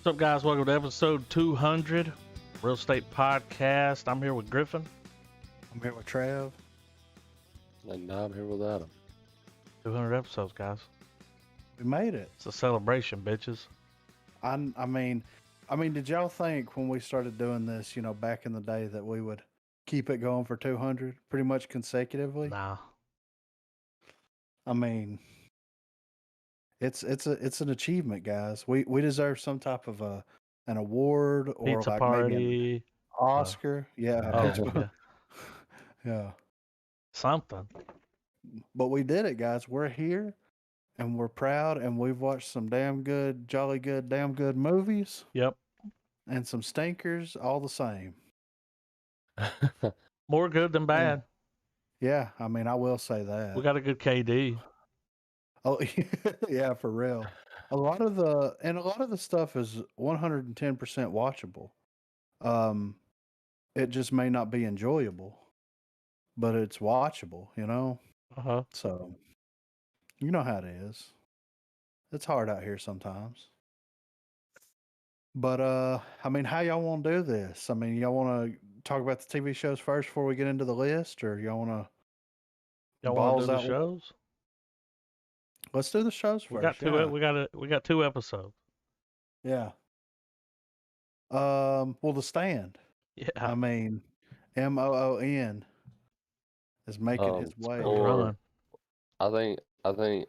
What's up, guys? Welcome to episode 200, Real Estate Podcast. I'm here with Griffin. I'm here with Trav. And now I'm here with Adam. 200 episodes, guys. We made it. It's a celebration, bitches. I mean, did y'all think when we started doing this, back in the day, that we would keep it going for 200 pretty much consecutively? Nah. I mean, it's an achievement, guys. We deserve some type of an award or Pizza like party. maybe an Oscar. Oh, yeah. Yeah. Something. But we did it, guys. We're here and we're proud, and we've watched some damn good, jolly good, damn good movies. Yep. And some stinkers, all the same. More good than bad. Yeah, I mean, I will say that. We got a good KD. Oh, yeah, for real. A lot of the stuff is 110% watchable. It just may not be enjoyable, but it's watchable, Uh-huh. So, you know how it is. It's hard out here sometimes. But I mean, how y'all want to do this? I mean, y'all want to talk about the TV shows first before we get into the list, or y'all want to? Y'all want to do the out? shows? Let's do the shows first. We got two. Yeah. We got 2 episodes. Yeah. Well, The Stand. Yeah. I mean, Moon is making his way. I think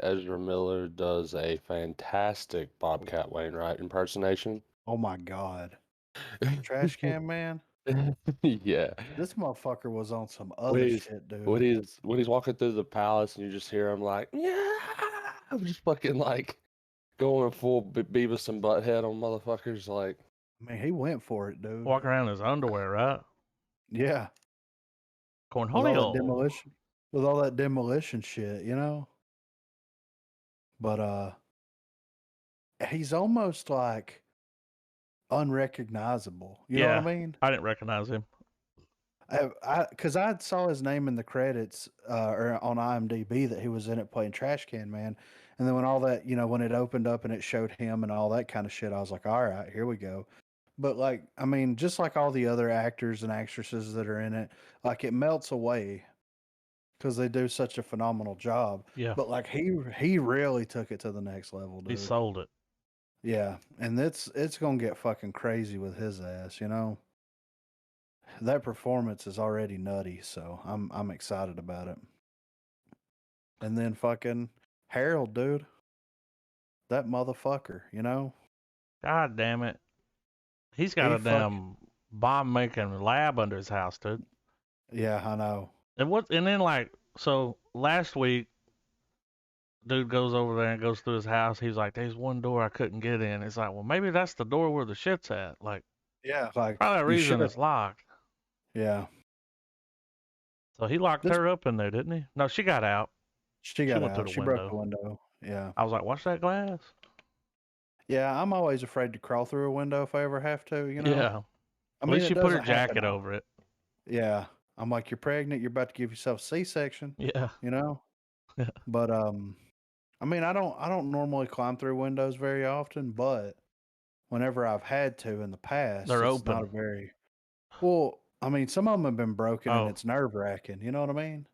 Ezra Miller does a fantastic Bobcat Wainwright impersonation. Oh my God. Trash Can Man? Yeah. This motherfucker was on some other shit, dude. When he's walking through the palace and you just hear him like, yeah, I'm just fucking like going full Beavis and Butthead on motherfuckers. Like, I mean, he went for it, dude. Walking around in his underwear, right? Yeah. Cornholio. With all that demolition shit, But he's almost like unrecognizable. You know what I mean? I didn't recognize him. Because I saw his name in the credits or on IMDb that he was in it playing Trash Can Man. And then when all that, when it opened up and it showed him and all that kind of shit, I was like, all right, here we go. But like, I mean, just like all the other actors and actresses that are in it, like it melts away because they do such a phenomenal job. Yeah. But like he really took it to the next level, dude. He sold it. Yeah. And it's gonna get fucking crazy with his ass, That performance is already nutty, so I'm excited about it. And then fucking Harold, dude. That motherfucker, God damn it. He's got a damn bomb making lab under his house, dude. Yeah, I know. And then like, so last week, dude goes over there and goes through his house. He's like, there's one door I couldn't get in. It's like, well, maybe that's the door where the shit's at. Like, yeah, like probably a reason it's locked. Yeah. So he locked her up in there, didn't he? No, she got out. She got out. She broke the window. Yeah. I was like, watch that glass. Yeah, I'm always afraid to crawl through a window if I ever have to, Yeah. At least she put her jacket over it. Yeah. I'm like, you're pregnant, you're about to give yourself a C-section. Yeah. Yeah. But I mean, I don't normally climb through windows very often, but whenever I've had to in the past, they're it's open. not a very well, I mean, some of them have been broken and it's nerve-wracking, you know what I mean?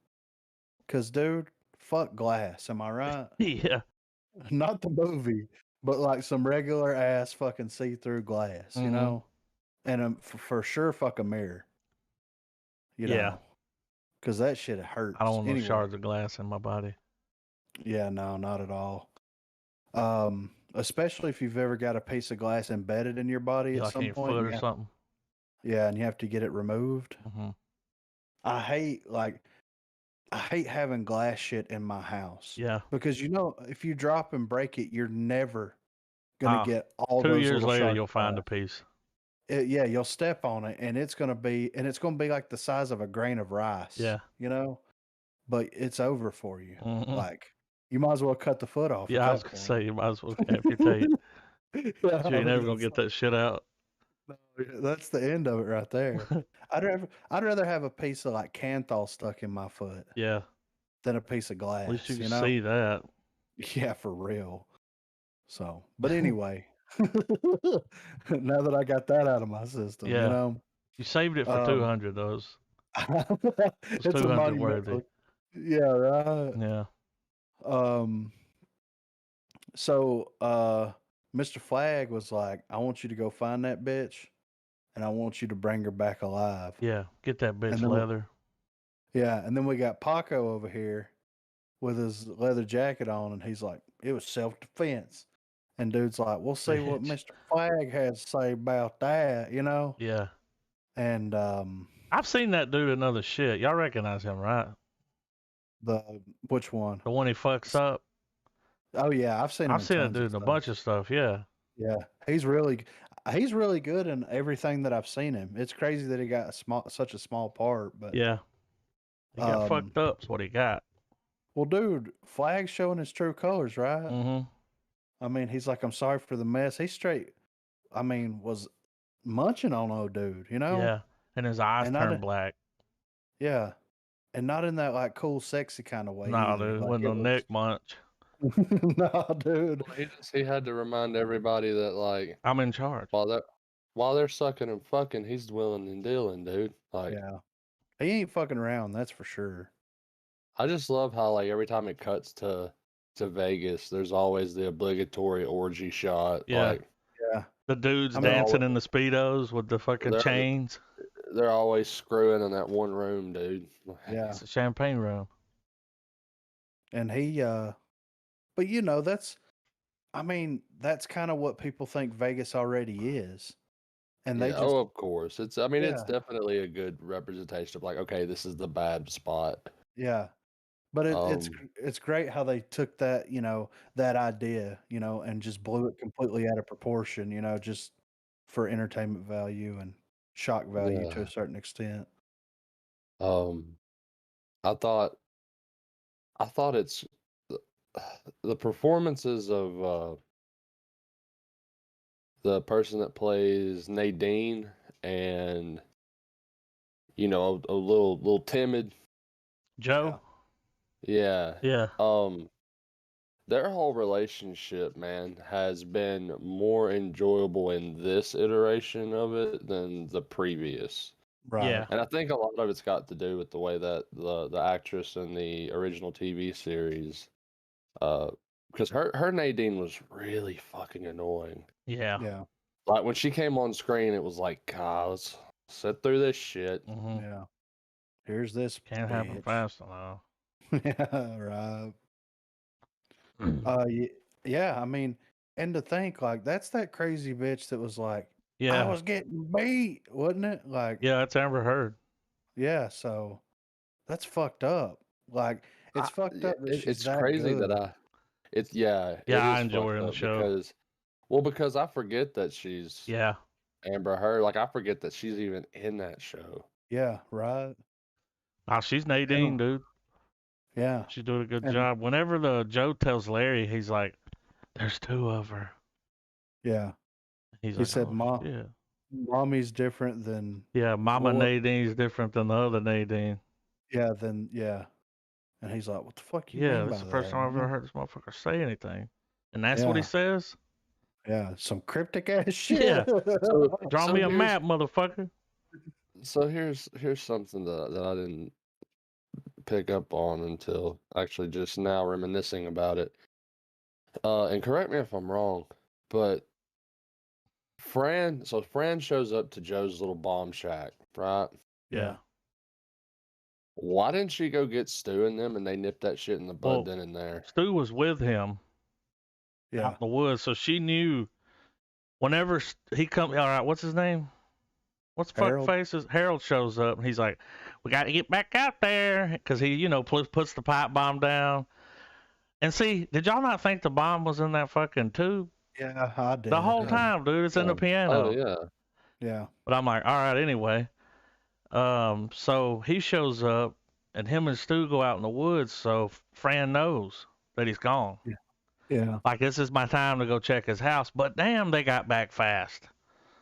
Because, dude, fuck glass, am I right? Yeah. Not the movie, but like some regular ass fucking see-through glass, and for sure fuck a mirror. Yeah. Because that shit hurts. I don't want no shards of glass in my body. Yeah, no, not at all. Especially if you've ever got a piece of glass embedded in your body at some point. Foot or something. Yeah, and you have to get it removed. Mm-hmm. I hate having glass shit in my house. Yeah. Because if you drop and break it, you're never gonna get all 2 those years little later shards you'll find a piece. Yeah, you'll step on it and it's gonna be like the size of a grain of rice. Yeah. But it's over for you. Mm-hmm. Like you might as well cut the foot off. Yeah, I was gonna say you might as well amputate. You ain't never gonna get that shit out. No, that's the end of it right there. I'd rather have a piece of like Canthol stuck in my foot. Yeah. Than a piece of glass. At least you can see that. Yeah, for real. So, but anyway, Now that I got that out of my system, you Yeah. know. You saved it for 200. Those. It's It's a 200 worthy. monumental. Yeah, right. Yeah. Um. So, Mr. Flag was like, "I want you to go find that bitch, and I want you to bring her back alive." Yeah. Get that bitch And then leather. Yeah, and then we got Paco over here with his leather jacket on, and he's like, "It was self-defense." And dude's like, "We'll see what Bitch. Mr. Flag has to say about that," you know? Yeah. And I've seen that dude in other shit. Y'all recognize him, right? which one? The one he fucks up. Oh yeah, I've seen him I've in seen that tons dude of in a stuff. bunch of stuff. Yeah. Yeah, he's really good in everything that I've seen him. It's crazy that he got such a small part, but Yeah. He got fucked up. Is what he got. well, dude, Flag's showing his true colors, right? Mm-hmm. I mean, he's like, "I'm sorry for the mess." He straight, I mean, was munching on old dude, you know? Yeah. And his eyes And turned black. yeah, and not in that like cool, sexy kind of way Nah, either. dude. Like Wasn't it no was, neck munch. nah, dude. Well, he had to remind everybody that like I'm in charge. while they're sucking and fucking, he's willing and dealing, dude. Like Yeah, he ain't fucking around. That's for sure. I just love how like every time it cuts to Vegas, there's always the obligatory orgy shot. Yeah. Like Yeah, The dudes I mean, dancing in the Speedos with the fucking They're- chains. they're always screwing in that one room, dude. yeah, It's a champagne room. and he, but you know, I mean, that's kind of what people think Vegas already is, and they Yeah, just, oh, of course. It's I mean, it's Yeah. definitely a good representation of like, okay, this is the bad spot. yeah. But Um, it's great how they took that, that idea, and just blew it completely out of proportion, just for entertainment value and shock value to yeah. a certain extent. Um, I thought it's the, the performances of the person that plays Nadine and a little timid. Joe? Yeah. Yeah. Their whole relationship, man, has been more enjoyable in this iteration of it than the previous. Right. Yeah. And I think a lot of it's got to do with the way that the actress in the original TV series, because her Nadine was really fucking annoying. Yeah. Yeah. Like when she came on screen, it was like, God, let's sit through this shit. Mm-hmm. Yeah. Here's this Can't happen bitch. fast enough. Yeah, right. Yeah, I mean, and to think like that's that crazy bitch that was like, I Yeah. was getting beat, wasn't it? Like, Yeah, that's Amber Heard. yeah, so that's fucked up. Like, it's fucked up that she's It's that crazy good. that it I is enjoy her fucked in the up show. because I forget that she's Yeah. Amber Heard. Like I forget that she's even in that show. Yeah, right. Oh, she's Nadine, dude. Yeah. She's doing a good And job. Whenever the Joe tells Larry, he's like, "There's two of her." yeah, He's he like, said, "Oh shit." Mommy's different than Yeah, Mama Well, Nadine's different than the other Nadine. yeah. And he's like, what the fuck you Yeah, mean by that's the first that? time I've ever heard this motherfucker say anything. And that's what he Yeah. says? Yeah, some cryptic ass shit. Yeah. So, Draw me a map, motherfucker. So here's something that I didn't pick up on until actually just now reminiscing about it. And correct me if I'm wrong, but Fran shows up to Joe's little bomb shack, right? Yeah. Why didn't she go get Stu and them and they nipped that shit in the bud Well, then and there? Stu was with him out Yeah. in the woods, so she knew whenever he come. All right, what's his name? What's fuck Harold? faces? Harold shows up and he's like, "We got to get back out there," because he, puts the pipe bomb down. And see, did y'all not think the bomb was in that fucking tube Yeah, I did. the whole time, dude? It's in the piano. Oh yeah. Yeah. But I'm like, all right, anyway. So he shows up, and him and Stu go out in the woods. So Fran knows that he's gone. Yeah. Like, this is my time to go check his house. But damn, they got back fast.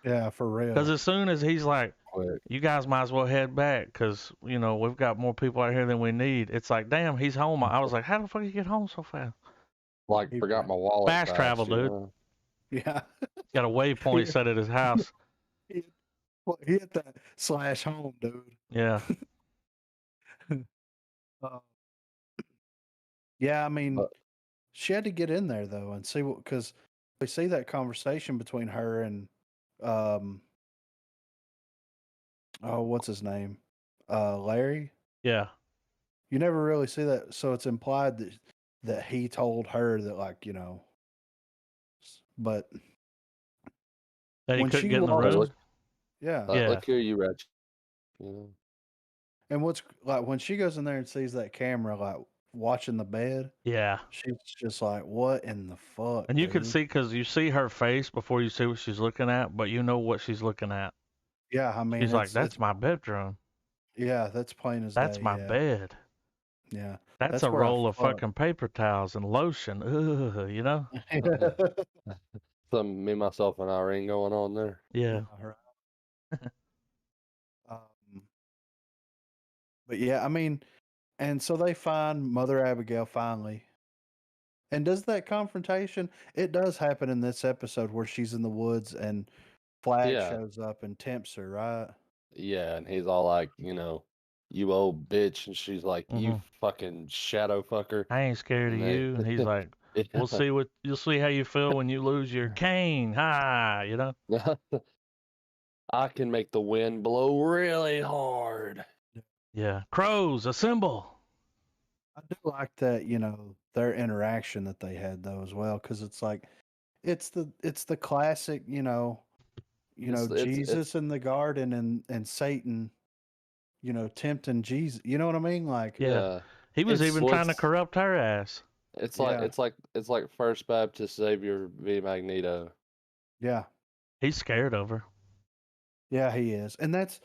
Yeah, for real. Because as soon as he's like, Quick. you guys might as well head back because, we've got more people out here than we need. It's like, damn, he's home. I was like, how the fuck did you get home so fast? Like He forgot ran. my wallet. Fast travel, you dude. know? Yeah. Got a waypoint set at his house. He, he hit that /home, dude. Yeah. Uh, yeah, I mean, But she had to get in there though and see what, because we see that conversation between her and um oh, what's his name? Larry. Yeah. You never really see that, so it's implied that he told her that, like, but That he when couldn't she get in the hey, walks, room. look, yeah, Yeah. look here, you wretch. You know, and what's like when she goes in there and sees that camera, like watching the bed, Yeah. she's just like, "What in the fuck, And you could dude?" see, because you see her face before you see what she's looking at, but you know what she's looking at. Yeah, I mean, She's like, it's that's my bedroom. yeah, that's plain as That's day. my Yeah, bed. yeah, That's that's a where I roll of fuck. fucking paper towels and lotion. Ugh, you know? some me, myself, and Irene going on there. Yeah. Right. Um, but yeah, I mean, and so they find Mother Abigail finally. And does that confrontation? It does happen in this episode where she's in the woods and Flag Yeah, shows up and tempts her, right? yeah, and he's all like, you old bitch, and she's like, you Hmm. fucking shadow fucker, I ain't scared of and they, you. And he's like, we'll see what you'll see how you feel when you lose your cane. Ha, you know? yeah, I can make the wind blow really hard. Yeah. Crows, assemble. I do like that, their interaction that they had though as well, because it's like it's the classic, It's Jesus in the garden and Satan, tempting Jesus. You know what I mean? Like, Yeah. yeah, He was it's even well, trying to corrupt her ass. yeah, it's like First Baptist Xavier v. Magneto. yeah. He's scared of her. Yeah, he is, and that's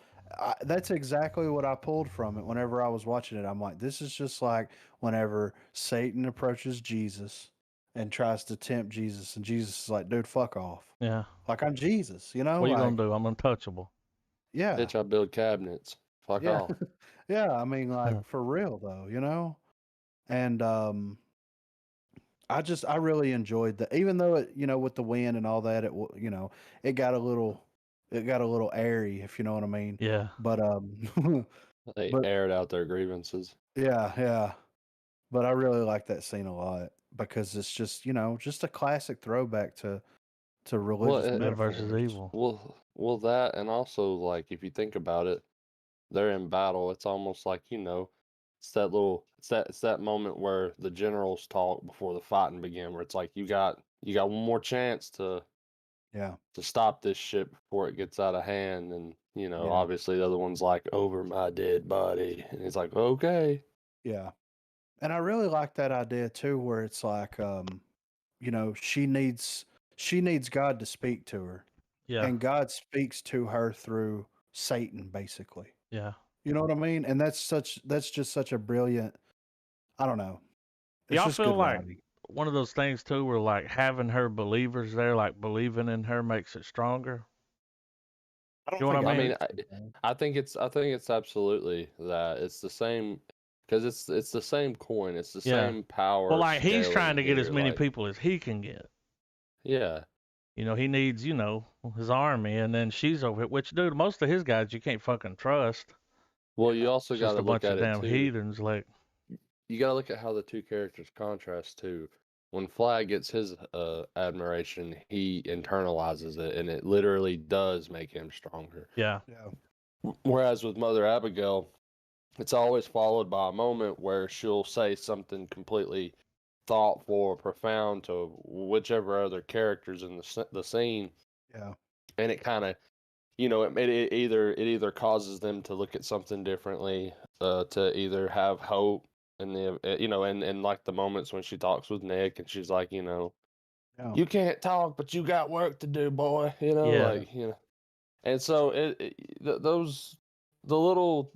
exactly what I pulled from it. Whenever I was watching it, I'm like, this is just like whenever Satan approaches Jesus and tries to tempt Jesus, and Jesus is like, "Dude, fuck off!" Yeah. Like I'm Jesus, What are you Like, gonna do? I'm untouchable. yeah, Bitch, I build cabinets. Fuck yeah, off. yeah. I mean, Yeah. like for real though, and I really enjoyed that, even though it, with the wind and all that, it got a little, airy, if you know what I mean. Yeah. But They but aired out their grievances. yeah, yeah. But I really like that scene a lot because it's just, just a classic throwback to Well, religious Good versus metaphors. evil. well, that, and also, like, if you think about it, they're in battle. It's almost like, it's that moment where the generals talk before the fighting begin, where it's like you got one more chance Yeah, to stop this shit before it gets out of hand, and yeah, obviously the other one's like, over my dead body, and he's like, okay. yeah. And I really like that idea too, where it's like, she needs God to speak to her, Yeah. and God speaks to her through Satan, basically. Yeah. You know what I mean? And that's just such a brilliant. I don't know. It's Y'all just feel good like writing. one of those things too, where like having her believers there, like believing in her, makes it stronger. I don't You know what think I I I mean? mean, understand. I think it's absolutely that. It's the same, because it's the same coin. It's the Yeah. same Well, power like he's trying scaling to get as here. many Like, people as he can get. yeah. He needs, his army, and then she's over it. Which, dude, most of his guys you can't fucking trust. Well, you also It's got just to a look bunch of at it damn too. heathens. Like, You got to look at how the two characters contrast too. When Flag gets his admiration, he internalizes it, and it literally does make him stronger. yeah, Yeah, Whereas with Mother Abigail, it's always followed by a moment where she'll say something completely thoughtful or profound to whichever other characters in the scene, yeah, and it kind of, it either causes them to look at something differently, to either have hope, and and like the moments when she talks with Nick, and she's like, yeah, you can't talk, but you got work to do, boy, yeah. like, and so the little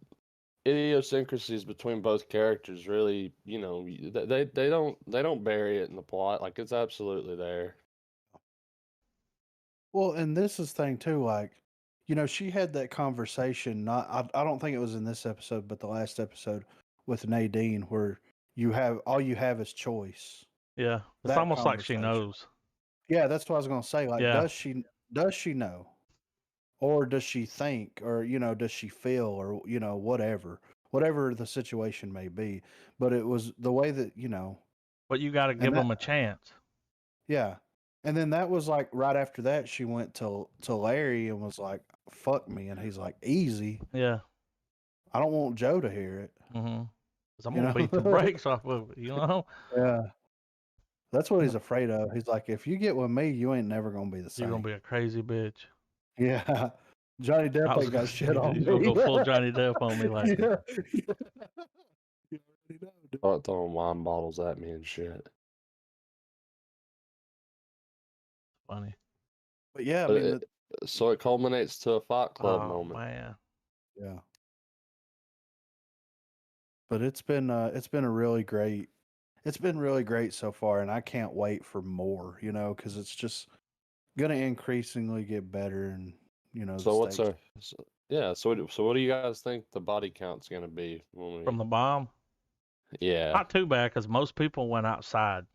idiosyncrasies between both characters really, they don't bury it in the plot. Like, it's absolutely there. Well, and this is thing too, like, she had that conversation. Not, I don't think it was in this episode, but the last episode with Nadine, where all you have is choice. Yeah. It's That almost like she conversation. knows. Yeah, that's what I was gonna say. Like, Yeah. does she know, or does she think, or does she feel, or whatever the situation may be. But it was the way that But you got to give and that them a chance. yeah, and then that was like right after that she went to Larry and was like, "Fuck me," and he's like, "Easy, Yeah. I don't want Joe to hear it." Mm-hmm. 'Cause I'm You gonna beat the know? brakes off of it. You know. Yeah, that's what he's afraid of. He's like, "If you get with me, you ain't never gonna be the You're gonna same." be a crazy bitch. Yeah, Johnny I Depp was ain't gonna got say shit on he's gonna me. go full Johnny Depp on me like Yeah. You already know, dude. Start throwing wine bottles at me and shit. funny. But yeah, I But mean, so it culminates to a Fight Club Oh moment. man. yeah. But it's been really great so far, and I can't wait for more. Because it's just gonna increasingly get better, and the So what's stakes. our yeah? So what do you guys think the body count's gonna be when we? From the bomb, Yeah. not too bad because most people went outside.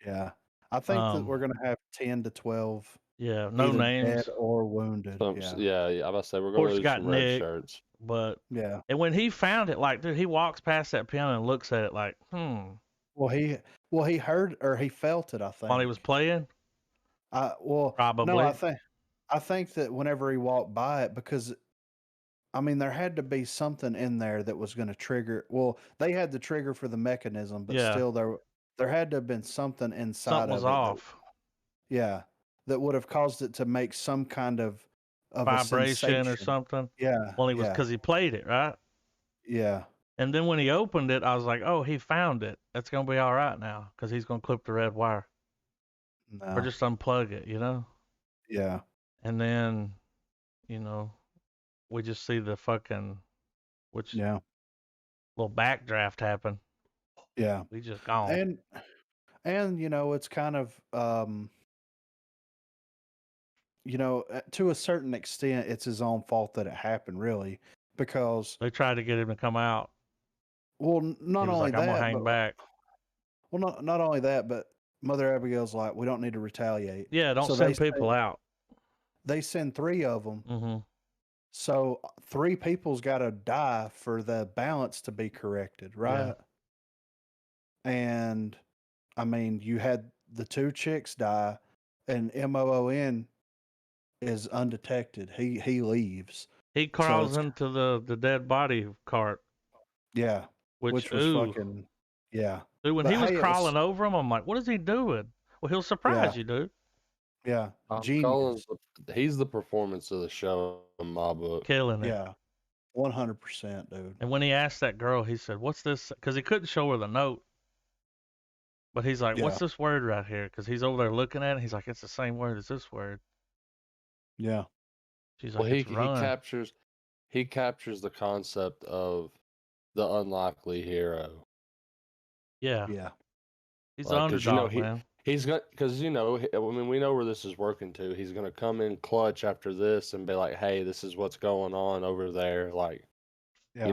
Yeah, I think that we're gonna have 10 to 12 Yeah, no either names. dead or wounded. Yeah. I about to say we're Of gonna course, you lose got some red Nick, shirts. but Yeah. and when he found it, like, dude, he walks past that piano and looks at it like, Well, he heard or he felt it. I while he think. was playing, No, probably. I think that whenever he walked by it, because I mean, there had to be something in there that was going to trigger. Well, they had the trigger for the mechanism, but Yeah. still, there had to have been something inside Something was of it off. that would have caused it to make some kind of a Vibration or sensation. something. Yeah, Well, he was yeah, because he played it, right? yeah. And then when he opened it, I was like, oh, he found it. That's going to be all right now because he's going to clip the red wire or No, just unplug it, yeah, And then, you know, we just see the fucking, which yeah, little backdraft happen. yeah. We just gone. And it's kind of to a certain extent, it's his own fault that it happened, really, because They tried to get him to come out. well, He not was only like, I'm going to that, hang but back. well, not only that, but Mother Abigail's like, we don't need to retaliate. Yeah, don't So send people out. they send 3 of them. Mm-hmm. So 3 people's got to die for the balance to be corrected, right? And I mean, you had the 2 chicks die, and Moon is undetected. He leaves. He So crawls it's into the dead body cart, yeah, which, which was fucking yeah. Dude, when But he was hey, it was crawling over him, I'm like, what is he doing? Well, he'll surprise you, dude. yeah, I'm genius. calling he's the performance of the show in my book. Killing it. Yeah, 100%, dude. And when he asked that girl, he said, what's this? Because he couldn't show her the note. But he's like, what's Yeah, this word right here? Because he's over there looking at it. He's like, it's the same word as this word. yeah, She's Well, like, it's run. he captures the concept of the unlikely hero. Yeah. yeah, He's Like, the 'cause, underdog, man. he's got because I mean we know where this is working to. He's gonna come in clutch after this and be like, hey, this is what's going on over there. Like, yeah.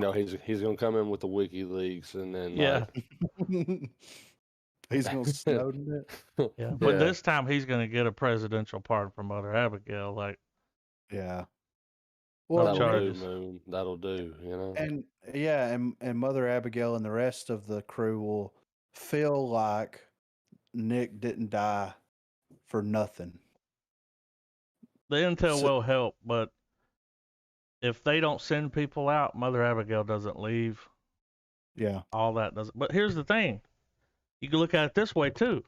he's gonna come in with the WikiLeaks and then Yeah. He's gonna Snowden it. Yeah. But this time he's going to get a presidential pardon from Mother Abigail. Like, Yeah. no that'll charges. do, Moon. That'll do. And yeah, and Mother Abigail and the rest of the crew will feel like Nick didn't die for nothing. The intel So- will help, but if they don't send people out, Mother Abigail doesn't leave. Yeah. All that doesn't. But here's the thing. You can look at it this way, too.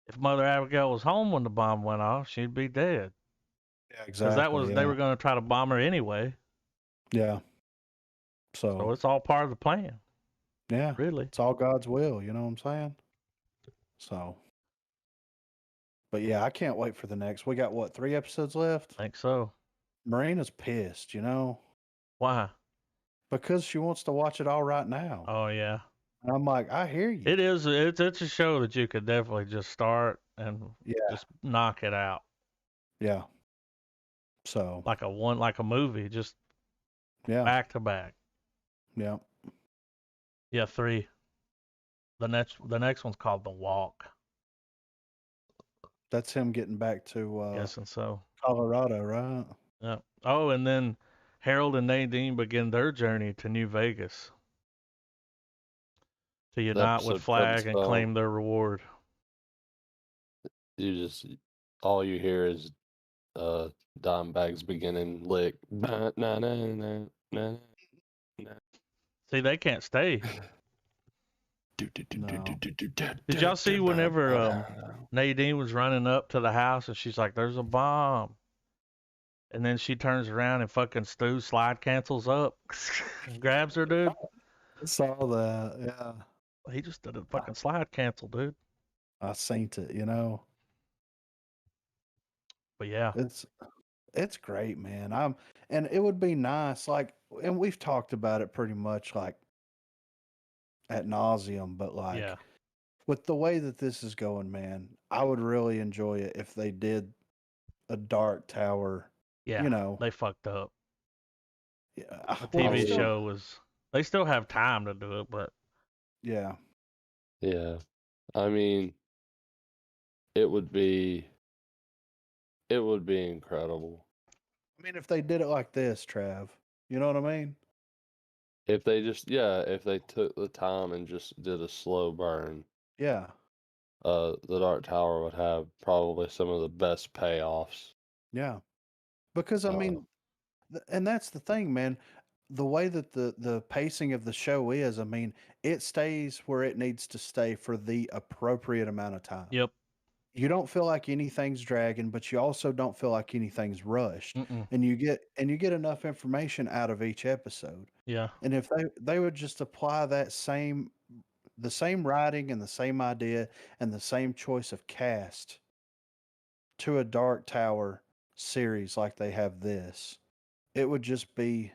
If Mother Abigail was home when the bomb went off, she'd be dead. Yeah, Because exactly. they were going to try to bomb her anyway. Yeah. So it's all part of the plan. Yeah. Really. It's all God's will, you know what I'm saying? So but yeah, I can't wait for the next. We got what, 3 episodes left? I think so. Marina's pissed, Why? because she wants to watch it all right now. Oh, yeah. And I'm like, I hear you. It is. It's a show that you could definitely just start and just knock it out. Yeah. So Like a movie, just back to back. Yeah. Yeah, 3. The next one's called The Walk. That's him getting back to Guessing so. Colorado, right? Yeah. Oh, and then Harold and Nadine begin their journey to New Vegas to The unite with episode Flag cuts and on. claim their reward. All you hear is Dimebag's beginning lick. Na, na, na, na, na, na. See, they can't stay. No. Did y'all see whenever Nadine was running up to the house and she's like, "There's a bomb," and then she turns around and fucking Stu slide cancels up, and grabs her, dude. I saw that. Yeah. He just did a fucking slide cancel, dude. I seen it, you know. But yeah, It's great, man. And it would be nice, like, and we've talked about it pretty much like at nauseum, but yeah, like with the way that this is going, man, I would really enjoy it if they did a Dark Tower, yeah. you know. They fucked up. Yeah. The Well, TV Probably. show was. They still have time to do it, but yeah. Yeah. I mean, it would be incredible I mean, if they did it like this, Trav, you know what I mean? if they if they took the time and just did a slow burn. Yeah. The Dark Tower would have probably some of the best payoffs. Yeah. Because I mean, and that's the thing, man. The way that the pacing of the show is, I mean, it stays where it needs to stay for the appropriate amount of time. yep. You don't feel like anything's dragging, but you also don't feel like anything's rushed. Mm-mm. And you get enough information out of each episode. Yeah. And if they would just apply the same writing and the same idea and the same choice of cast to a Dark Tower series like they have this, it would just be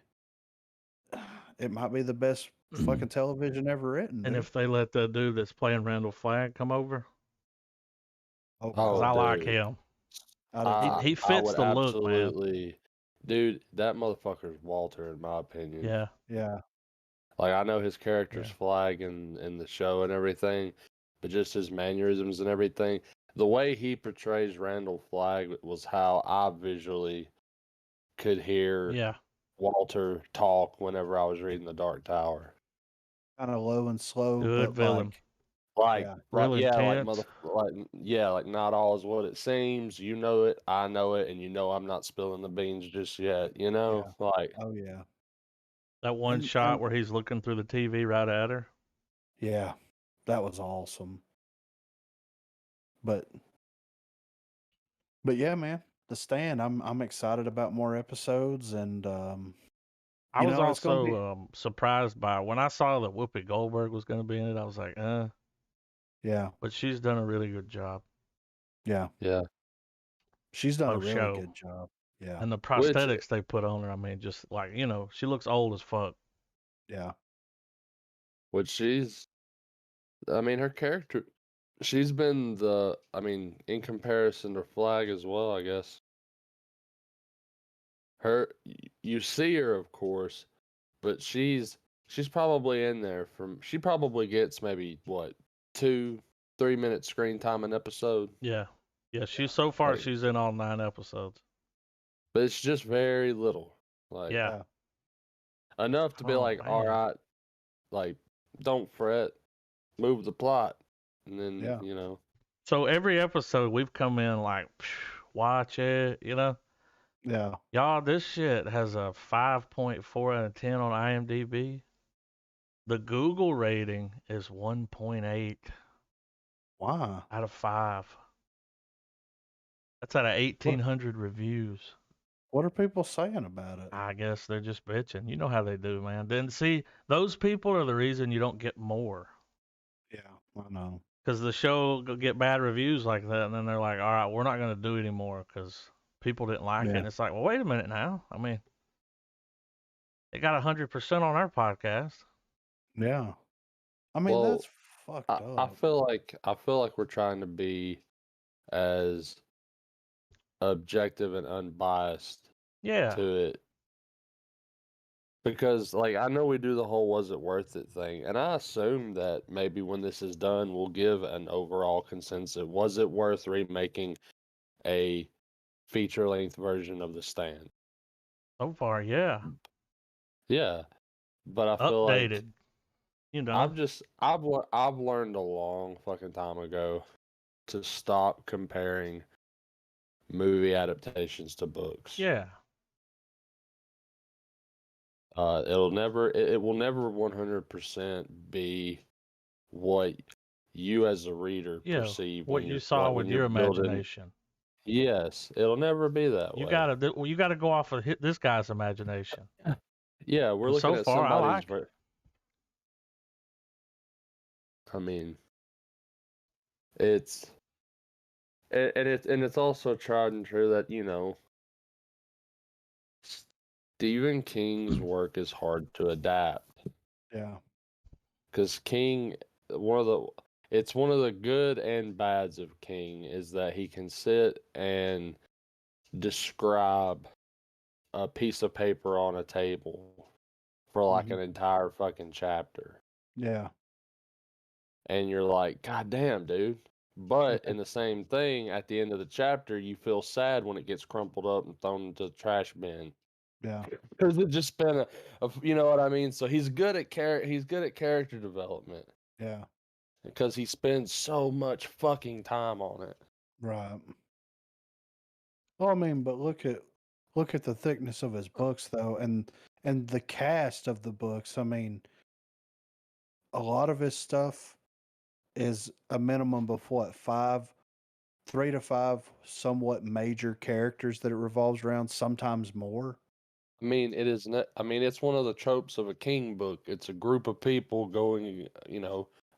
it might be the best fucking television ever written, And dude. if they let the dude that's playing Randall Flag come over, Oh, because Oh, I like dude. him. I do too. He I fits would the look, man. absolutely, dude. That motherfucker's Walter, in my opinion. Yeah. Yeah. Like I know his character's Yeah. Flag in the show and everything, but just his mannerisms and everything, the way he portrays Randall Flag was how I visually could hear Yeah. Walter talk whenever I was reading The Dark Tower. Kind of low and slow, Good but villain. yeah. Real intense. Like not all is what it seems. You know it, I know it, and you know I'm not spilling the beans just yet. You know, Yeah. like Oh yeah. That one shot where he's looking through the TV right at her. Yeah. That was awesome. But yeah, man, The Stand. I'm excited about more episodes, and I was it's gonna be also surprised by when I saw that Whoopi Goldberg was going to be in it. I was like, yeah, but she's done a really good job. yeah. yeah. She's done a Post really show. good job. Yeah, And the Which prosthetics they put on her, I mean, just like, she looks old as fuck. yeah, I mean, her character, she's been in comparison to Flag as well, I guess. You see her, of course, but she's probably in there she probably gets maybe what 2-3 minute screen time an episode. Yeah. Yeah, she's so far, Like, she's in all 9 episodes. but it's just very little, like Yeah. enough to be Oh, like, all man. right, like don't fret, move the plot, and then yeah. So every episode we've come in like, watch it, Yeah. Y'all, this shit has a 5.4 out of 10 on IMDb. The Google rating is 1.8 Why? out of 5. That's out of What 1,800 reviews. What are people saying about it? I guess they're just bitching. You know how they do, man. Then see, those people are the reason you don't get more. Yeah, I know. Because the show will get bad reviews like that, and then they're like, all right, we're not going to do it anymore because people didn't like it. Yeah. And it's like, well, wait a minute now. I mean, it got 100% on our podcast. Yeah. I mean, well, that's fucked I up. feel like we're trying to be as objective and unbiased Yeah. to it Because, like, I know we do the whole "was it worth it" thing, and I assume that maybe when this is done, we'll give an overall consensus. Was it worth remaking a feature-length version of The Stand? So far, yeah. Yeah, but I feel like Updated. You know. I've learned a long fucking time ago to stop comparing movie adaptations to books. Yeah. It will never 100% be what you as a reader Yeah. perceive What when you you're saw when with you're your building. imagination. Yes, it'll never be that You way. gotta go off of this guy's imagination. Yeah, we're And looking so at far, I somebody's. like it. I mean, it's and it's also tried and true that Stephen King's work is hard to adapt Yeah. because King, it's one of the good and bads of King is that he can sit and describe a piece of paper on a table for like Mhm. an entire fucking chapter. Yeah. And you're like, God damn, dude. But in the same thing, at the end of the chapter, you feel sad when it gets crumpled up and thrown into the trash bin. Yeah. Because it just been you know what I mean? So he's good at character development Yeah. because he spends so much fucking time on it. Right. Well, I mean, but look at the thickness of his books though, and the cast of the books. I mean, a lot of his stuff is a minimum of what, 3 to 5 somewhat major characters that it revolves around, sometimes more. I mean, it's one of the tropes of a King book. It's a group of people going,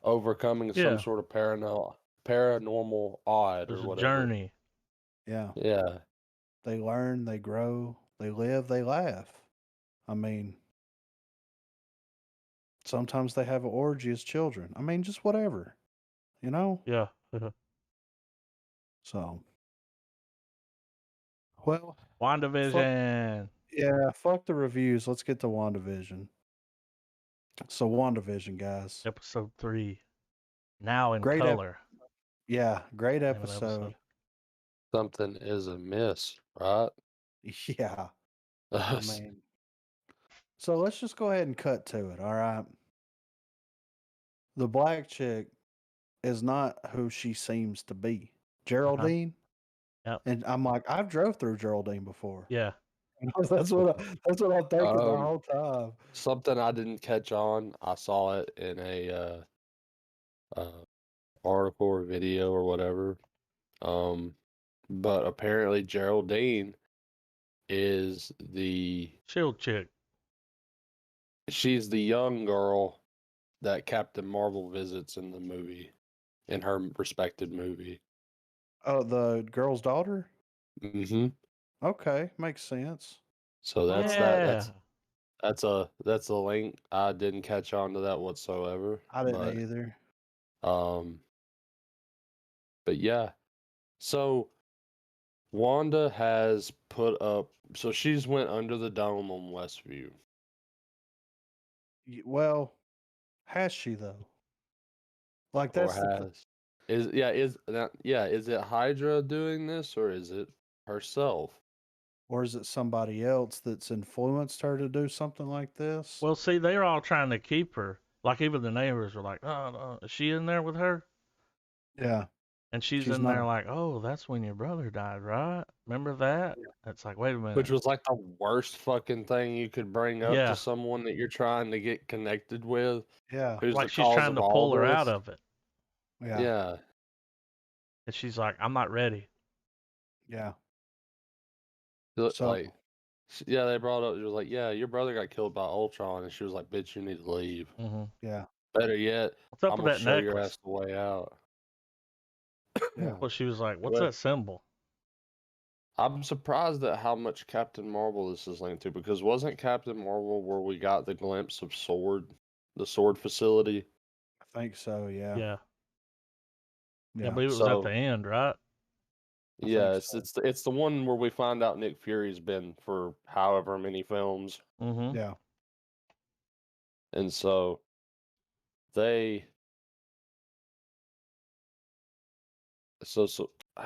overcoming some Yeah. sort of paranormal odd or There's a whatever. journey. Yeah. Yeah. They learn, they grow, they live, they laugh. I mean, sometimes they have an orgy as children. I mean, just whatever, you know? Yeah. So, well, fuck, WandaVision. yeah, fuck the reviews. Let's get to WandaVision. So, WandaVision, guys. Episode 3. Now in Great color. Yeah, great Name of the episode. Something is amiss, right? Yeah. I mean, so let's just go ahead and cut to it, all right? The black chick is not who she seems to be. Geraldine? Yep. And I'm like, I've drove through Geraldine before. Yeah. That's what I'm thinking the whole time. Something I didn't catch on. I saw it in a article or video or whatever. But apparently Geraldine is Shield chick. she's the young girl that Captain Marvel visits in the movie, in her respected movie. Oh, the girl's daughter? Mm-hmm. Okay, makes sense. So that's Yeah. that's a link. I didn't catch on to that whatsoever. I didn't either. But yeah. So Wanda has put up. So she's went under the dome on Westview. Well, has she though? Like Or that's has. Is it Hydra doing this or is it herself? or is it somebody else that's influenced her to do something like this? Well, see, they're all trying to keep her. Like, even the neighbors are like, oh, no. Is she in there with her? Yeah. And she's She's in not there like, oh, that's when your brother died, right? Remember that? It's like, wait a minute. Which was like the worst fucking thing you could bring up Yeah. to someone that you're trying to get connected with. Yeah. Who's Like the she's cause trying of to all pull her out this. of it. Yeah. Yeah. And she's like, I'm not ready. Yeah. So, like, yeah, they brought up, it was like, yeah, your brother got killed by Ultron. And she was like, bitch, you need to leave. Mm-hmm. Yeah. Better yet, What's up I'm with going to that show your necklace? ass the way out. Yeah. Well, she was like, what's But- that symbol? I'm surprised at how much Captain Marvel this is linked to, because wasn't Captain Marvel where we got the glimpse of the sword facility? I think so, yeah. Yeah. Yeah. I believe it was at the end, right? Yeah, think it's the one where we find out Nick Fury's been for however many films. Mm-hmm. Yeah. And so they so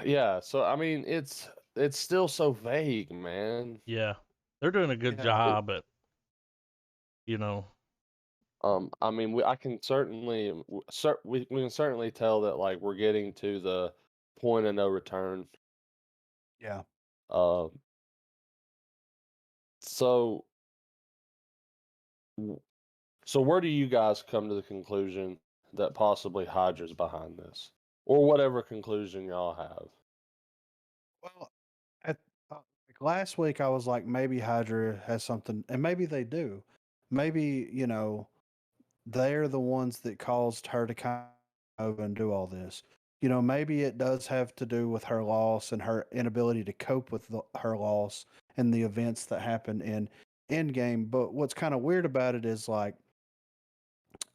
yeah, so I mean it's still so vague, man. Yeah, they're doing a good Yeah. job at, you know. I mean, I can certainly we can certainly tell that like we're getting to the point of no return. Yeah. Uh, so so where do you guys come to the conclusion that possibly Hydra's behind this, or whatever conclusion y'all have? Well, at like last week, I was like, maybe Hydra has something, and maybe they do. Maybe they're the ones that caused her to kind of and do all this. Maybe it does have to do with her loss and her inability to cope with her loss and the events that happen in Endgame. But what's kind of weird about it is like,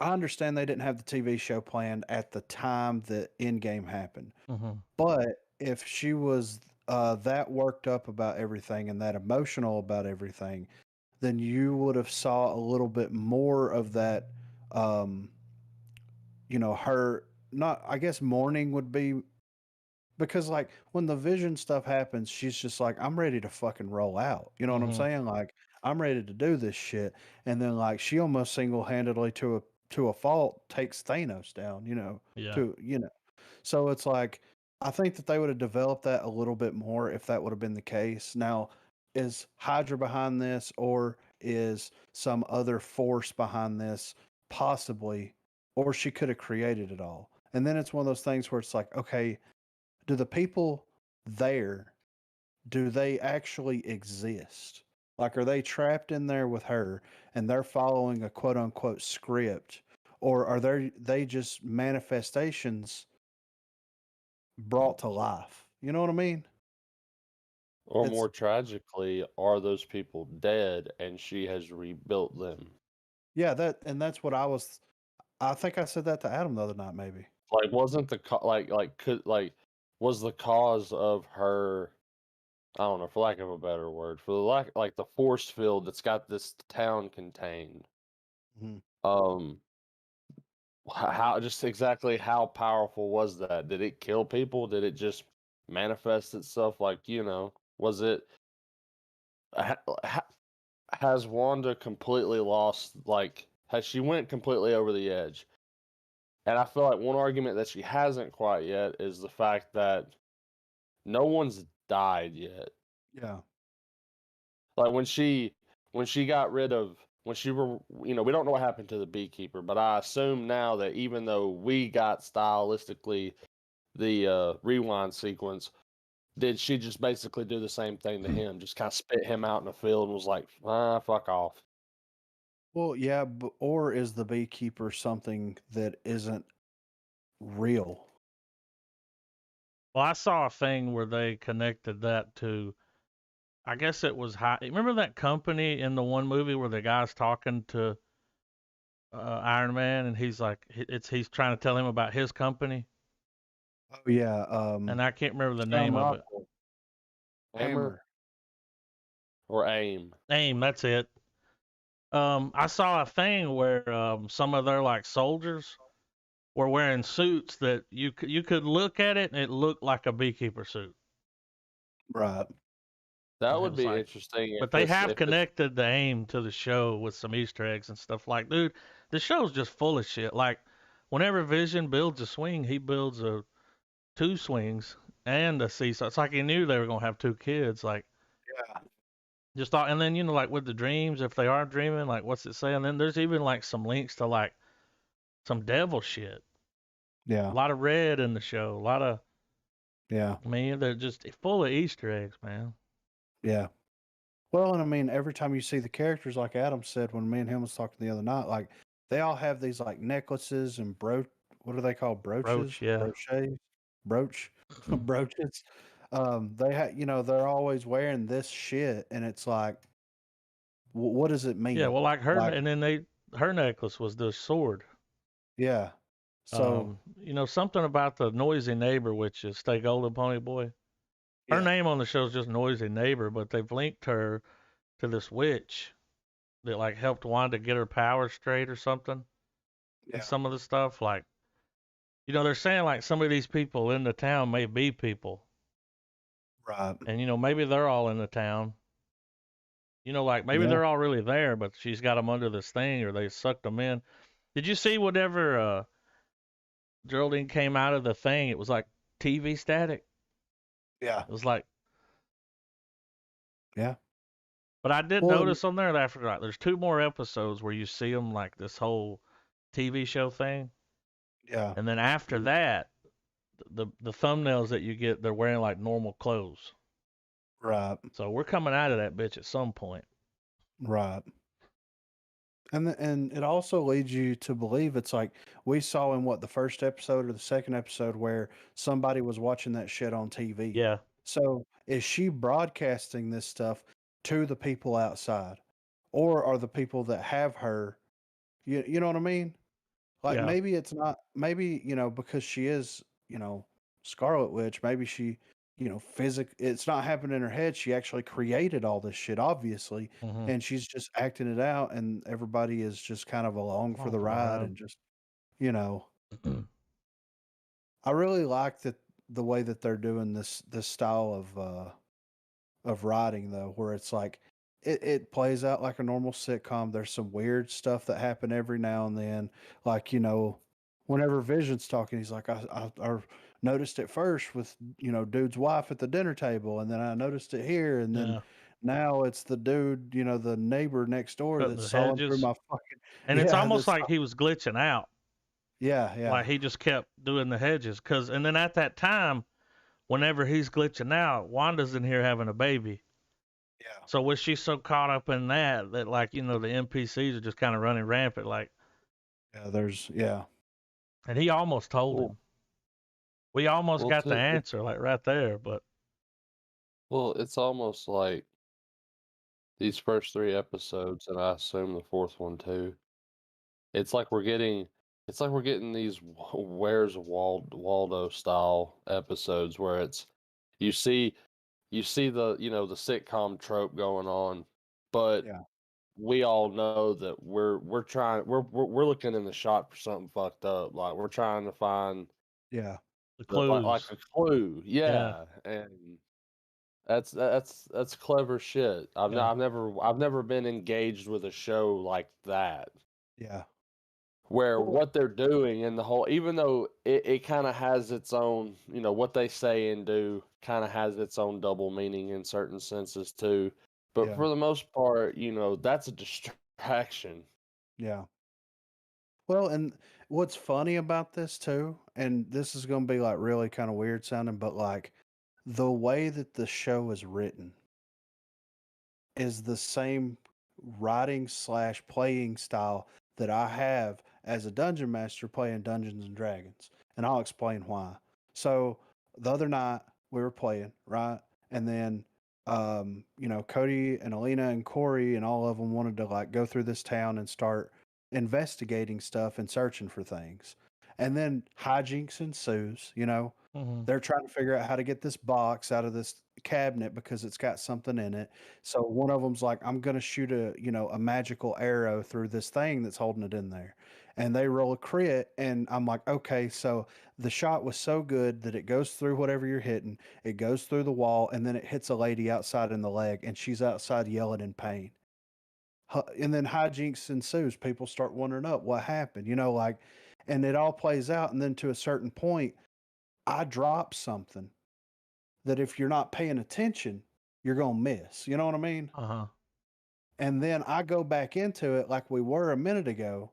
I understand they didn't have the TV show planned at the time that Endgame happened. Mm-hmm. But if she was that worked up about everything and that emotional about everything, then you would have saw a little bit more of that. Um, her not. I guess mourning would be because like when the Vision stuff happens, she's just like, I'm ready to fucking roll out. You know what I'm Mm-hmm. saying? Like I'm ready to do this shit. And then like she almost single handedly to a fault takes Thanos down. Yeah. So it's like I think that they would have developed that a little bit more if that would have been the case. Now, is Hydra behind this or is some other force behind this? Possibly, or she could have created it all. And then it's one of those things where it's like, okay, do the people there, do they actually exist? Like, are they trapped in there with her and they're following a quote unquote script? Or are they just manifestations brought to life? You know what I mean? Or It's more tragically, are those people dead and she has rebuilt them? yeah, that's what I think I said that to Adam the other night, maybe. Like, wasn't the was the cause of her? I don't know, for lack of a better word, for the like the force field that's got this town contained. Mhm. Um, how just exactly how powerful was that? Did it kill people? Did it just manifest itself? Like, was it? Has Wanda completely lost? Like, has she went completely over the edge? And I feel like one argument that she hasn't quite yet is the fact that no one's died yet. Yeah. Like when she got rid of when she were we don't know what happened to the beekeeper, but I assume now that even though we got stylistically the rewind sequence, did she just basically do the same thing to him? Just kind of spit him out in the field and was like, fuck off. Well, yeah, or is the beekeeper something that isn't real? Well, I saw a thing where they connected that to, I guess it was high. Remember that company in the one movie where the guy's talking to Iron Man and he's like, he's trying to tell him about his company, Oh yeah, and I can't remember the John name of it. Rockwell, Hammer Hammer. or aim? AIM, that's it. I saw a thing where some of their like soldiers were wearing suits that you could look at it and it looked like a beekeeper suit. Right. That And it would was be like, interesting but if they this have if it's connected the AIM to the show with some Easter eggs and stuff. Like, dude, the show's just full of shit. Like, whenever Vision builds a swing, he builds two swings and a seesaw. It's like he knew they were gonna have two kids. Like, Yeah. just thought, and then like with the dreams, if they are dreaming, like what's it saying? Then there's even like some links to like some devil shit. A Yeah. lot of red in the show. A lot of, Yeah. I mean, they're just full of Easter eggs, man. Yeah. Well, and I mean, every time you see the characters, like Adam said when me and him was talking the other night, like they all have these like necklaces and what are they called? Brooches, Roach, yeah. broches, brooch, brooches. They have, they're always wearing this shit, and it's like, what does it Yeah, mean? well, like her, Like, and then her necklace was the sword. yeah. So, Something about the noisy neighbor, which is Stay Golden Pony Boy. Her yeah. name on the show is just Noisy Neighbor, but they've linked her to this witch that like helped Wanda get her power straight or something. Yeah. And some of the stuff, like, they're saying like some of these people in the town may be people, Right. and maybe they're all in the town. Like maybe Yeah. they're all really there, but she's got them under this thing, or they sucked them in. Did you see whatever Geraldine came out of the thing? It was like TV static. Yeah. It was like, Yeah. but I did Well, notice on there that after like there's 2 more episodes where you see them like this whole TV show thing, yeah. and then after that, the thumbnails that you get, they're wearing like normal clothes. Right. So we're coming out of that bitch at some point. Right. And it also leads you to believe it's like we saw in the first episode or the second episode where somebody was watching that shit on TV. Yeah. So is she broadcasting this stuff to the people outside, or are the people that have her? You know what I mean? Like Yeah. maybe it's not. Maybe because she is Scarlet Witch. Maybe she it's not happening in her head. She actually created all this shit, obviously, Mm-hmm. and she's just acting it out, and everybody is just kind of along for the ride, and just I really like the way that they're doing this style of writing though, where it's like it plays out like a normal sitcom. There's some weird stuff that happen every now and then, like whenever Vision's talking, he's like, I noticed it first with dude's wife at the dinner table, and then I noticed it here, and then Yeah. now it's the dude, the neighbor next door Cutting that's the sawing through hedges. my fucking And it's almost that's like he was glitching out. yeah. Like he just kept doing the hedges. And then at that time, whenever he's glitching out, Wanda's in here having a baby. Yeah. So was she so caught up in that like, the NPCs are just kind of running rampant, like. Yeah. And he almost told him. We almost got the too, answer, like right there, but. well, it's almost like these first 3 episodes, and I assume the 4th one too. It's like we're getting these Where's Waldo style episodes where it's you see the the sitcom trope going on, but Yeah. we all know that we're looking in the shot for something fucked up. Like we're trying to find The like clues. a clue. Yeah. And that's clever shit. I've never been engaged with a show like that. Yeah. Where Well, what they're doing in the whole, even though it kind of has its own, what they say and do kind of has its own double meaning in certain senses too. But Yeah. for the most part, that's a distraction. Yeah. Well, and what's funny about this too, and this is going to be like really kind of weird sounding, but like the way that the show is written is the same writing / playing style that I have as a dungeon master playing Dungeons and Dragons. And I'll explain why. So the other night we were playing, right? And then Cody and Alina and Corey and all of them wanted to like go through this town and start investigating stuff and searching for things. And then hijinks ensues, Mm-hmm. they're trying to figure out how to get this box out of this cabinet because it's got something in it. So one of them's like, I'm going to shoot a magical arrow through this thing that's holding it in there. And they roll a crit. And I'm like, okay, so the shot was so good that it goes through whatever you're hitting, it goes through the wall, and then it hits a lady outside in the leg, and she's outside yelling in pain. And then hijinks ensues. People start wondering up what happened, and it all plays out. And then to a certain point, I drop something that if you're not paying attention, you're going to miss. You know what I mean? Uh-huh. And then I go back into it like we were a minute ago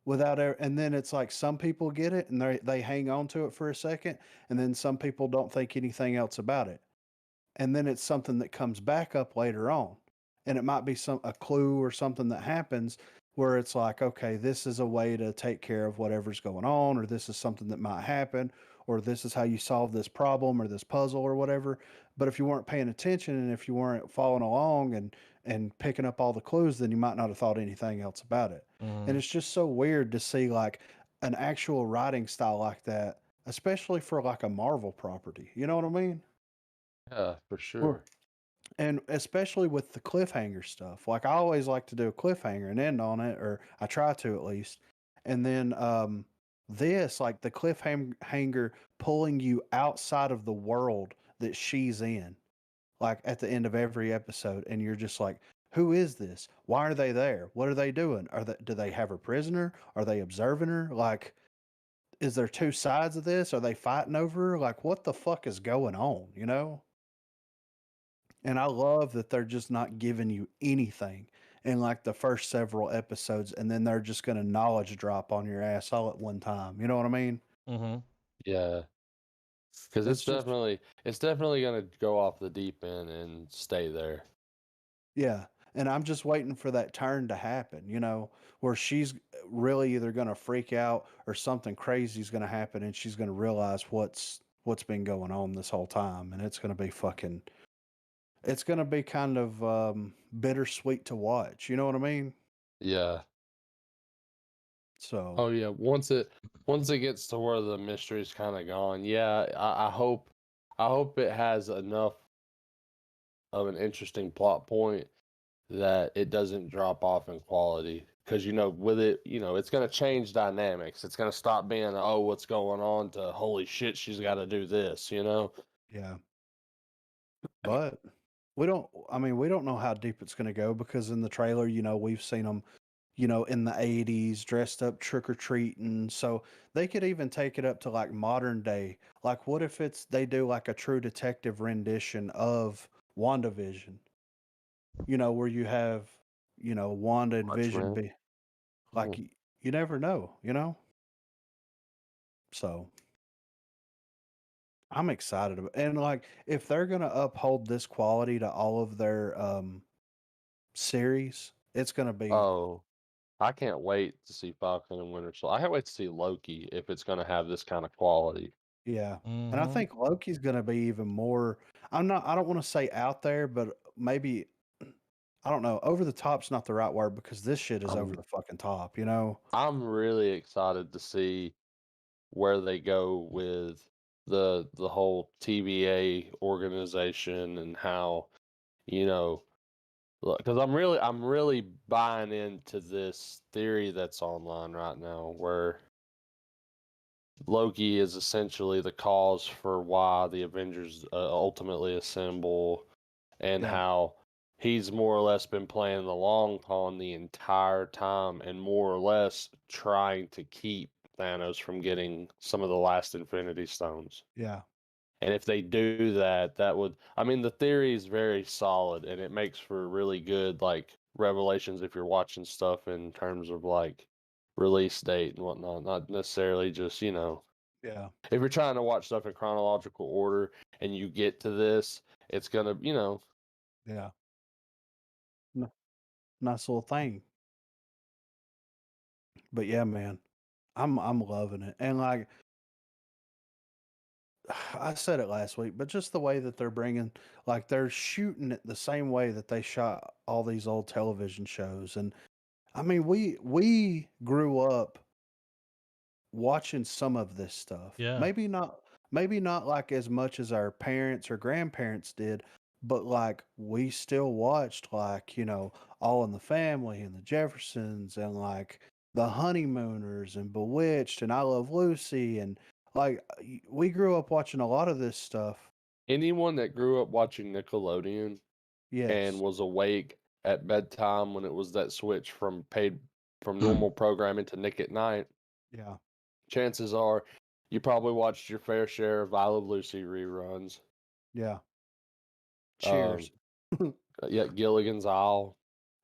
and then it's like some people get it and they hang on to it for a second, and then some people don't think anything else about it. And then it's something that comes back up later on. And it might be a clue or something that happens where it's like, okay, this is a way to take care of whatever's going on, or this is something that might happen, or this is how you solve this problem or this puzzle or whatever. But if you weren't paying attention and if you weren't following along and picking up all the clues, then you might not have thought anything else about it. Mm-hmm. And it's just so weird to see like an actual writing style like that, especially for like a Marvel property. You know what I mean? Yeah, for sure. And especially with the cliffhanger stuff. Like I always like to do a cliffhanger and end on it, or I try to at least. And then this, like the cliffhanger pulling you outside of the world that she's in, like at the end of every episode, and you're just like, who is this? Why are they there? What are they doing? Do they have her prisoner? Are they observing her? Like, is there two sides of this? Are they fighting over her? Like, what the fuck is going on? You know? And I love that they're just not giving you anything in like the first several episodes, and then they're just going to knowledge drop on your ass all at one time. You know what I mean? Mm-hmm. Yeah, because It's just, it's definitely gonna go off the deep end and stay there. yeah. And I'm just waiting for that turn to happen, you know, where she's really either going to freak out or something crazy is going to happen, and she's going to realize what's been going on this whole time, and it's going to be fucking. It's going to be kind of bittersweet to watch. You know what I mean? Yeah. So Oh yeah. Once it gets to where the mystery's kind of gone, yeah. I hope it has enough of an interesting plot point that it doesn't drop off in quality. Because with it, it's gonna change dynamics. It's gonna stop being what's going on to holy shit, she's got to do this. yeah, but we don't. I mean, we don't know how deep it's going to go because in the trailer, you know, we've seen them, you know, in the '80s dressed up trick or treating. So they could even take it up to like modern day. Like, what if they do like a True Detective rendition of WandaVision? You know, where you have, you know, Wanda and Much Vision man. be like, you never know, you know. So I'm excited about, and like if they're gonna uphold this quality to all of their series, it's gonna be, Oh, I can't wait to see Falcon and Winter Soldier. I can't wait to see Loki if it's gonna have this kind of quality. yeah. And I Mm-hmm. think Loki's gonna be even more. I don't want to say out there, but maybe I don't know. Over the top's not the right word because this shit is over I'm the fucking top. You know? I'm really excited to see where they go with the whole TVA organization and how you know because I'm really buying into this theory that's online right now where Loki is essentially the cause for why the Avengers ultimately assemble, and Yeah. how he's more or less been playing the long con the entire time, and more or less trying to keep Thanos from getting some of the last Infinity Stones. Yeah. And if they do that, I mean, the theory is very solid, and it makes for really good like revelations if you're watching stuff in terms of like release date and whatnot, not necessarily just Yeah. if you're trying to watch stuff in chronological order and you get to this, it's gonna Yeah. Nice little thing. But yeah, man, I'm loving it, and like I said it last week, but just the way that they're bringing, like they're shooting it the same way that they shot all these old television shows, and I mean we grew up watching some of this stuff. Yeah. Maybe not like as much as our parents or grandparents did, but like we still watched like, you know, All in the Family and the Jeffersons and like the Honeymooners and Bewitched and I Love Lucy and like we grew up watching a lot of this stuff. anyone that grew up watching Nickelodeon and Yes. was awake at bedtime when it was that switch from normal programming to Nick at Night, Yeah. chances are you probably watched your fair share of I Love Lucy reruns. Yeah. Um, Cheers. yeah, Gilligan's Isle,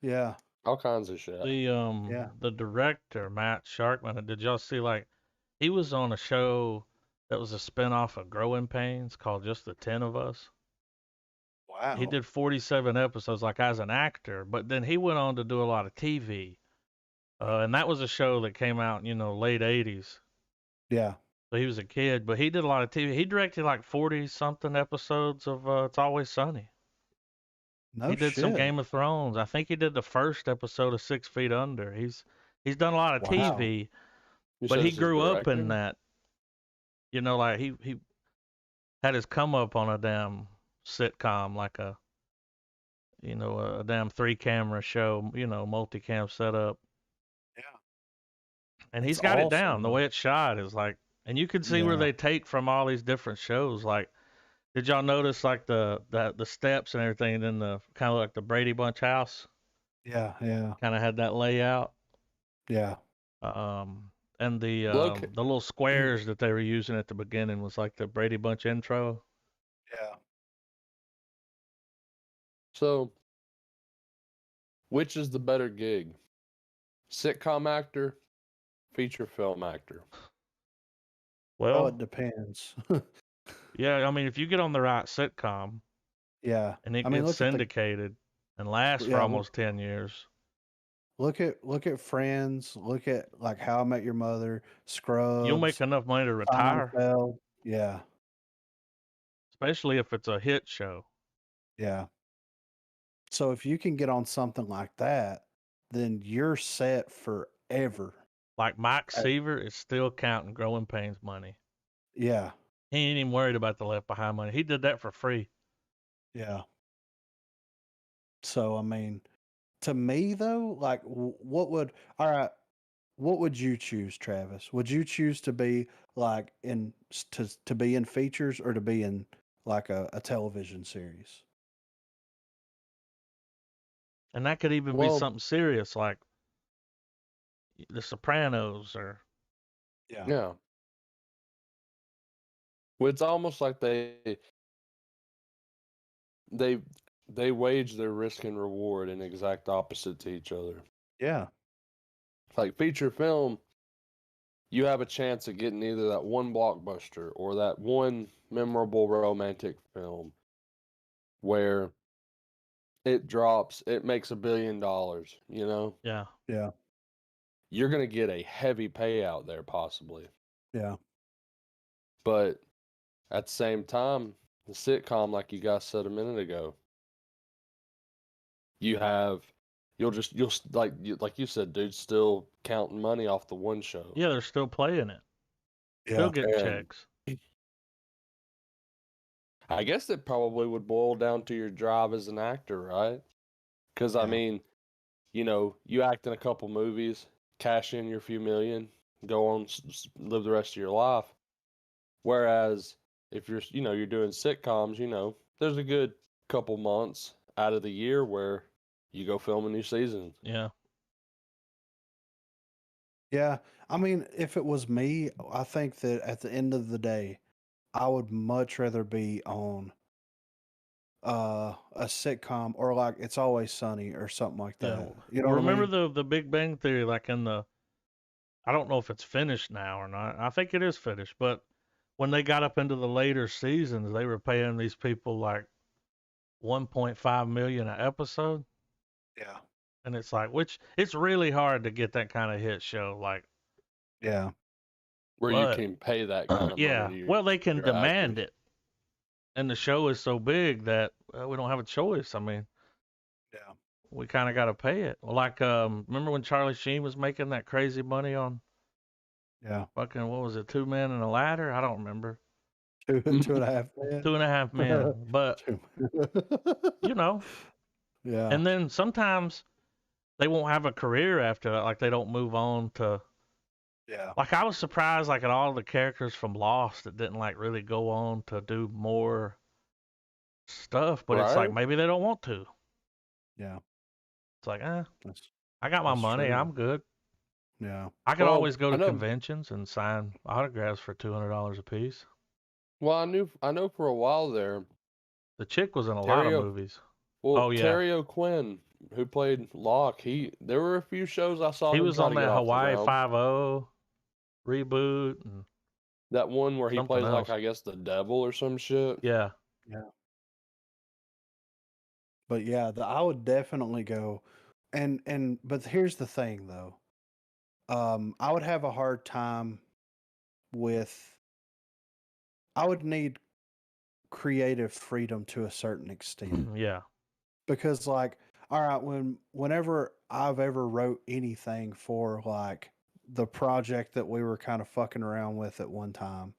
Yeah. all kinds of shit. Yeah. The director Matt Sharkman. Did y'all see like he was on a show that was a spinoff of Growing Pains called Just the 10 of Us. He Wow. did 47 episodes like as an actor, but then he went on to do a lot of TV. And that was a show that came out, you know, late 80s. Yeah. So he was a kid, but he did a lot of TV. He directed like 40 something episodes of It's Always Sunny. No He did some shit. Game of Thrones. I think he did the first episode of 6 Feet Under. He's done a lot of Wow. TV, You but said he this is grew up in directing? that. You know, like he had his come up on a damn sitcom, like a a damn 3-camera show, multicam setup. Yeah. And It's he's got it down. awesome, The though. way it's shot is like, and you can see where Yeah. they take from all these different shows. Like, did y'all notice like the steps and everything in the kind of like the Brady Bunch house? Yeah. Yeah. Kind of had that layout. Yeah. And Look, the little squares that they were using at the beginning was like the Brady Bunch intro. Yeah. so which is the better gig? Sitcom actor, feature film actor? Well, Well, it depends. yeah, I mean, if you get on the right sitcom Yeah. and it I mean, gets syndicated and lasts for yeah, almost 10 years, look at Friends, look at like How I Met Your Mother, you'll make Scrubs, enough money to retire, Seinfeld. Yeah. especially if it's a hit show. Yeah. So if you can get on something like that, then you're set forever. Like Mike Uh, Seaver is still counting Growing Pains money. Yeah. He ain't even worried about the Left Behind money. He did that for free. Yeah. So I mean, to me though, like all right, what would you choose, Travis? Would you choose to be like to be in features or to be in like a television series? And that could even be Well, something serious like The Sopranos or Yeah. yeah. Well, it's almost like they they wage their risk and reward in exact opposite to each other. Yeah. Like feature film, you have a chance of getting either that one blockbuster or that one memorable romantic film where it drops, it makes $1 billion, you know? yeah. Yeah. You're going to get a heavy payout there, possibly. Yeah. But at the same time, the sitcom, like you guys said a minute ago, you have, you'll like you said, dude, still counting money off the one show. Yeah, they're still playing it. Still Yeah. getting And checks. I guess it probably would boil down to your drive as an actor, right? Because, I Yeah. mean, you act in a couple movies, cash in your few million, go on, live the rest of your life. Whereas if you're doing sitcoms, there's a good couple months out of the year where you go film a new season. Yeah. Yeah. I mean, if it was me, I think that at the end of the day, I would much rather be on a sitcom or like It's Always Sunny or something like Yeah. that. You know Well, what I remember mean? the Big Bang Theory, like I don't know if it's finished now or not. I think it is finished, but when they got up into the later seasons, they were paying these people like 1.5 million an episode, Yeah. and it's like, which it's really hard to get that kind of hit show. Like, Yeah. Where you but can pay that kind of money yeah, to well, they can your demand actors. it, and the show is so big that we don't have a choice. I mean, Yeah. we kind of got to pay it. Like, remember when Charlie Sheen was making that crazy money on Yeah. fucking what was it, Two Men and a Ladder? I don't remember. Two, 2.5 men. 2.5 Men, but Two- you know, yeah. and then sometimes they won't have a career after that. Like they don't move on to. Yeah. Like I was surprised, like at all the characters from Lost that didn't like really go on to do more stuff. But it's like Right? maybe they don't want to. Yeah. It's like, That's I got my that's money, true. I'm good. Yeah. I could Well, always go I to know. conventions and sign autographs for $200 a piece. Well, I know for a while there, The chick was in a lot Terry of O. movies. Well, Oh yeah, Terry O'Quinn, who played Locke, there were a few shows I saw he him was try on to get that off the Hawaii ground. 5-0 reboot and That one where he something plays like else. I guess the devil or some shit. Yeah, Yeah. But yeah, I would definitely go but here's the thing though. I would have a hard time with I would need creative freedom to a certain extent. yeah, Because like, all right, whenever I've ever wrote anything for like the project that we were kind of fucking around with at one time,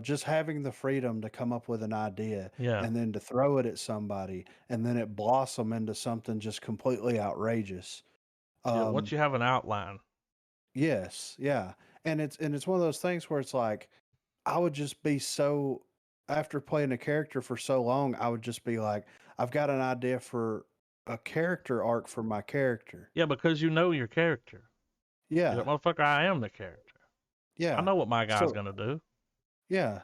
just having the freedom to come up with an idea Yeah. and then to throw it at somebody and then it blossom into something just completely outrageous. Yeah. Once Um, you have an outline. yes, yeah. And it's one of those things where it's like I would just be so after playing a character for so long, I would just be like, I've got an idea for a character arc for my character. Yeah, because you know your character. You're Yeah, like, motherfucker, I am the character. I yeah. know what my guy's So gonna do. yeah.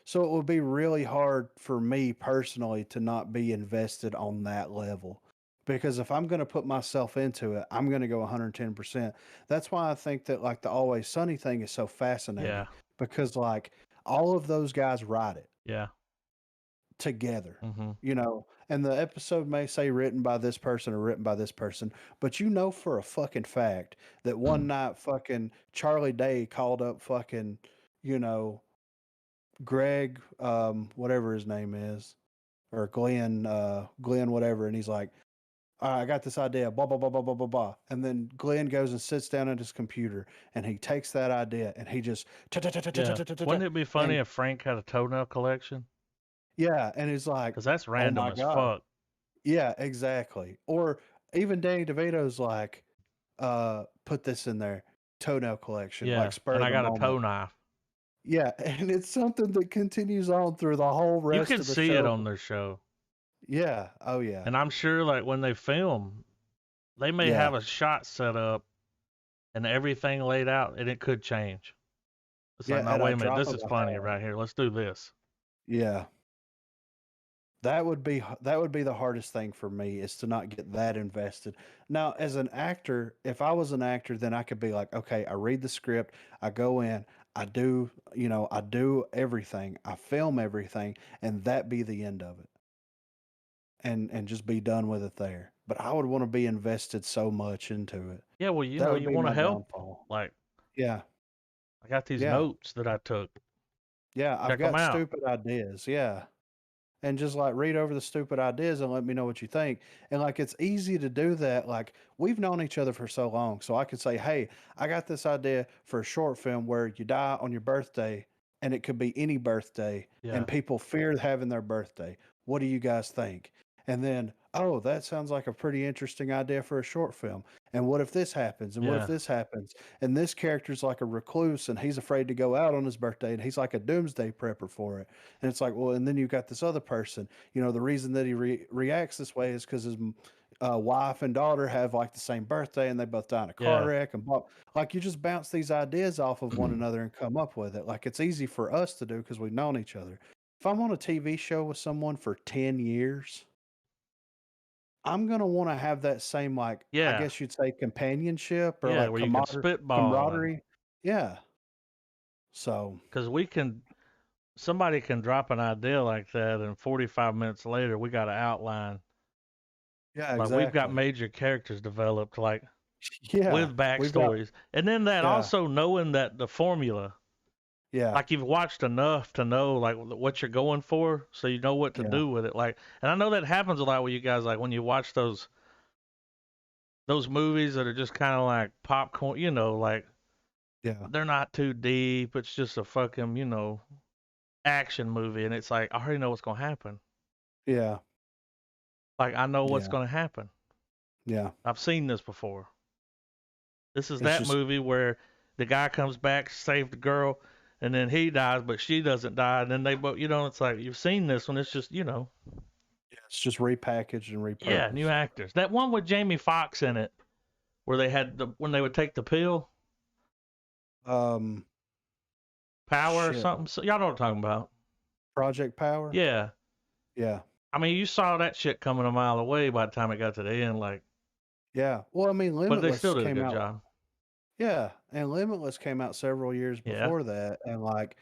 So it would be really hard for me personally to not be invested on that level. Because if I'm going to put myself into it, I'm going to go 110%. That's why I think that like the Always Sunny thing is so Yeah. fascinating because like all of those guys write it Yeah. together, Mm-hmm. and the episode may say written by this person or written by this person, but for a fucking fact that one night fucking Charlie Day called up fucking, you know, Greg, whatever his name is, or Glenn, whatever, and he's like, "All right, I got this idea, blah blah blah blah blah blah blah," and then Glenn goes and sits down at his computer and he takes that idea and he just Yeah. Wouldn't it be funny and if Frank had a toenail collection? yeah, and he's like, Because that's "Oh random my as god, fuck. yeah, exactly." Or even Danny DeVito's like, "Put this in there, toenail collection, Yeah. like spur And of I the got a moment." toe knife. Yeah, and it's something that continues on through the whole You rest can of the see it show. on their show. Yeah, oh yeah, And I'm sure like when they film, they may yeah. have a shot set up and everything laid out and it could change. It's Yeah, like, no, at wait a a minute, drop this of is a funny hat. right here. Let's do this. Yeah. That would be the hardest thing for me is to not get that invested. Now, as an actor, if I was an actor, then I could be like, okay, I read the script, I go in, I do everything, I film everything, and that be the end of it. And just be done with it there. But I would want to be invested so much into it. Yeah, well, That would you be want to my help. downfall. Like, Yeah. I got these Yeah. notes that I took. Yeah, I've Check them got out. stupid ideas. Yeah. And just like read over the stupid ideas and let me know what you think. And like it's easy to do that. Like we've known each other for so long. So I could say, hey, I got this idea for a short film where you die on your birthday and it could be any birthday Yeah. and people fear having their birthday. What do you guys think? And then, oh, that sounds like a pretty interesting idea for a short film. And what if this happens? And what if Yeah. this happens? And this character's like a recluse and he's afraid to go out on his birthday and he's like a doomsday prepper for it. And it's like, well, and then you've got this other person. The reason that he reacts this way is because his wife and daughter have like the same birthday and they both die in a car Yeah. wreck. And like you just bounce these ideas off of one another and come up with it. Like it's easy for us to do because we've known each other. If I'm on a TV show with someone for 10 years, I'm going to want to have that same, like, I Yeah. guess you'd say companionship or Yeah. like Where you can spitball. camaraderie. Yeah. So, Because somebody can drop an idea like that and 45 minutes later, we got an outline. yeah, Like we've got exactly. major characters developed, like Yeah. with backstories. And then that Yeah. also knowing that the formula, Yeah. like you've watched enough to know like what you're going for, so you know what to Yeah. do with it. Like, and I know that happens a lot with you guys. Like when you watch those movies that are just kind of like popcorn, like Yeah. they're not too deep. It's just a fucking, action movie, and it's like I already know what's gonna happen. Yeah. Like I know what's Yeah. gonna happen. Yeah. I've seen this before. This is It's that just, movie where the guy comes back, saves the girl, and then he dies, but she doesn't die, and then they both, it's like you've seen this one. It's just, it's just repackaged and yeah, new repurposed. actors. That one with Jamie Foxx in it, where they had when they would take the pill, Power Power or something. So, y'all know what I'm talking about. Project Power. Yeah. Yeah. I mean, you saw that shit coming a mile away by the time it got to the end, like. Yeah. Well, I mean, But they still Limitless did a came good out. job. Yeah, and Limitless came out several years Yeah. before that, and like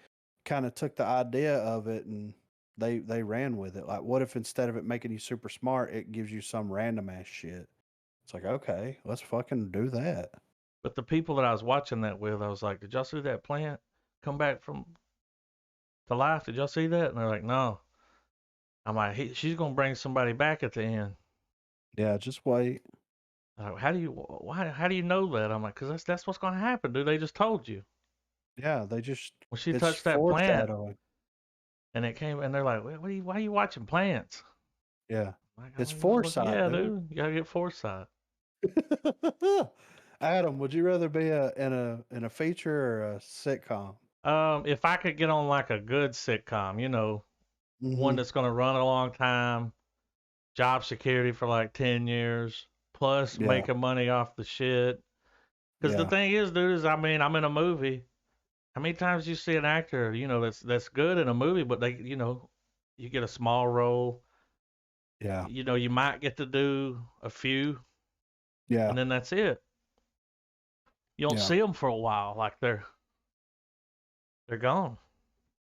kind of took the idea of it and they ran with it. Like, what if instead of it making you super smart, it gives you some random ass shit? It's like, okay, let's fucking do that. But the people that I was watching that with, I was like, did y'all see that plant come back from to life? Did y'all see that? And they're like, no. I'm like, she's gonna bring somebody back at the end. Yeah, just wait. How do you know that? I'm like, because that's what's gonna happen, dude. They just told you. Yeah, they just When she it's touched that plant, foreshadowing. and it came, and they're like, why are you watching plants? Yeah, Like, it's look, foresight, yeah, dude. dude, you gotta get foresight. Adam, would you rather be in a feature or a sitcom? If I could get on like a good sitcom, one Mm-hmm. that's gonna run a long time, job security for like 10 years, plus Yeah, making money off the shit. Because the yeah, thing is, dude, is I mean, I'm in a movie. How many times you see an actor, that's good in a movie, but they, you get a small role. yeah, You might get to do a few, yeah, and then that's it. You don't yeah. see them for a while, like they're gone.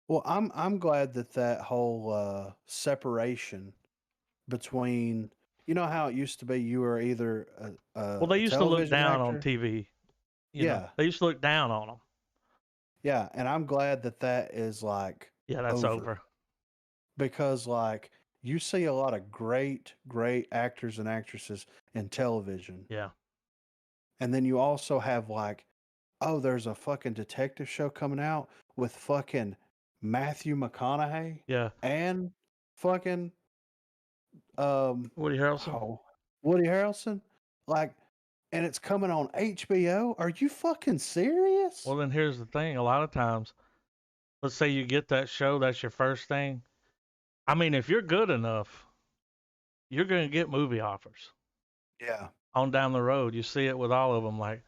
Well, I'm glad that that whole separation between how it used to be you were either Well, they a used to look television down on actor. TV. Yeah, They used to look down on them. yeah, and I'm glad that that is like Yeah, that's over over. because like you see a lot of great actors and actresses in television, Yeah, and then you also have like, oh, there's a fucking detective show coming out with fucking Matthew McConaughey yeah. and fucking um Woody Harrelson. oh, Woody Harrelson, like, and it's coming on HBO. Are you fucking serious? Well, then here's the thing. A lot of times, let's say you get that show, that's your first thing. I mean, if you're good enough, you're gonna get movie offers Yeah, on down the road. You see it with all of them, like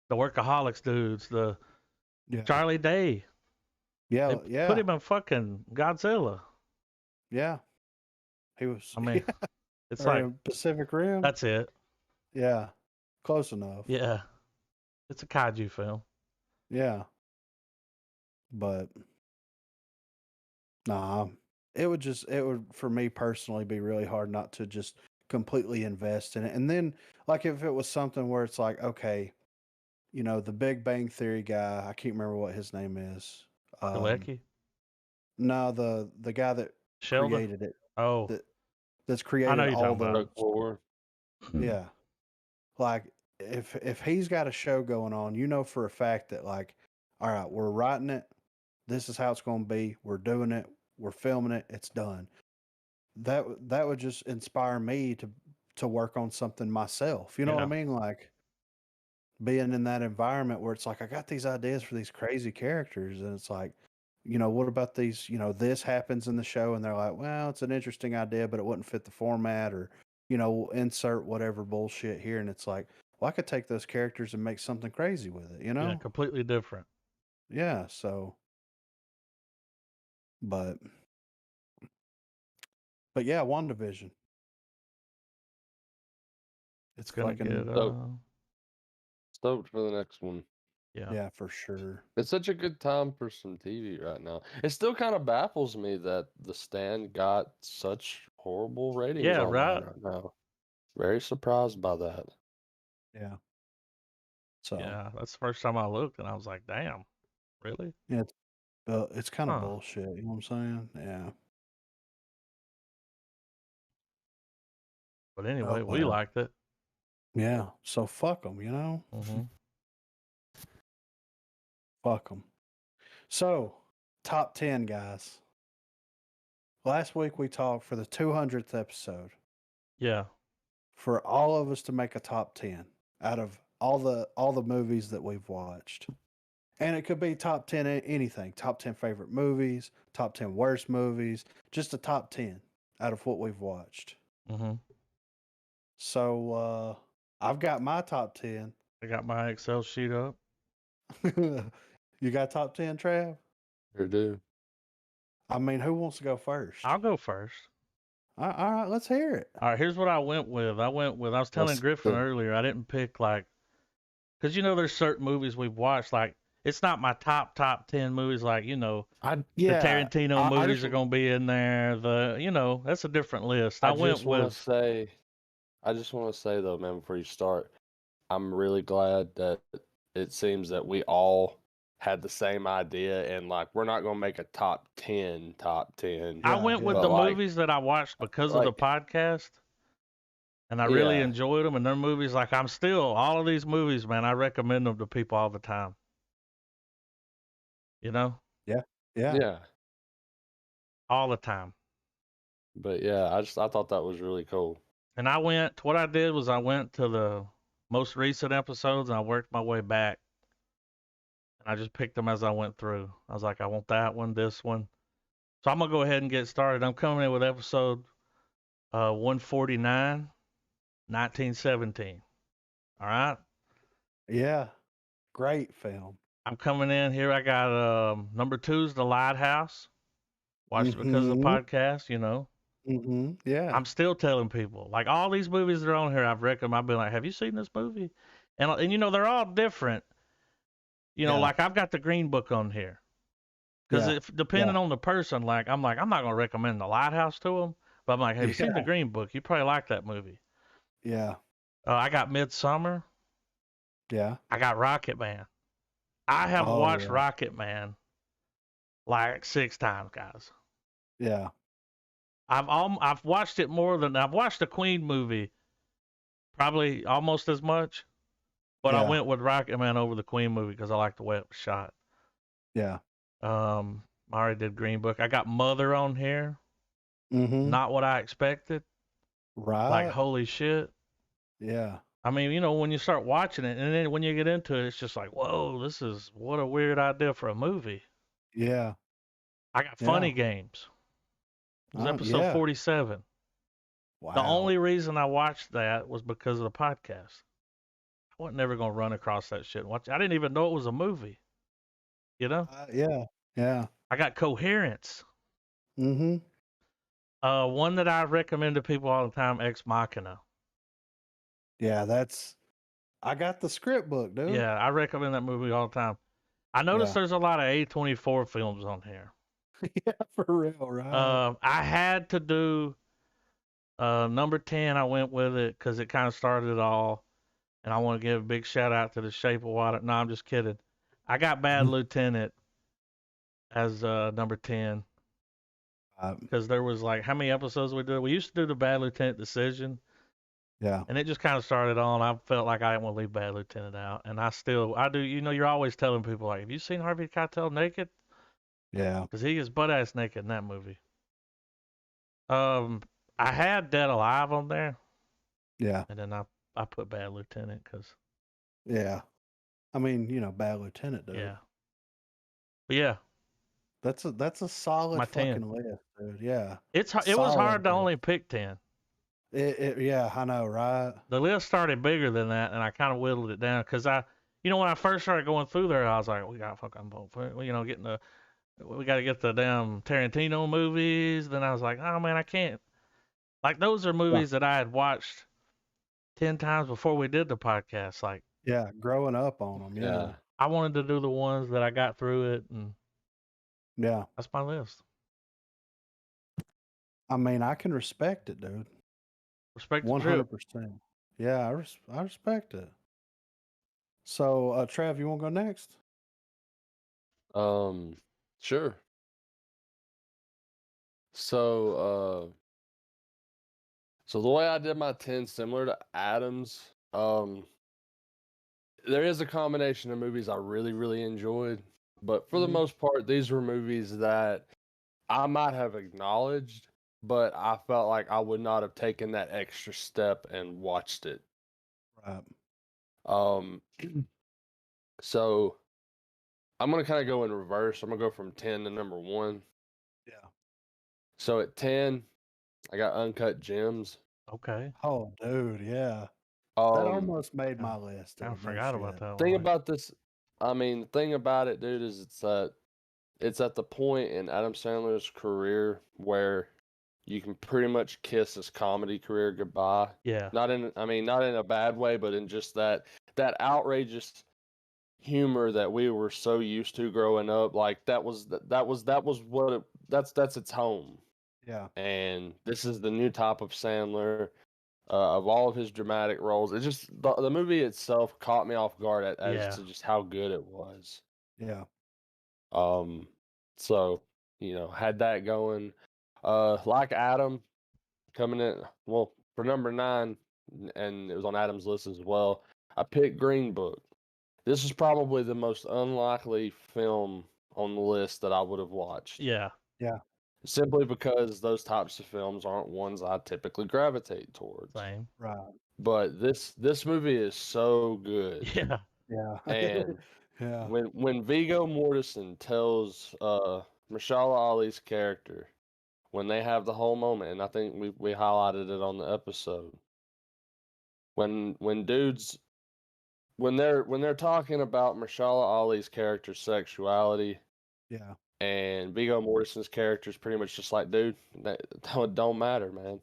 the Workaholics dudes, the yeah, Charlie Day. They yeah, put yeah, him in fucking Godzilla. yeah. He was, I mean, yeah, it's or like in Pacific Rim. that's it. Yeah, close enough. Yeah, it's a kaiju film. Yeah, but nah, it would for me personally be really hard not to just completely invest in it. And then like if it was something where it's like, okay, the Big Bang Theory guy, I can't remember what his name is. Galecki, No, the guy that Sheldon. created it, Oh, that that's I know created you're all talking the about. Drug war. yeah. Like if he's got a show going on, you know for a fact that like, all right, we're writing it. This is how it's going to be. We're doing it. We're filming it. It's done. That would just inspire me to work on something myself. You know what I Yeah, mean? Like being in that environment where it's like I got these ideas for these crazy characters, and it's like, what about these? This happens in the show, and they're like, well, it's an interesting idea, but it wouldn't fit the format, or we'll insert whatever bullshit here, and it's like, well, I could take those characters and make something crazy with it, yeah, completely different. Yeah. So, but yeah, WandaVision. It's It's gonna get fucking Stoked for the next one. yeah. yeah, for sure. It's such a good time for some TV right now. It still kind of baffles me that The Stand got such horrible ratings Yeah, online right. right now. Very surprised by that. Yeah. So Yeah, that's the first time I looked, and I was like, damn, really? yeah, it's kind of Huh. bullshit. You know what I'm saying? Yeah. But Oh anyway, we well. liked it. Yeah. So fuck them. Mm-hmm. Fuck them. So top 10 guys. Last week we talked for the 200th episode Yeah. for all of us to make a top 10 out of all the movies that we've watched. And it could be top 10 anything. Top 10 favorite movies, top 10 worst movies, just a top 10 out of what we've watched. Mm-hmm. So I've got my top 10. I got my Excel sheet up. You got top 10, Trav? Sure do. I mean, who wants to go first? I'll go first. All right, let's hear it. All right, here's what I went with. I was telling What's Griffin the- earlier, I didn't pick like, because there's certain movies we've watched, like, it's not my top 10 movies, like, the Tarantino movies are going to be in there. That's a different list. I just want with, to say, though, man, before you start, I'm really glad that it seems that we all had the same idea, and like we're not gonna make a top 10. I went with But, the like- movies that I watched because of the podcast. And I really Yeah. enjoyed them. And they're movies like all of these movies, man, I recommend them to people all the time. You know, Yeah. Yeah. all the time. But yeah, I thought that was really cool. And what I did was I went to the most recent episodes and I worked my way back. And I just picked them as I went through. I was like, I want that one, this one. So I'm going to go ahead and get started. I'm coming in with episode 149, 1917. All right. Yeah. Great film. I'm coming in here. I got number 2's The Lighthouse. Watched it because of the podcast, you know. Yeah. I'm still telling people, like all these movies that are on here, I've recommended. I've been like, have you seen this movie? And you know, they're all different. You know, Yeah. like I've got the Green Book on here. Because Yeah. if depending on the person, I'm not gonna recommend The Lighthouse to them, but I'm like, have you seen the Yeah. Green Book? You probably like that movie. Yeah. I got Midsummer. Yeah. I got Rocket Man. I have Oh, watched yeah. Rocket Man like 6 times, guys. Yeah. I've watched it more than I've watched the Queen movie, probably almost as much. But I Yeah. went with Rocket Man over the Queen movie because I like the way it was shot. Yeah. I already did Green Book. I got Mother on here. Not what I expected. Like, Right. holy shit. Yeah. I mean, you know, when you start watching it, and then when you get into it, it's just like, whoa, what a weird idea for a movie. Yeah. I got Yeah. Funny Games. It was episode Yeah. 47. Wow. The only reason I watched that was because of the podcast. I wasn't never going to run across that shit and watch it. I didn't even know it was a movie. You know? Yeah. Yeah. I got Coherence. Mm-hmm. One that I recommend to people all the time, Ex Machina. Yeah, I got the script book, dude. Yeah, I recommend that movie all the time. I noticed there's a lot of A24 films on here. Yeah, for real, right? I had to do number 10. I went with it because it kind of started it all. And I want to give a big shout out to The Shape of Water. No, I'm just kidding. I got Bad Lieutenant as number 10 because there was like, how many episodes we did? We used to do the Bad Lieutenant Decision. Yeah. And it just kind of started on. I felt like I didn't want to leave Bad Lieutenant out. And I do. You know, you're always telling people, like, have you seen Harvey Keitel naked? Yeah. Because he is butt ass naked in that movie. I had Dead Alive on there. Yeah. And then I put Bad Lieutenant because. Yeah. I mean, you know, Bad Lieutenant, dude. Yeah. But yeah. That's a solid My fucking 10. list, dude. Yeah. It was hard to only pick 10. Yeah, I know, right? The list started bigger than that, and I kind of whittled it down because you know, when I first started going through there, I was like, we got fucking, you know, we got to get the damn Tarantino movies. Then I was like, oh man, I can't. Like those are movies that I had watched 10 times before we did the podcast. Like, yeah, growing up on them. Yeah. I wanted to do the ones that I got through it, and yeah, that's my list. I mean, I can respect it, dude. Respect the 100%. trip. Yeah, I respect it. So, Trav, you want to go next? Sure. So the way I did my 10, similar to Adam's, there is a combination of movies I really, really enjoyed, but for the most part, these were movies that I might have acknowledged, but I felt like I would not have taken that extra step and watched it. Right. So I'm gonna kind of go in reverse. I'm gonna go from 10 to number 1. Yeah. So at 10, I got Uncut Gems. Okay. Oh, dude, yeah. That almost made my list. I forgot about that Thing one. about this, I mean, the thing about it, dude, is it's at the point in Adam Sandler's career where you can pretty much kiss his comedy career goodbye. Yeah. Not in a bad way, but in just that outrageous humor that we were so used to growing up. Like that's its home. Yeah. And this is the new type of Sandler. Of all of his dramatic roles, it just the movie itself caught me off guard as to just how good it was. Yeah. So you know, had that going. Like Adam, coming in for number 9, and it was on Adam's list as well. I picked Green Book. This is probably the most unlikely film on the list that I would have watched. Yeah. Simply because those types of films aren't ones I typically gravitate towards. Same. Right. But this movie is so good. Yeah. Yeah. And yeah. when Viggo Mortensen tells Mahershala Ali's character, when they have the whole moment, and I think we highlighted it on the episode, when dudes when they're talking about Mahershala Ali's character's sexuality, Yeah. and Viggo Mortensen's character is pretty much just like, dude, that don't matter, man.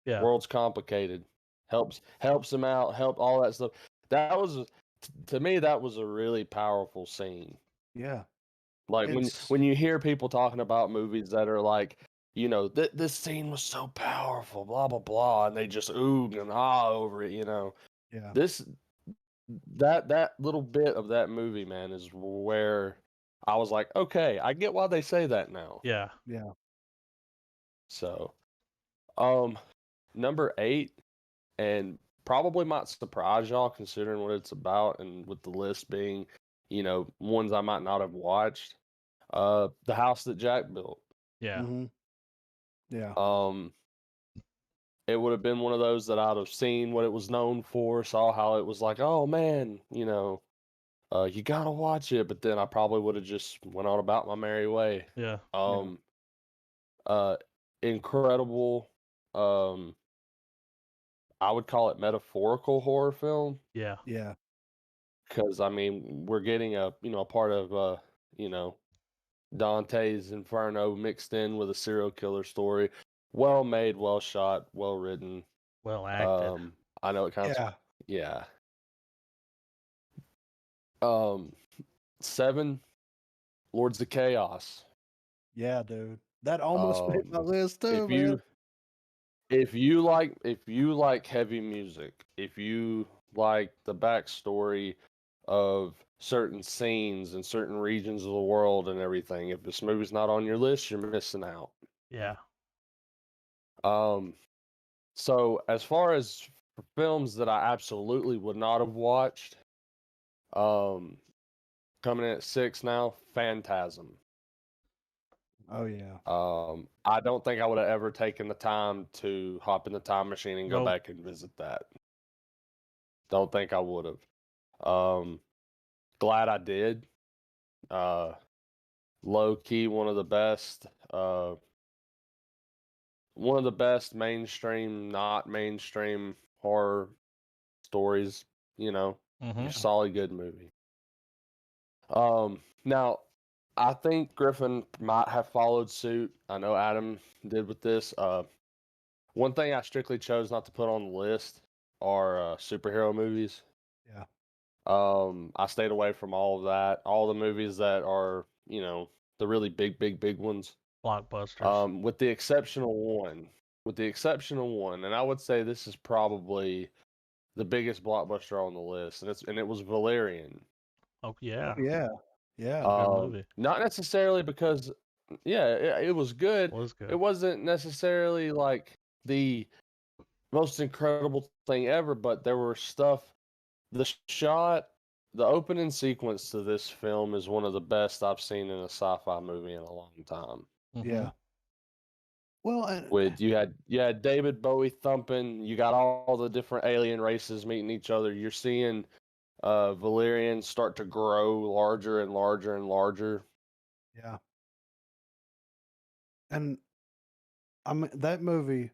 Yeah. World's complicated. Helps him out. Help all that stuff. That was to me that was a really powerful scene. Yeah. Like It's- when you hear people talking about movies that are like, you know, this scene was so powerful, blah blah blah, and they just oog and ah over it, you know. Yeah. That little bit of that movie, man, is where I was like, okay, I get why they say that now. Yeah. Yeah. So, number 8, and probably might surprise y'all considering what it's about, and with the list being, you know, ones I might not have watched. The House That Jack Built. Yeah. Mm-hmm. Yeah. It would have been one of those that I'd have seen what it was known for, saw how it was like, oh man, you know, you gotta watch it, but then I probably would have just went on about my merry way. Yeah. Incredible, I would call it metaphorical horror film, Yeah. Yeah. because I mean we're getting a part of you know, Dante's Inferno mixed in with a serial killer story. Well made, well shot, well written. Well acted. I know it kind of Yeah. yeah. 7, Lords of Chaos. Yeah, dude. That almost made my list too, man. If you like heavy music, if you like the backstory of certain scenes and certain regions of the world and everything, if this movie's not on your list, you're missing out. Yeah. So as far as films that I absolutely would not have watched, coming in at 6 now, Phantasm. Oh yeah. I don't think I would have ever taken the time to hop in the time machine and go Nope. back and visit that. Don't think I would have. Glad I did. Low key, one of the best mainstream, not mainstream horror stories. You know, Mm-hmm. solid good movie. Now, I think Griffin might have followed suit. I know Adam did with this. One thing I strictly chose not to put on the list are superhero movies. Yeah. I stayed away from all of that. All the movies that are, you know, the really big ones. Blockbusters. With the exception of one. And I would say this is probably the biggest blockbuster on the list, and it was Valerian. Oh yeah. Yeah. Yeah. Good movie. Not necessarily because, yeah, it was good. Was good. It wasn't necessarily like the most incredible thing ever, but there were stuff. The opening sequence to this film is one of the best I've seen in a sci-fi movie in a long time. Mm-hmm. Yeah. Well, With you had David Bowie thumping, you got all the different alien races meeting each other. You're seeing Valerian start to grow larger and larger and larger. yeah. And I mean that movie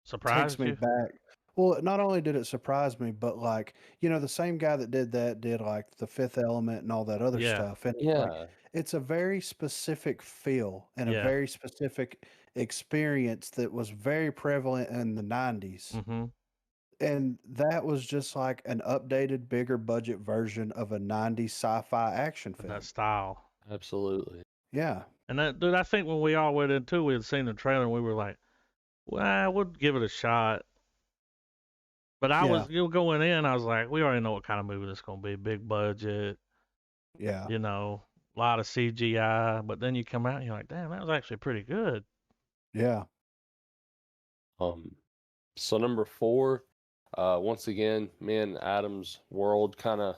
Surprised takes me you? back. Well, not only did it surprise me, but like, you know, the same guy that did that did like The Fifth Element and all that other Yeah. stuff. And Yeah. it's a very specific feel and a Yeah. very specific experience that was very prevalent in the 90s. Mm-hmm. And that was just like an updated, bigger budget version of a 90s sci-fi action film. That style. Absolutely. Yeah. And that, dude, I think when we all went into, we had seen the trailer and we were like, well, we'll give it a shot. But I was, going in, I was like, we already know what kind of movie this is going to be. Big budget, Yeah. you know, a lot of CGI. But then you come out and you're like, damn, that was actually pretty good. Yeah. So number 4, once again, me and Adam's world kind of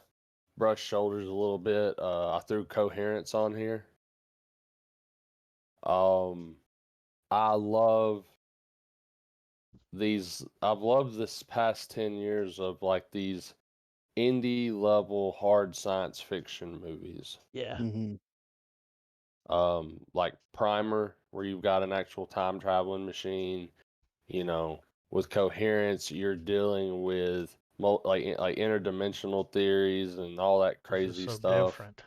brushed shoulders a little bit. I threw Coherence on here. I love I've loved this past 10 years of like these indie level hard science fiction movies. Yeah. Mm-hmm. Like Primer, where you've got an actual time traveling machine, you know, with coherence, you're dealing with like interdimensional theories and all that This is crazy so stuff. different.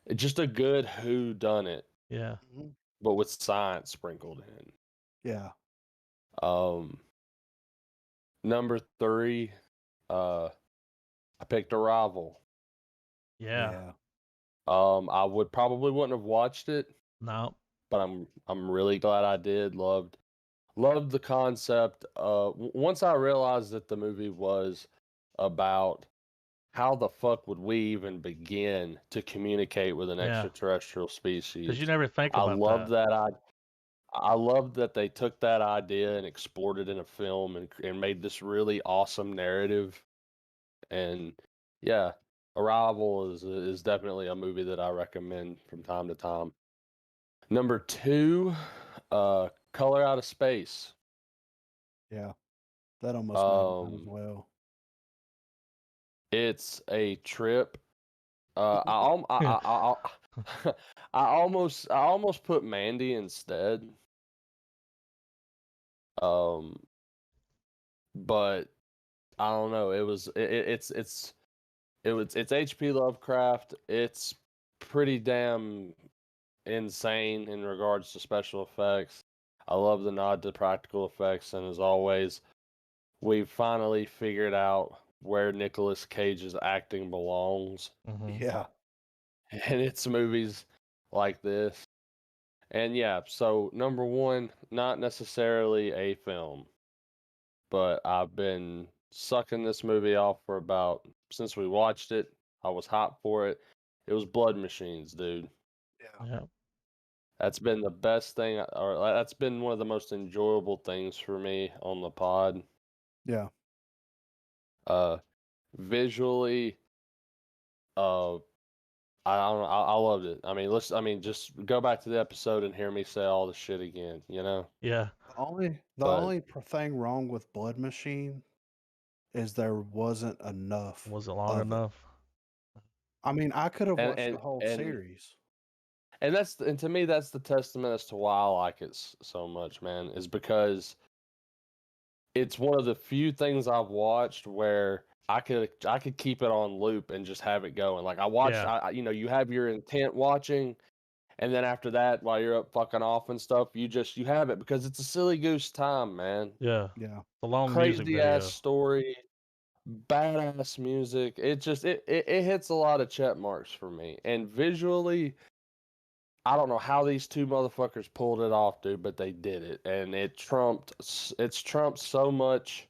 It's just a good who done it, Yeah. Mm-hmm. but with science sprinkled in. Yeah. Number 3, I picked Arrival. Yeah. Yeah. I would probably wouldn't have watched it, No. but I'm really glad I did. Loved the concept. Once I realized that the movie was about how the fuck would we even begin to communicate with an Yeah. extraterrestrial Because species. you never think I about love that. I love that they took that idea and explored it in a film and made this really awesome narrative. And yeah, Arrival is definitely a movie that I recommend from time to time. Number 2, Color Out of Space. Yeah. That almost made mine as Um, well. it's a trip. I almost put Mandy instead. But I don't know. It's H.P. Lovecraft. It's pretty damn insane in regards to special effects. I love the nod to practical effects, and as always, we've finally figured out where Nicolas Cage's acting belongs, Mm-hmm. Yeah. and it's movies like this. And yeah, so number 1, not necessarily a film, but I've been sucking this movie off for about since we watched it. I was hot for it. It was Blood Machines, dude. Yeah. Yeah. That's been the best thing, or that's been one of the most enjoyable things for me on the pod. Yeah. Visually, uh, I don't know, I loved it. I mean, just go back to the episode and hear me say all the shit again, you know. Yeah. The But only thing wrong with Blood Machine is there wasn't enough Wasn't long of it. enough. I mean, I could have and watched the whole and series. and to me that's the testament as to why I like it so much, man, is because it's one of the few things I've watched where I could keep it on loop and just have it going. Like I watched, Yeah. you know, you have your intent watching, and then after that, while you're up fucking off and stuff, you have it because it's a silly goose time, man. Yeah. Yeah. It's a long music Crazy ass video. story, badass music. It just it hits a lot of check marks for me, and visually. I don't know how these two motherfuckers pulled it off, dude, but they did it, and it's trumped so much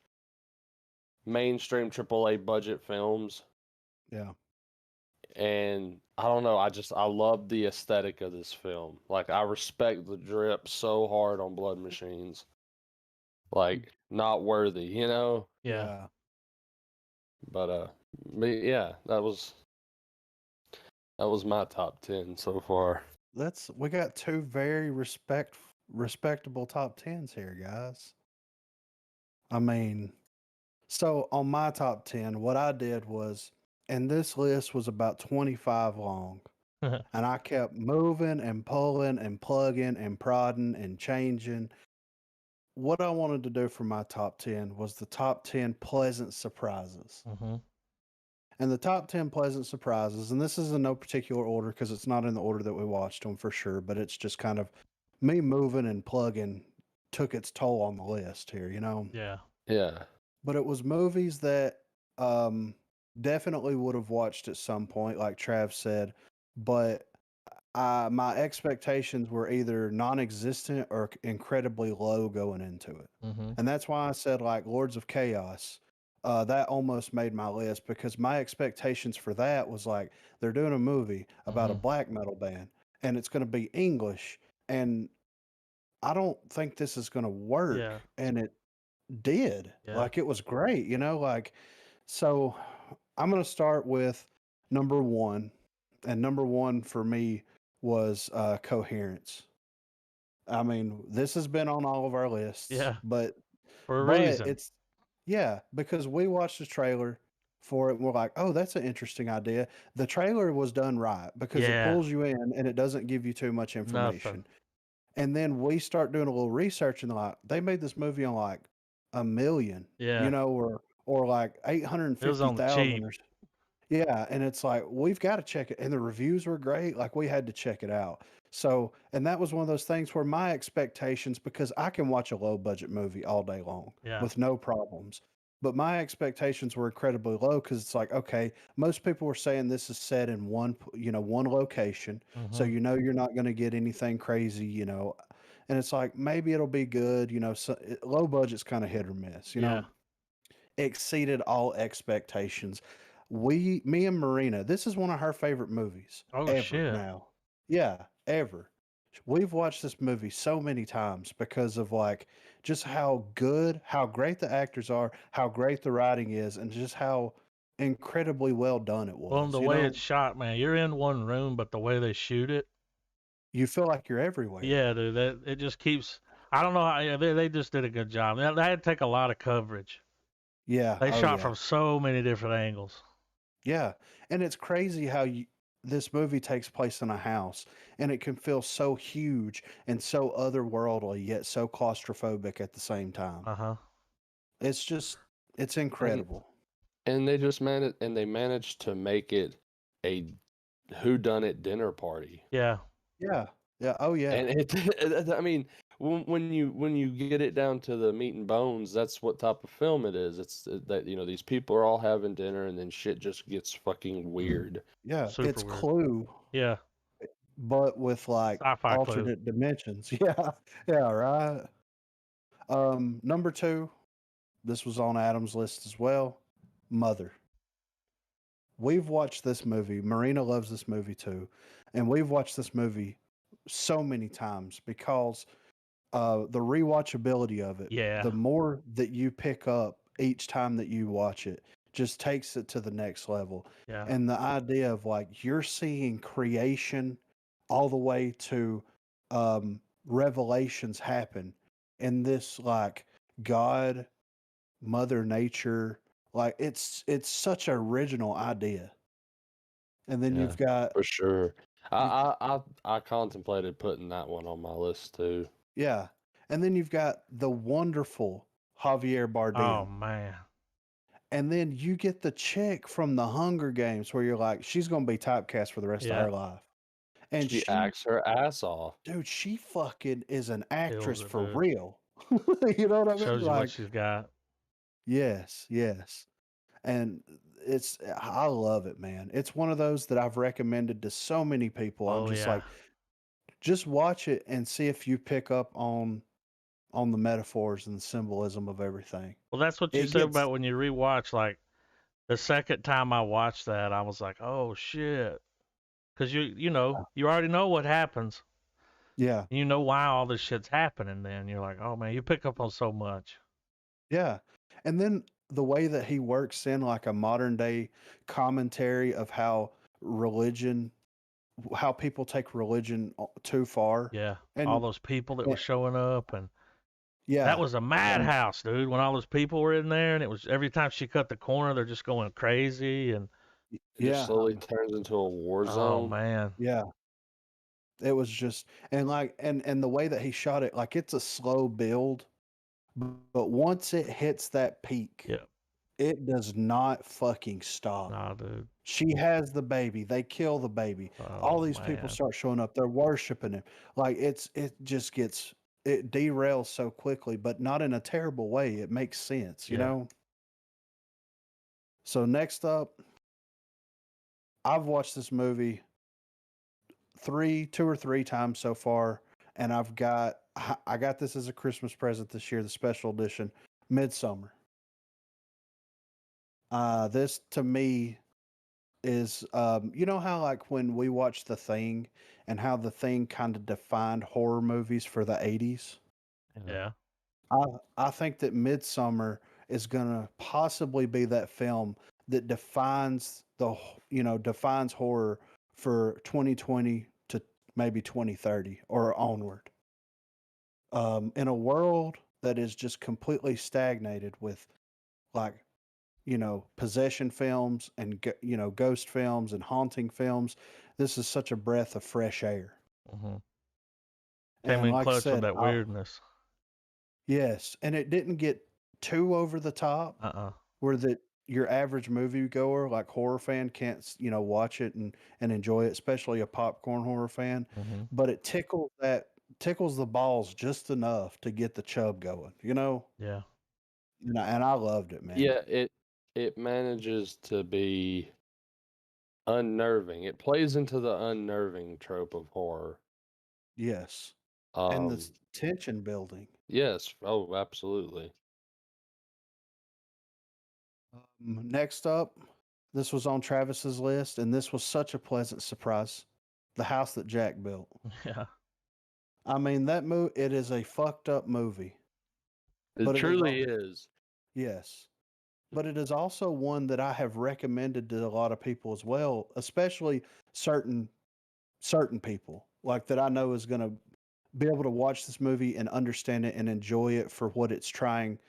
mainstream AAA budget films, Yeah. and I don't know, I love the aesthetic of this film. Like I respect the drip so hard on Blood Machines. Like not worthy, you know? Yeah. Yeah. But yeah, that was my top 10 so far. We got two very respectable top 10s here, guys. I mean, so on my top 10, what I did was, and this list was about 25 long, and I kept moving and pulling and plugging and prodding and changing. What I wanted to do for my top 10 was the top 10 pleasant surprises. Mm-hmm. And the top 10 pleasant surprises, and this is in no particular order because it's not in the order that we watched them for sure, but it's just kind of me moving and plugging took its toll on the list here, you know? Yeah. Yeah. But it was movies that definitely would have watched at some point, like Trav said, but my expectations were either non-existent or incredibly low going into it. Mm-hmm. And that's why I said like Lords of Chaos. That almost made my list because my expectations for that was like they're doing a movie about a Mm-hmm. black metal band and it's going to be English, and I don't think this is going to work. Yeah. And it did. Yeah. Like it was great, you know, like so I'm going to start with number 1, and number 1 for me was Coherence. I mean, this has been on all of our lists, Yeah, but for a but reason. it's because we watched the trailer for it and we're like, oh, that's an interesting idea. The trailer was done right because it Yeah, pulls you in and it doesn't give you too much nothing. information. And then we start doing a little research and like they made this movie on like a million, Yeah, or like it was on the 850,000 cheap. or yeah, and it's like we've got to check it, and the reviews were great. Like we had to check it out. So, and that was one of those things where my expectations, because I can watch a low budget movie all day long Yeah. with no problems, but my expectations were incredibly low because it's like, okay, most people were saying this is set in one location, so Hmm. you're not going to get anything crazy. And it's like maybe it'll be good. Low budget's kind of hit or miss. Yeah. Exceeded all expectations. Me and Marina, this is one of her favorite movies Oh ever shit. now. Yeah, ever. We've watched this movie so many times because of like just how great the actors are, how great the writing is, and just how incredibly well done it Well, and was. the way it's shot, man, you're in one room, but the way they shoot it, You feel like you're everywhere. yeah, dude, that it just keeps. I don't know how yeah, they just did a good job. They had to take a lot of coverage. Yeah. They Oh shot yeah. from so many different angles. Yeah, and it's crazy how this movie takes place in a house, and it can feel so huge and so otherworldly, yet so claustrophobic at the same time. Uh huh. It's just, it's And incredible. they just managed to make it a whodunit dinner party. Yeah. Yeah, yeah, oh yeah, And I mean, when you get it down to the meat and bones, that's what type of film it is. It's that these people are all having dinner, and then shit just gets fucking weird. yeah. Super It's weird. Clue, Yeah. but with like Sci-fi clue. alternate dimensions. Yeah, yeah, right. Number two, this was on Adam's list as well. Mother. We've watched this movie. Marina loves this movie too, and we've watched this movie so many times because the rewatchability of it. Yeah. The more that you pick up each time that you watch it, just takes it to the next level. Yeah. And the idea of like you're seeing creation all the way to revelations happen in this like God, Mother Nature, like it's such an original idea. And then Yeah, you've got for sure. you I contemplated putting that one on my list too. yeah. And then you've got the wonderful Javier Oh Bardem. man. And then you get the chick from the Hunger Games where you're like, she's gonna be typecast for the rest of Yeah. her life. And She acts her ass off. dude, she fucking is an Kills actress it, for dude. real. You know what I mean? Shows you what Like, she's got. yes, yes. And I love it, man. It's one of those that I've recommended to so many people. I'm Oh just yeah. like, just watch it and see if you pick up on the metaphors and the symbolism of everything. Well, that's what you It said gets about when you rewatch. Like the second time I watched that, I was like, oh shit, because you already know what happens. yeah, You know why all this shit's happening. Then you're like, oh man, you pick up on so much. yeah. And then the way that he works in like a modern day commentary of religion how people take religion too far. Yeah. All And those people that were eh, showing up, and that yeah, was a and madhouse, dude. When all those people were in there, and it was every time she cut the corner, they're just going crazy. And It just yeah, slowly turns into a war oh zone. man, yeah. It was just and like and the way that he shot it, like it's a slow build, but once it hits that peak, yeah, it does not fucking stop. nah, dude. She has the baby. They kill the baby. All Oh these people man, start showing up. They're worshiping him. Like it derails so quickly, but not in a terrible way. It makes sense, you yeah, know? So next up, I've watched this movie 2 or 3 times so far, and I got this as a Christmas present this year, the special edition, Midsummer. This to me is you know how like when we watched The Thing and how The Thing kind of defined horror movies for the 80s. yeah, I think that Midsummer is going to possibly be that film that defines horror for 2020 to maybe 2030 or onward. in a world that is just completely stagnated with like possession films and ghost films and haunting films. This is such a breath of fresh air. Mm-hmm. Came And in like I clutch with said, that weirdness. yes, and it didn't get too over the top where your average moviegoer, like horror fan, can't watch it and enjoy it, especially a popcorn horror fan. Mm-hmm. But it tickles the balls just enough to get the chub going, Yeah. And I loved it, man. Yeah, it manages to be unnerving. It plays into the unnerving trope of horror. Yes. And the tension building. Yes. Oh, absolutely. Next up, this was on Travis's list, and this was such a pleasant surprise. The House That Jack Built. Yeah. I mean, it is a fucked up movie. It truly is. Yes. But it is also one that I have recommended to a lot of people as well, especially certain people, like that I know is going to be able to watch this movie and understand it and enjoy it for what it's trying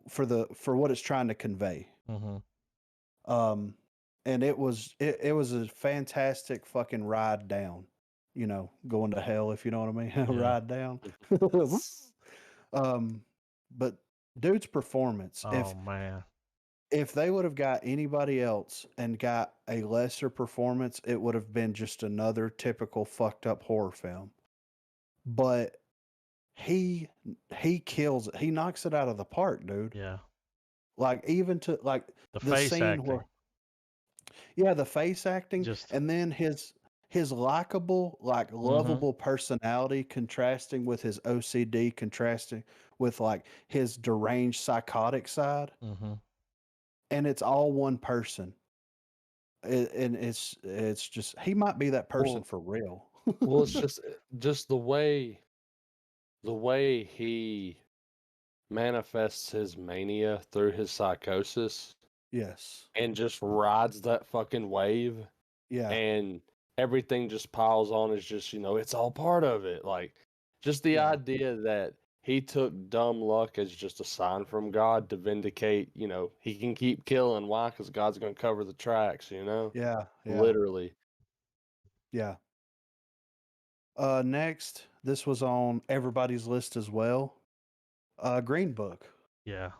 to convey. Mm-hmm. And it was a fantastic fucking ride down, going to hell, if you know what I mean. Yeah. Ride down. But dude's performance, Oh man. if they would have got anybody else and got a lesser performance, it would have been just another typical fucked up horror film. But he kills it. He knocks it out of the park, dude. Yeah. Like even to like the face scene acting. where, yeah, the face acting, and then his likable, like lovable personality contrasting with his OCD, contrasting with like his deranged psychotic side. Mm-hmm. And it's all one person. And it's just, he might be that person for real. Well, it's just the way he manifests his mania through his psychosis. Yes. And just rides that fucking wave. Yeah. And everything just piles on. It's just, it's all part of it. Like, just the idea that he took dumb luck as just a sign from God to vindicate, he can keep killing. Why? Because God's going to cover the tracks, Yeah. Literally. Yeah. Next, this was on everybody's list as well. Green Book. Yeah.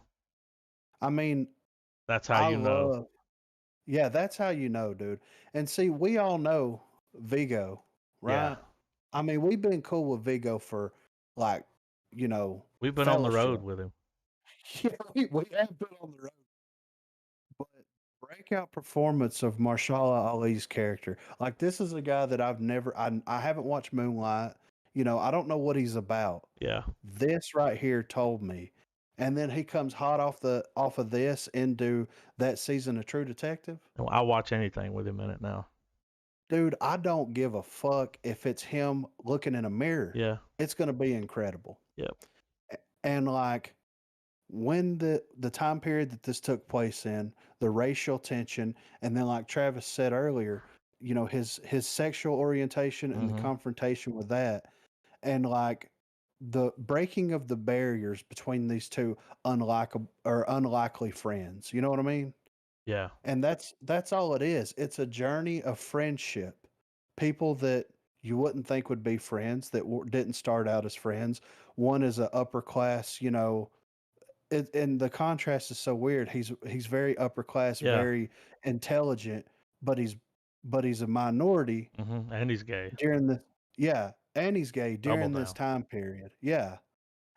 I mean, that's how you know. Yeah, that's how you know, dude. And see, we all know Vigo, right? Yeah. I mean, we've been cool with Vigo for like, we've been on the road with him. Yeah, we have been on the road. But breakout performance of Mahershala Ali's character. Like, this is a guy that I haven't watched Moonlight. I don't know what he's about. Yeah. This right here told me. And then he comes hot off of this into that season of True Detective. I'll watch anything with him in it now. Dude, I don't give a fuck if it's him looking in a mirror. Yeah. It's going to be incredible. Yep. And like, when the time period that this took place in, the racial tension, and then like Travis said earlier, his sexual orientation and the confrontation with that, and like the breaking of the barriers between these two unlikely friends. You know what I mean? Yeah. And that's all it is. It's a journey of friendship. People that you wouldn't think would be friends that didn't start out as friends. One is an upper class, and the contrast is so weird. He's very upper class, very intelligent, but he's a minority. And he's gay. And he's gay during this time period. Yeah.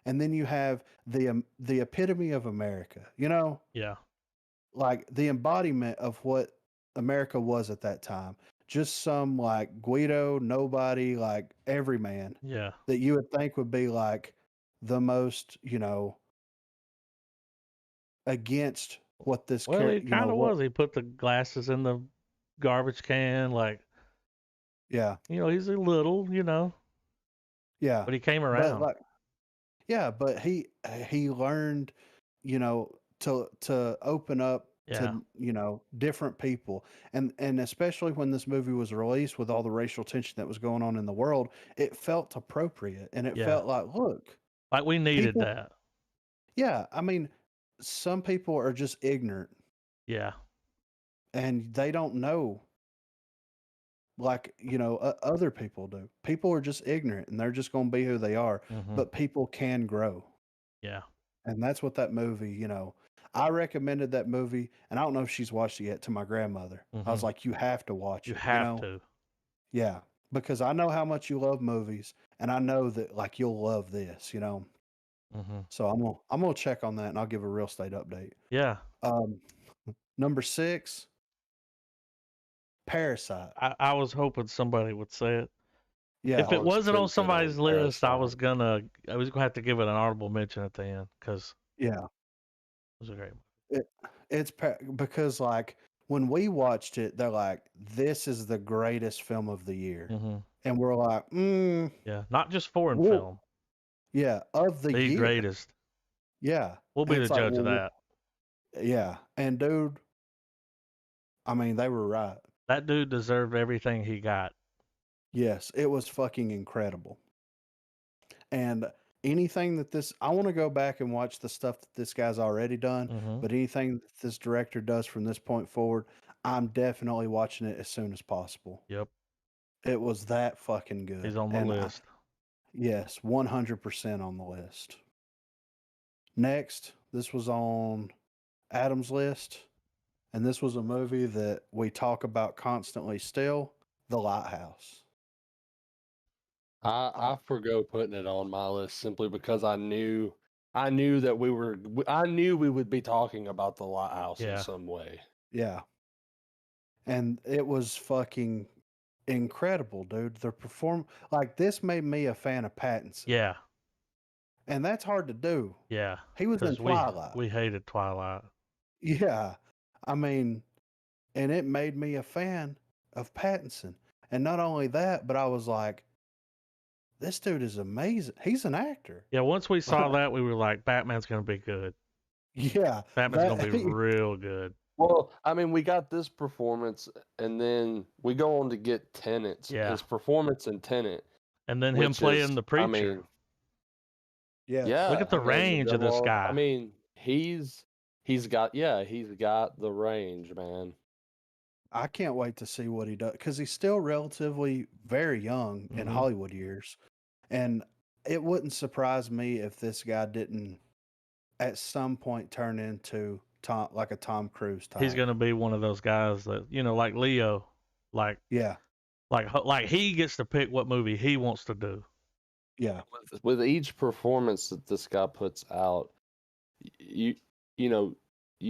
And then you have the epitome of America, Yeah. like the embodiment of what America was at that time. Just some like Guido, nobody, like everyman. Yeah. That you would think would be like the most, against what this Well, he kind of was. He put the glasses in the garbage can, like. Yeah. He's a little, Yeah. But he came around. But he learned, to open up to, different people. And especially when this movie was released with all the racial tension that was going on in the world, it felt appropriate. And it felt like, look, Like we needed People, that. yeah, I mean, some people are just ignorant Yeah. and they don't know like, other people do. People are just ignorant and they're just going to be who they are, Mm-hmm. but people can grow. Yeah. And that's what that movie, I recommended that movie, and I don't know if she's watched it yet, to my grandmother. I was Mm-hmm. like, you have to watch You it, have to. Yeah, because I know how much you love movies, and I know that like you'll love this, Mm-hmm. So I'm gonna check on that, and I'll give a real estate update. Yeah. Number 6, Parasite. I was hoping somebody would say it. Yeah, If it Pollock's wasn't on pinned it somebody's on list, I Parasite. was gonna have to give it an honorable mention at the end because yeah. it was a great movie. It's because like when we watched it, they're like, "This is the greatest film of the year," Mm-hmm. and we're like, Yeah, not just foreign well, film, yeah, of the the year, greatest. yeah." We'll be And the it's like, judge of well, that. yeah, and dude, I mean, they were right. That dude deserved everything he got. Yes, it was fucking incredible. And anything that I want to go back and watch the stuff that this guy's already done, Mm-hmm. but anything that this director does from this point forward, I'm definitely watching it as soon as possible. Yep, It was that fucking good. he's on the And list. yes, 100% on the list. Next, this was on Adam's list, and this was a movie that we talk about constantly still, The Lighthouse. I forgo putting it on my list simply because I knew that I knew we would be talking about the Lighthouse in Yeah. some way. Yeah. And it was fucking incredible, dude. Like this made me a fan of Pattinson. Yeah, And that's hard to do. yeah. He was in Because Twilight. we hated Twilight. Yeah. I mean, and it made me a fan of Pattinson. And not only that, but I was like, this dude is amazing. He's an actor. Yeah, once we saw that, we were like, Batman's gonna be good. Yeah. Batman's gonna be real good. Well, I mean, we got this performance, and then we go on to get Tenet's. Yeah. His performance in Tenet. And then him Which playing is, the preacher. I mean, Yeah. yeah. Look at the range of this guy. I mean, he's got the range, man. I can't wait to see what he does because he's still relatively very young in Mhm. Hollywood years. And it wouldn't surprise me if this guy didn't at some point turn into like a Tom Cruise type. He's gonna be one of those guys that like Leo, like Yeah. like he gets to pick what movie he wants to do. Yeah. With each performance that this guy puts out, you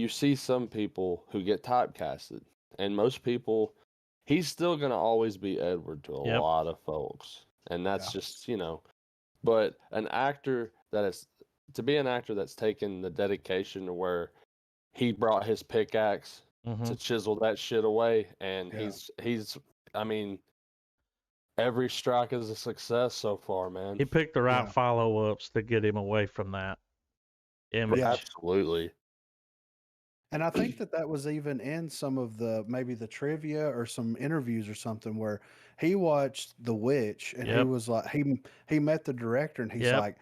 see some people who get typecasted, and most people, he's still gonna always be Edward to a Yep. lot of folks, and that's Yeah. just But an actor that's taken the dedication to where he brought his pickaxe Mhm. to chisel that shit away, and Yeah. he's I mean, every strike is a success so far, man. He picked the right Yeah. follow-ups to get him away from that image. Yeah. Absolutely. And I think that was even in some of maybe the trivia or some interviews or something where he watched The Witch and he Yep. was like he met the director and he's Yep. like,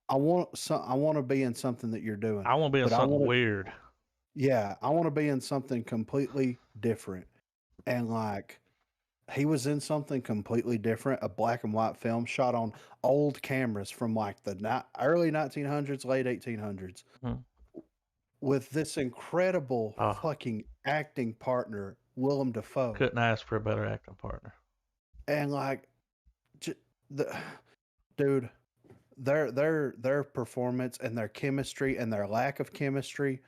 I want to be in something that you're doing. I want to be in But I something wanna- weird. Yeah, I want to be in something completely different. And like he was in something completely different, a black and white film shot on old cameras from like the early 1900s, late 1800s. Mhm. With this incredible Oh. fucking acting partner, Willem Dafoe. Couldn't ask for a better acting partner. And like dude, their performance and their chemistry and their lack of chemistry,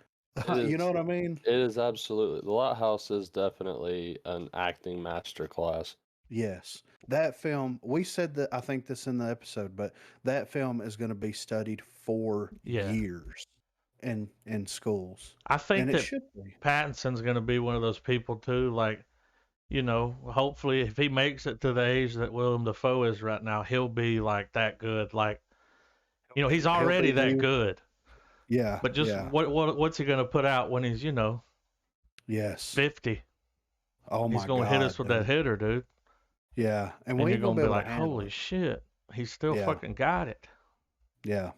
you know what I mean? It is absolutely. The Lighthouse is definitely an acting masterclass. Yes. That film, we said that, I think this in the episode, but that film is going to be studied for Yeah. years in schools. I think And it that should be. Pattinson's going to be one of those people too. Like, hopefully if he makes it to the age that Willem Dafoe is right now, he'll be like that good. Like, he's already that good. Yeah. But just yeah. what's he going to put out when he's, Yes. 50? Oh my He's going to God, hit us with dude. that hitter, dude. Yeah. And And we you're ain't going to be able like, handle holy it. shit, he still Yeah. fucking got it. Yeah.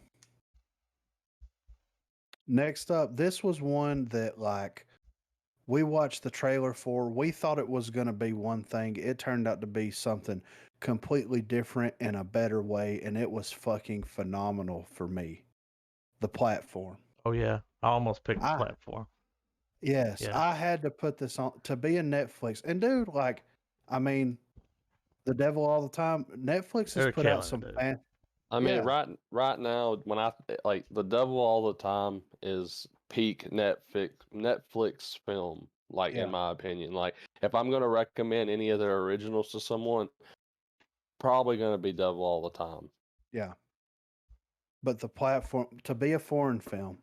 Next up, this was one that like we watched the trailer for. We thought it was going to be one thing. It turned out to be something completely different in a better way, and it was fucking phenomenal for me. The Platform. Oh yeah, I almost picked the I Platform. Yes, Yeah. I had to put this on to be a Netflix. And dude, like, I mean, the devil all the time. Netflix has They're put out killing it, some dude. I mean, Yeah. right now, when I like The Devil All the Time is peak Netflix film, like Yeah. in my opinion. Like, if I'm gonna recommend any of their originals to someone, probably gonna be Devil All the Time. Yeah. But the Platform, to be a foreign film,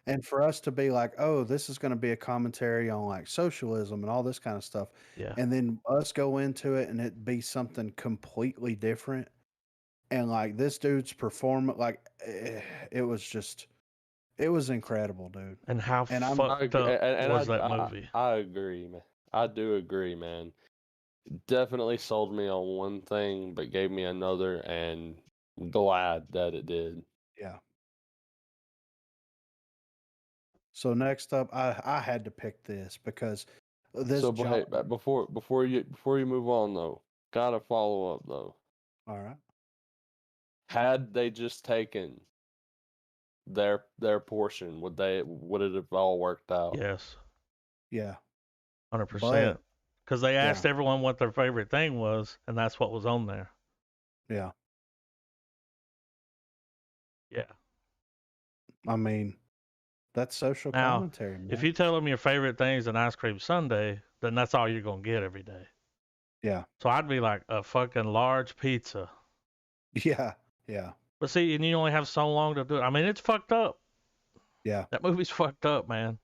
and for us to be like, oh, this is going to be a commentary on like socialism and all this kind of stuff, Yeah. and then us go into it and it be something completely different, and like this dude's performance, like it was incredible, dude. And how And I'm fucked up was that I movie? I agree, man. I do agree, man. Definitely sold me on one thing, but gave me another, and glad that it did. Yeah. So next up, I had to pick this because this So, but hey, John. before you move on though, gotta follow up though. All right. Had they just taken their portion, would it have all worked out? Yes, Yeah. 100%. Because they asked Yeah. everyone what their favorite thing was, and that's what was on there. Yeah. Yeah. I mean, that's social Now, commentary, man. if you tell them your favorite thing is an ice cream sundae, then that's all you're gonna get every day. Yeah. So I'd be like a fucking large pizza. Yeah. Yeah. But see, and you only have so long to do it. I mean, it's fucked up. Yeah. That movie's fucked up, man.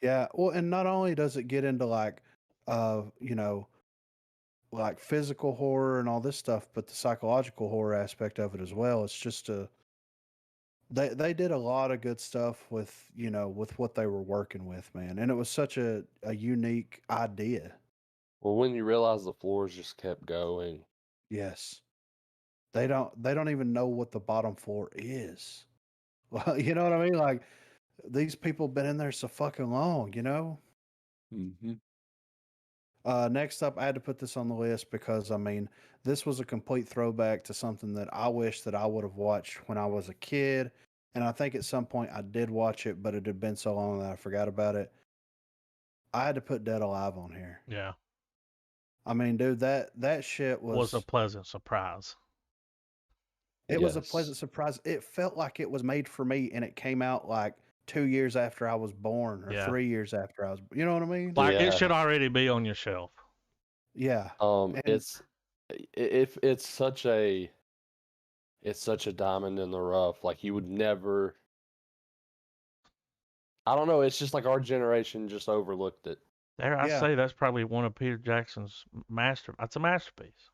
Yeah. Well, and not only does it get into like, you know, like physical horror and all this stuff, but the psychological horror aspect of it as well. It's just they did a lot of good stuff with, with what they were working with, man. And it was such a unique idea. Well, when you realize the floors just kept going. Yes. They don't even know what the bottom floor is. Well, you know what I mean? Like these people been in there so fucking long, you know? Mm-hmm. Next up, I had to put this on the list because I mean, this was a complete throwback to something that I wish that I would have watched when I was a kid. And I think at some point I did watch it, but it had been so long that I forgot about it. I had to put Dead Alive on here. Yeah. I mean, dude, that shit Was a pleasant surprise. It was a pleasant surprise. It felt like it was made for me, and it came out like 2 years after I was born, or Yeah. 3 years after I was. You know what I mean? Like it Yeah. should already be on your shelf. Yeah. And It's such a diamond in the rough. Like you would never. I don't know. It's just like our generation just overlooked it. There, I Yeah. say that's probably one of Peter Jackson's That's a masterpiece.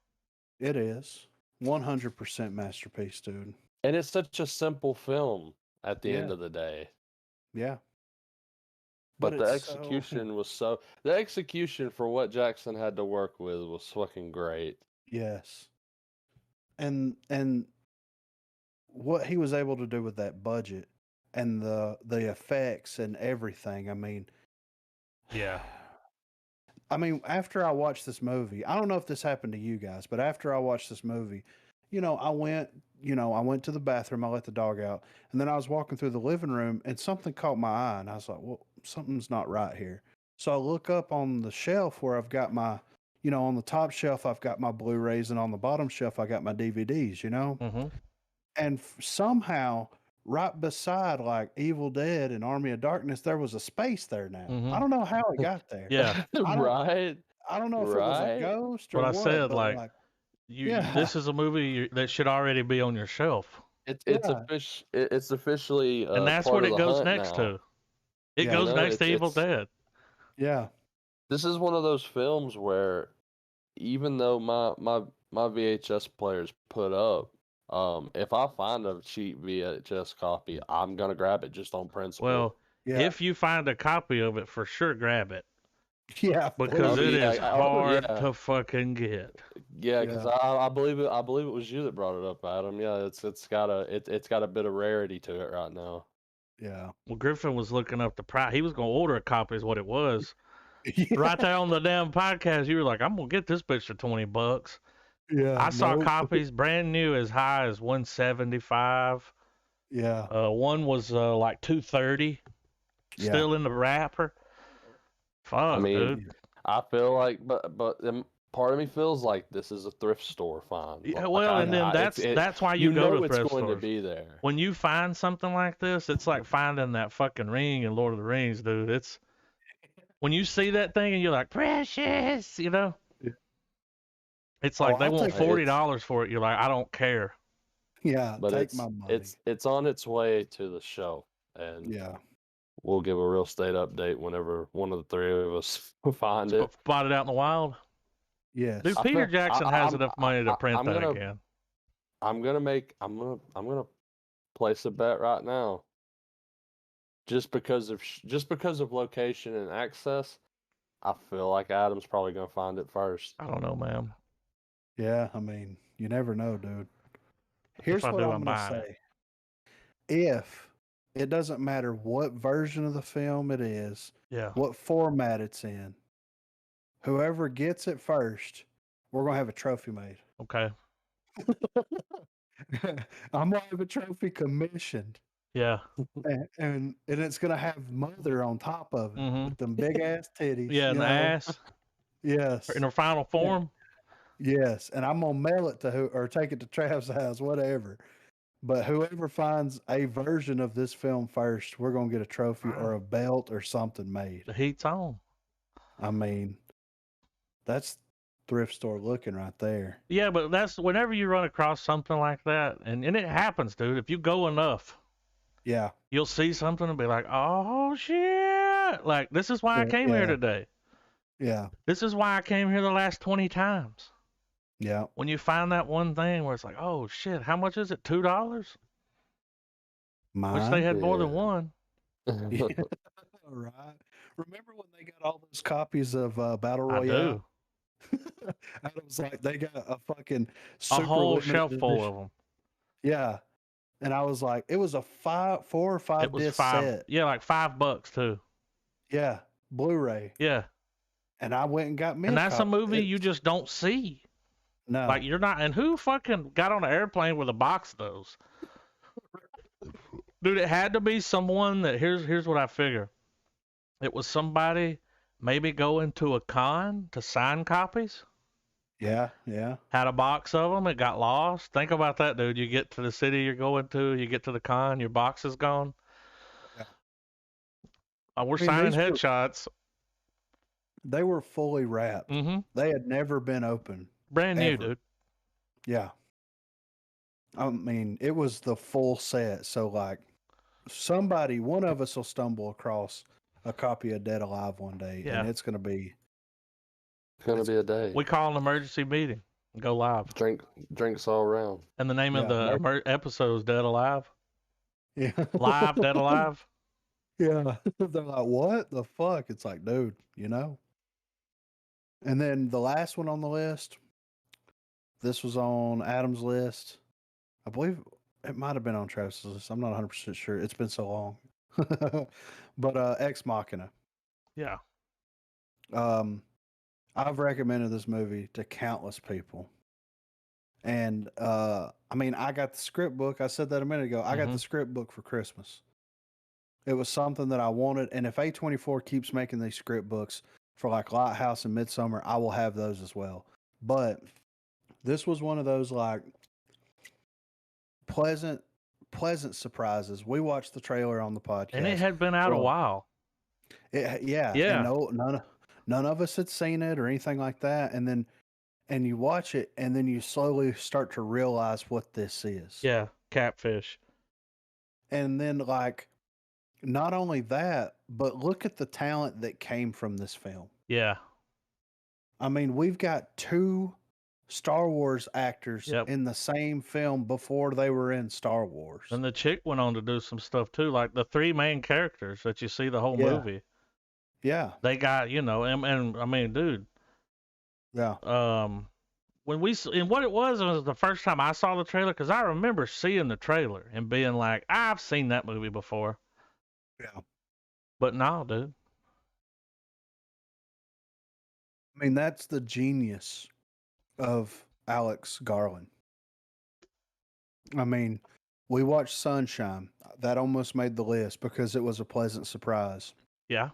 it is 100% masterpiece, dude. And it's such a simple film at the end Yeah. of the day. Yeah. But the it's so- execution was the execution for what Jackson had to work with was fucking great. Yes. And what he was able to do with that budget and the effects and everything. I mean, Yeah. After I watched this movie, I don't know if this happened to you guys, but after I watched this movie, I went to the bathroom, I let the dog out, and then I was walking through the living room and something caught my eye and I was like, well, something's not right here. So I look up on the shelf where I've got my, on the top shelf, I've got my Blu-rays, and on the bottom shelf, I got my DVDs, Mm-hmm. and somehow right beside like Evil Dead and Army of Darkness, there was a space there now. Mhm. I don't know how it got there. Yeah. Right? I don't know if it was a Right? ghost or What I what, said, but like, Yeah. this is a movie that should already be on your shelf. It's Yeah. it's officially And that's part what of it the goes hunt next now. to. It Yeah. goes No, next to it's- Evil it's- Dead. yeah, This is one of those films where even though my VHS player's put up, if I find a cheap VHS copy, I'm gonna grab it just on principle. Well, yeah, if you find a copy of it, for sure grab it. yeah, Because please. it is yeah, hard yeah. to fucking get. Yeah, because Yeah. I believe it was you that brought it up, Adam. Yeah, it's got a bit of rarity to it right now. Yeah. Well, Griffin was looking up the price. He was gonna order a copy, is what it was. Yeah. Right there on the damn podcast, you were like, "I'm gonna get this bitch for $20." Yeah. I saw nope. copies brand new as high as 175. Yeah. One was like 230, Yeah. still in the wrapper. Fuck, I mean, dude. I feel like, but part of me feels like this is a thrift store find. Yeah, Like, well, and then that's why you go to it's thrift going stores. to be there. When you find something like this, it's like finding that fucking ring in Lord of the Rings, dude. It's when you see that thing and you're like, precious, you know. Yeah. It's like they I'll want take $40 for it. You're like, I don't care. Yeah. But Take my money. it's on its way to the show, and Yeah. we'll give a real estate update whenever one of the three of us find it. Spot it out in the wild. Yes. Dude, I Peter feel- Jackson I- has I'm- enough money to I- print I'm that gonna- again. I'm gonna place a bet right now. Just because of location and access, I feel like Adam's probably gonna find it first. I don't know, man. Yeah. I mean, you never know, dude. Here's I what do, I'm I'm gonna buying say. If it doesn't matter what version of the film it is, Yeah. what format it's in, whoever gets it first, we're gonna have a trophy made. Okay. I'm gonna have a trophy commissioned, Yeah. and it's gonna have Mother on top of it with them big ass titties. Yeah, in you the know? ass. Yes. In her final form. Yes, and I'm gonna mail it to or take it to Trav's house, whatever. But whoever finds a version of this film first, we're gonna get a trophy or a belt or something made. The heat's on. I mean, that's thrift store looking right there. Yeah, but that's whenever you run across something like that, and it happens, dude. If you go enough, Yeah, you'll see something and be like, oh shit. Like, this is why I came here today. yeah, This is why I came here the last 20 times. yeah. When you find that one thing where it's like, oh shit, how much is it? $2? Which Mine. they had more than Yeah. one. Yeah. Right. Remember when they got all those copies of Battle I Royale? do. Adam's like, they got a fucking A super whole limited shelf full edition. of them. Yeah. And I was like, it was a 4 or 5 It was disc 5. set. Yeah, like $5 too. Yeah. Blu-ray. Yeah. And I went and got me And a that's a copy. movie you just don't see. No. Like, you're not, and who fucking got on an airplane with a box of those? Dude, it had to be someone that, here's what I figure. It was somebody maybe going to a con to sign copies, Yeah, yeah. had a box of them, it got lost. Think about that, dude. You get to the city you're going to, you get to the con, your box is gone. Yeah. We're I mean, signing these were- headshots. They were fully wrapped. Mm-hmm. They had never been open. Brand new, Ever. dude. Yeah. I mean, it was the full set. So, like, one of us will stumble across a copy of Dead Alive one day, Yeah. and it's going to be. It's gonna be a day. We call an emergency meeting and go live. Drinks all around. And the name of Yeah. the episode is Dead Alive. Yeah. Live, Dead Alive. Yeah. They're like, what the fuck? It's like, dude, you know? And then the last one on the list, this was on Adam's list. I believe it might have been on Travis's list. I'm not 100% sure. It's been so long. But Ex Machina. Yeah. I've recommended this movie to countless people. And I mean, I got the script book. I said that a minute ago. I got the script book for Christmas. It was something that I wanted. And if A24 keeps making these script books for like Lighthouse and Midsummer, I will have those as well. But this was one of those like pleasant surprises. We watched the trailer on the podcast. And it had been out a while. Yeah. And none of us had seen it or anything like that. And you watch it, and then you slowly start to realize what this is. Yeah, catfish. And then, like, not only that, but look at the talent that came from this film. Yeah. I mean, we've got 2 Star Wars actors Yep. in the same film before they were in Star Wars. And the chick went on to do some stuff too, like the 3 main characters that you see the whole Yeah. movie. Yeah. They got, and I mean, dude, Yeah. when and what it was the first time I saw the trailer, because I remember seeing the trailer and being like, I've seen that movie before. Yeah. But no, dude. I mean, that's the genius of Alex Garland. I mean, we watched Sunshine. That almost made the list because it was a pleasant surprise. Yeah.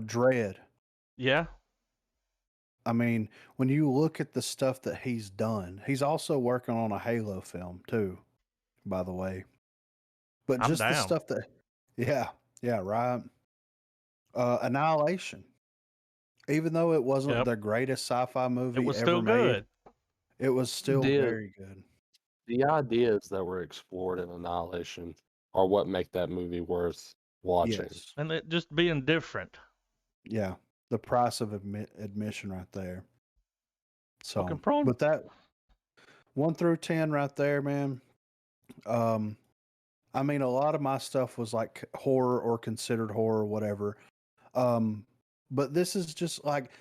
Dread. Yeah. I mean, when you look at the stuff that he's done, he's also working on a Halo film too, by the way. But I'm just the down. stuff that, yeah, right. Annihilation. Even though it wasn't Yep. the greatest sci-fi It movie was ever still made, good. it was still very good. The ideas that were explored in Annihilation are what make that movie worth watching. Yes. And it just being different. Yeah. The price of admission right there. So, Fucking prawn. with that 1 through 10 right there, man. I mean, a lot of my stuff was like horror or considered horror, whatever. But this is just like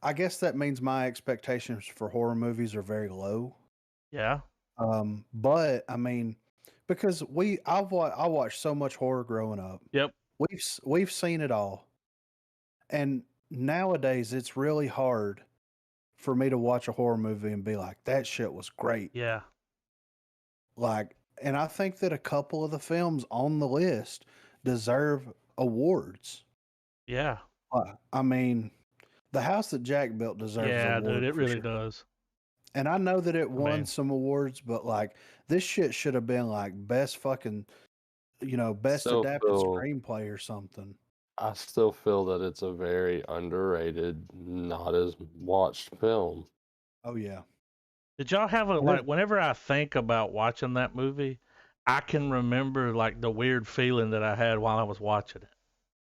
I guess that means my expectations for horror movies are very low. Yeah. But I mean, because I watched so much horror growing up. Yep. We've seen it all. And nowadays it's really hard for me to watch a horror movie and be like, that shit was great. Yeah. Like, and I think that a couple of the films on the list deserve awards. Yeah. I mean, The House That Jack Built deserves an Yeah, award dude, it for really sure. does. And I know that it won mean- some awards, but like this shit should have been like best fucking, best Still adapted feel- screenplay or something. I still feel that it's a very underrated, not as watched film. Oh yeah. Did y'all have a And like? Whenever I think about watching that movie, I can remember like the weird feeling that I had while I was watching it.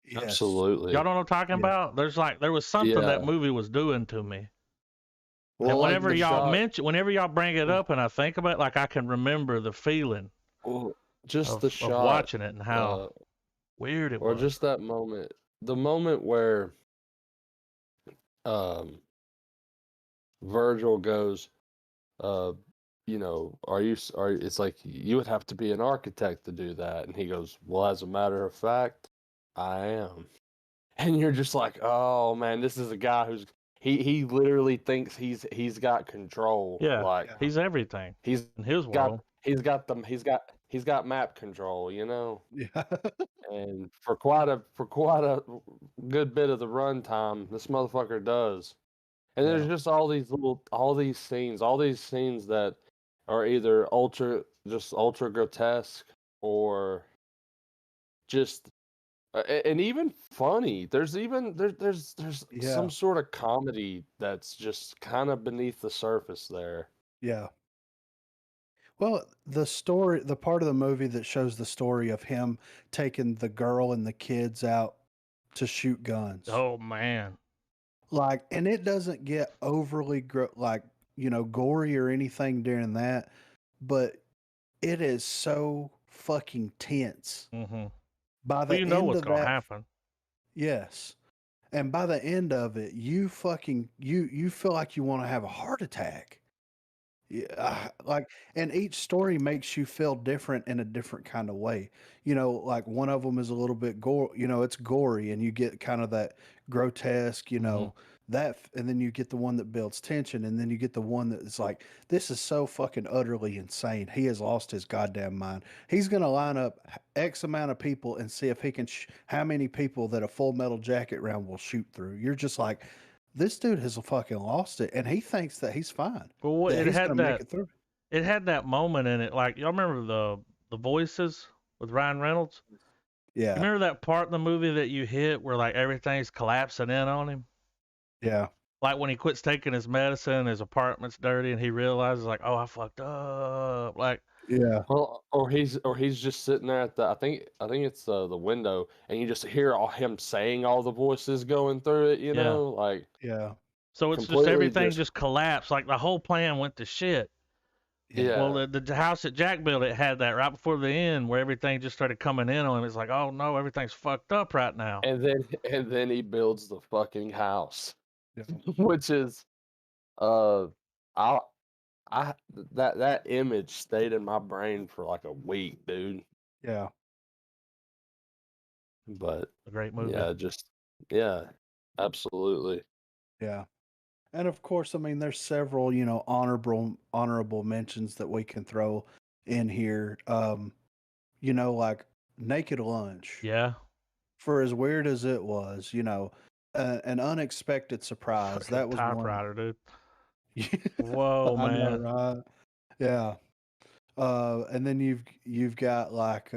Yes. Absolutely. Y'all know what I'm talking Yeah. about? There was something that Yeah. movie was doing to me. Well, And like whenever the y'all shot- whenever y'all bring it up and I think about it, like I can remember the feeling well, just of, the of shot, watching it and how weird it or was. just that moment, the moment where Virgil goes, it's like you would have to be an architect to do that, and he goes, well, as a matter of fact, I am. And you're just like, oh man, this is a guy who's he literally thinks he's got control. Yeah, like he's everything. he's in his got world. he's got map control, you know. Yeah. And for quite a good bit of the runtime, this motherfucker does. And there's just all these scenes that are either ultra grotesque or just and even funny. There's some sort of comedy that's just kind of beneath the surface there. Yeah. Well, the part of the movie that shows the story of him taking the girl and the kids out to shoot guns. Oh man. Like, and it doesn't get overly gory or anything during that, but it is so fucking tense. Mm-hmm. By the Well, you know end what's of gonna that, happen. yes. And by the end of it, you feel like you want to have a heart attack. Yeah, and each story makes you feel different in a different kind of way. Like one of them is a little bit it's gory, and you get kind of that grotesque, and then you get the one that builds tension, and then you get the one that is like, this is so fucking utterly insane. He has lost his goddamn mind. He's gonna line up X amount of people and see if he can, how many people that a Full Metal Jacket round will shoot through. You're just like, this dude has fucking lost it, and he thinks that he's fine. Well, That it he's had gonna make that. it through. It had that moment in it. Like y'all remember the Voices with Ryan Reynolds? Yeah, Remember that part in the movie that you hit where like everything's collapsing in on him? yeah, Like when he quits taking his medicine, his apartment's dirty, and he realizes like, oh, I fucked up. Like, yeah, Well, or he's just sitting there at the I think it's the window, and you just hear all him saying all the voices going through it, you Yeah. know, like yeah, so it's just Completely everything just- just collapsed. Like the whole plan went to shit. yeah. Well, the house that Jack built, it had that right before the end where everything just started coming in on him. It's like, oh no, everything's fucked up right now. And then he builds the fucking house, Yeah. which is, that image stayed in my brain for like a week, dude. yeah. But A great movie. yeah, absolutely. Yeah. And of course, I mean, there's several, you know, honorable mentions that we can throw in here. You know, like Naked Lunch. Yeah. For as weird as it was, you know, an unexpected surprise. Fucking That was one. typewriter, dude. Whoa, I know, man. right? Yeah. And then you've got like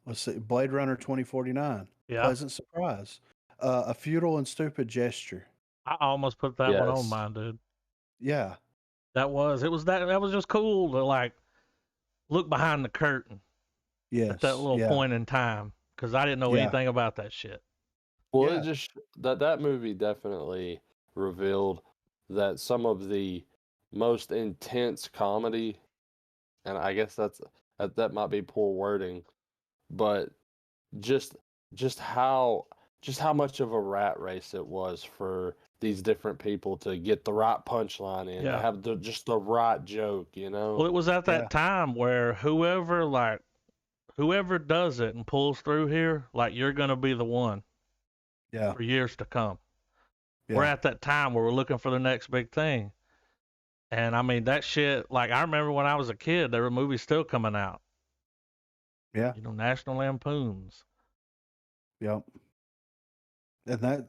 let's see, Blade Runner 2049. Yeah. Pleasant surprise. A futile and stupid gesture. I almost put that one on Yes. mine, dude. Yeah. That was just cool to like look behind the curtain at that Yes. little Yeah. point in time because I didn't know Yeah. anything about that shit. Well, Yeah. it just that movie definitely revealed that some of the most intense comedy, and I guess that might be poor wording, but just just how just how much of a rat race it was for these different people to get the right punchline in, to Yeah. have just the right joke, you Well, know? it was at Yeah. that time where whoever does it and pulls through here, like you're gonna be the one Yeah. for years to come. Yeah. We're at that time where we're looking for the next big thing. And I mean that shit, like I remember when I was a kid, there were movies still coming out. Yeah. You know, National Lampoons. Yep. And that,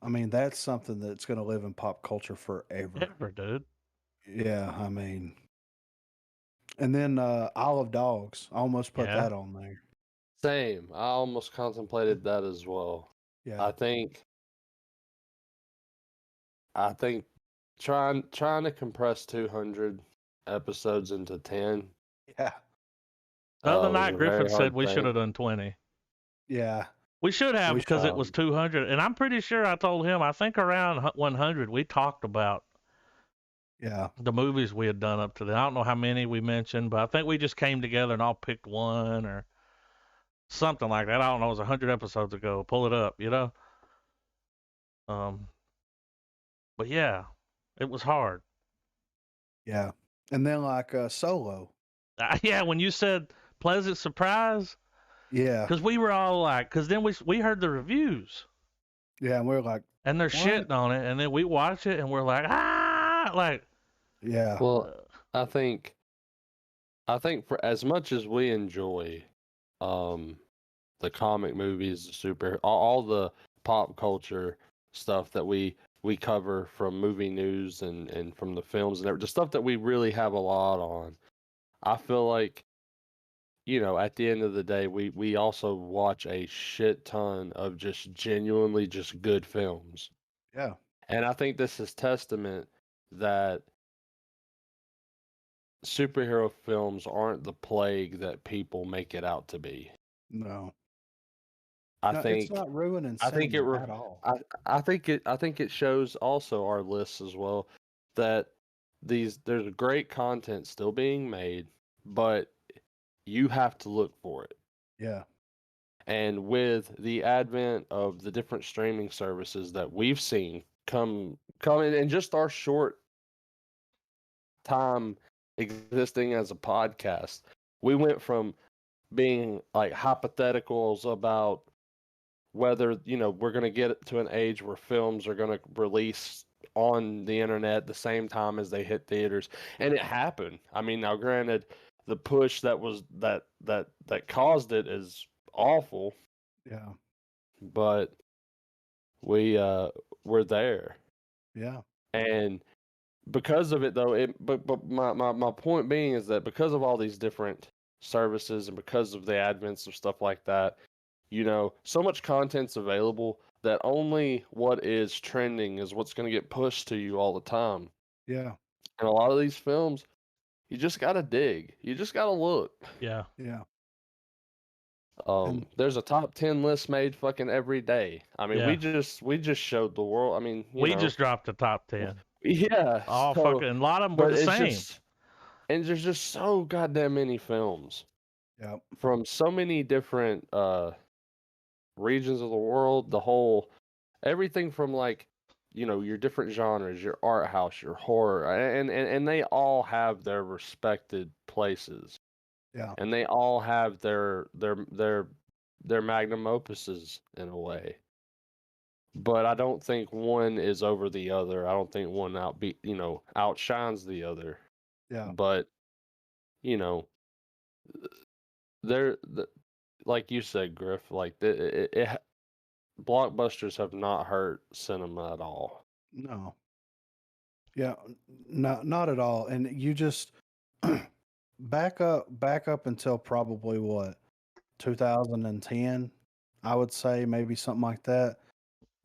I mean, that's something that's going to live in pop culture forever. Ever, dude. Yeah. I mean, and then Isle of Dogs. I almost put Yeah. that on there. Same. I almost contemplated that as well. Yeah. I think trying to compress 200 episodes into 10 Yeah. The other was night, a Griffin very said hard we should thing. have done 20. Yeah. We should have We because it was 200. And I'm pretty sure I told him, I think around 100, we talked about Yeah. the movies we had done up to then. I don't know how many we mentioned, but I think we just came together and all picked one or something like that. I don't know. It was 100 episodes ago. Pull it up, you know? But yeah, it was hard. Yeah. And then like Solo. Yeah, when you said pleasant surprise, Yeah. because we were all like, because then we heard the reviews Yeah. And we're like, and they're what? shitting on it, and then we watch it and we're like, like. Yeah. Well, I think for as much as we enjoy the comic movies, the super all the pop culture stuff that we cover from movie news and from the films and the stuff that we really have a lot on. I feel like, you know, at the end of the day, we also watch a shit ton of just genuinely just good films. Yeah. And I think this is testament that superhero films aren't the plague that people make it out to be. No. I No, think it's not ruining I think cinema at all. I think it shows also our lists as well that there's great content still being made, but you have to look for it. Yeah. And with the advent of the different streaming services that we've seen come in just our short time existing as a podcast, we went from being like hypotheticals about whether, you know, we're going to get to an age where films are going to release on the internet the same time as they hit theaters, and it happened. I mean, now granted, the push that caused it is awful, Yeah. but we're there. Yeah. And because of it though, but my point being is that because of all these different services and because of the advents of stuff like that, you know, so much content's available that only what is trending is what's going to get pushed to you all the time. Yeah. And a lot of these films, you just got to dig. You just got to look. Yeah. Yeah. There's a top 10 list made fucking every day. I mean, Yeah. we just showed the world. I mean, We know, just dropped the top 10. Yeah. All so, fucking, a lot of them were but the it's same. And there's just so goddamn many films. Yeah. From so many different regions of the world, everything from like, you know, your different genres, your art house, your horror, and they all have their respected places. Yeah. and they all have their magnum opuses in a way. But I don't think one is over the other. I don't think one outshines the other. Yeah. But you know, they're like you said, Griff. Like blockbusters have not hurt cinema at all. No. Yeah. Not at all. And you just back up until probably what 2010, I would say, maybe something like that.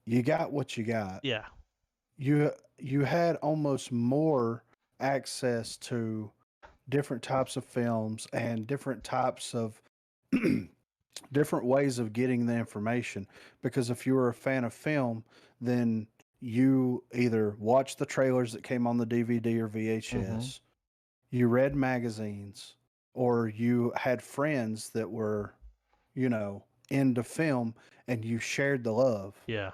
You got what you got. Yeah. You had almost more access to different types of films and different types of different ways of getting the information, because if you were a fan of film, then you either watched the trailers that came on the DVD or VHS, you read magazines, or you had friends that were, into film, and you shared the love. Yeah.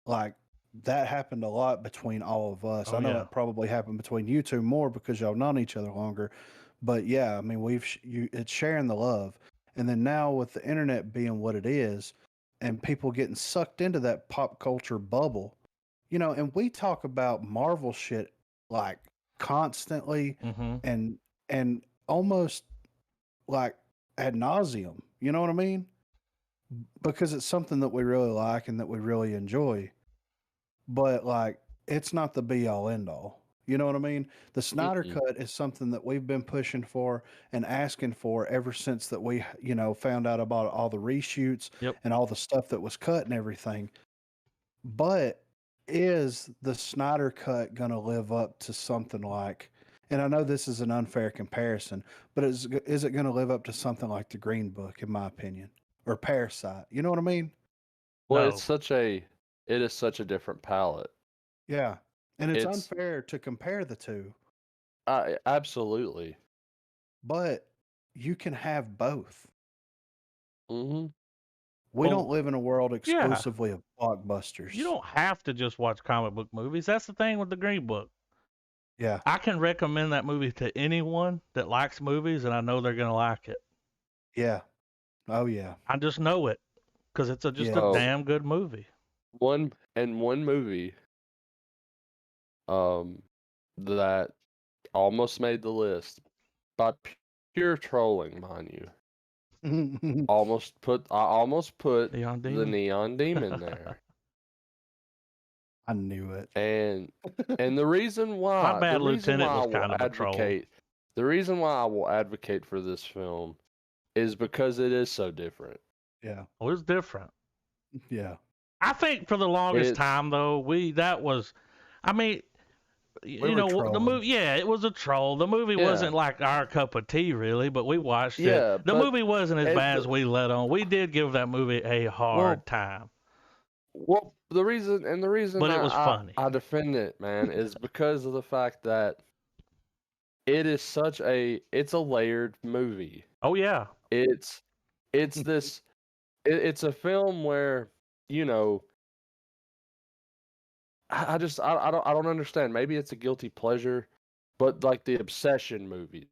Like, that happened a lot between all of us. Oh, I know yeah. it probably happened between you two more because y'all known each other longer, but yeah, I mean, it's sharing the love. And then now with the internet being what it is, and people getting sucked into that pop culture bubble, and we talk about Marvel shit like constantly, Mm-hmm. and almost like ad nauseum. You know what I mean? Because it's something that we really like and that we really enjoy. But like, it's not the be all end all. You know what I mean? The Snyder Mm-mm. Cut is something that we've been pushing for and asking for ever since that we, found out about all the reshoots Yep. and all the stuff that was cut and everything. But is the Snyder Cut going to live up to something like, and I know this is an unfair comparison, but is it going to live up to something like the Green Book, in my opinion, or Parasite? You know what I mean? Well, No. it is such a different palette. Yeah. And it's It's unfair to compare the two, absolutely. but you can have both. Mm-hmm. We don't Well, live in a world yeah. exclusively of blockbusters. You don't have to just watch comic book movies. That's the thing with the Green Book. Yeah. I can recommend that movie to anyone that likes movies, and I know they're gonna like it. Yeah. Oh yeah. I just know it because it's just a Yes. damn good movie. One movie that almost made the list by pure trolling, mind you. I almost put Neon the Demon. Neon Demon there. I knew it. And the reason why My bad lieutenant was I will kind of a troll. advocate the reason why I will advocate for this film is because it is so different. Yeah. Oh, it's different. Yeah. I think for the longest It's time though, I mean, We you were know, the trolling. movie, yeah, it was a troll. The movie Yeah. wasn't like our cup of tea, really, but we watched it. Yeah, The but movie wasn't as bad as the we let on. We did give that movie a hard time, well, the reason but it was funny. I defend it, man, is because of the fact that it is it's a layered movie. Oh yeah, It's this it's a film where, you know, I don't understand. Maybe it's a guilty pleasure, but like the obsession movies,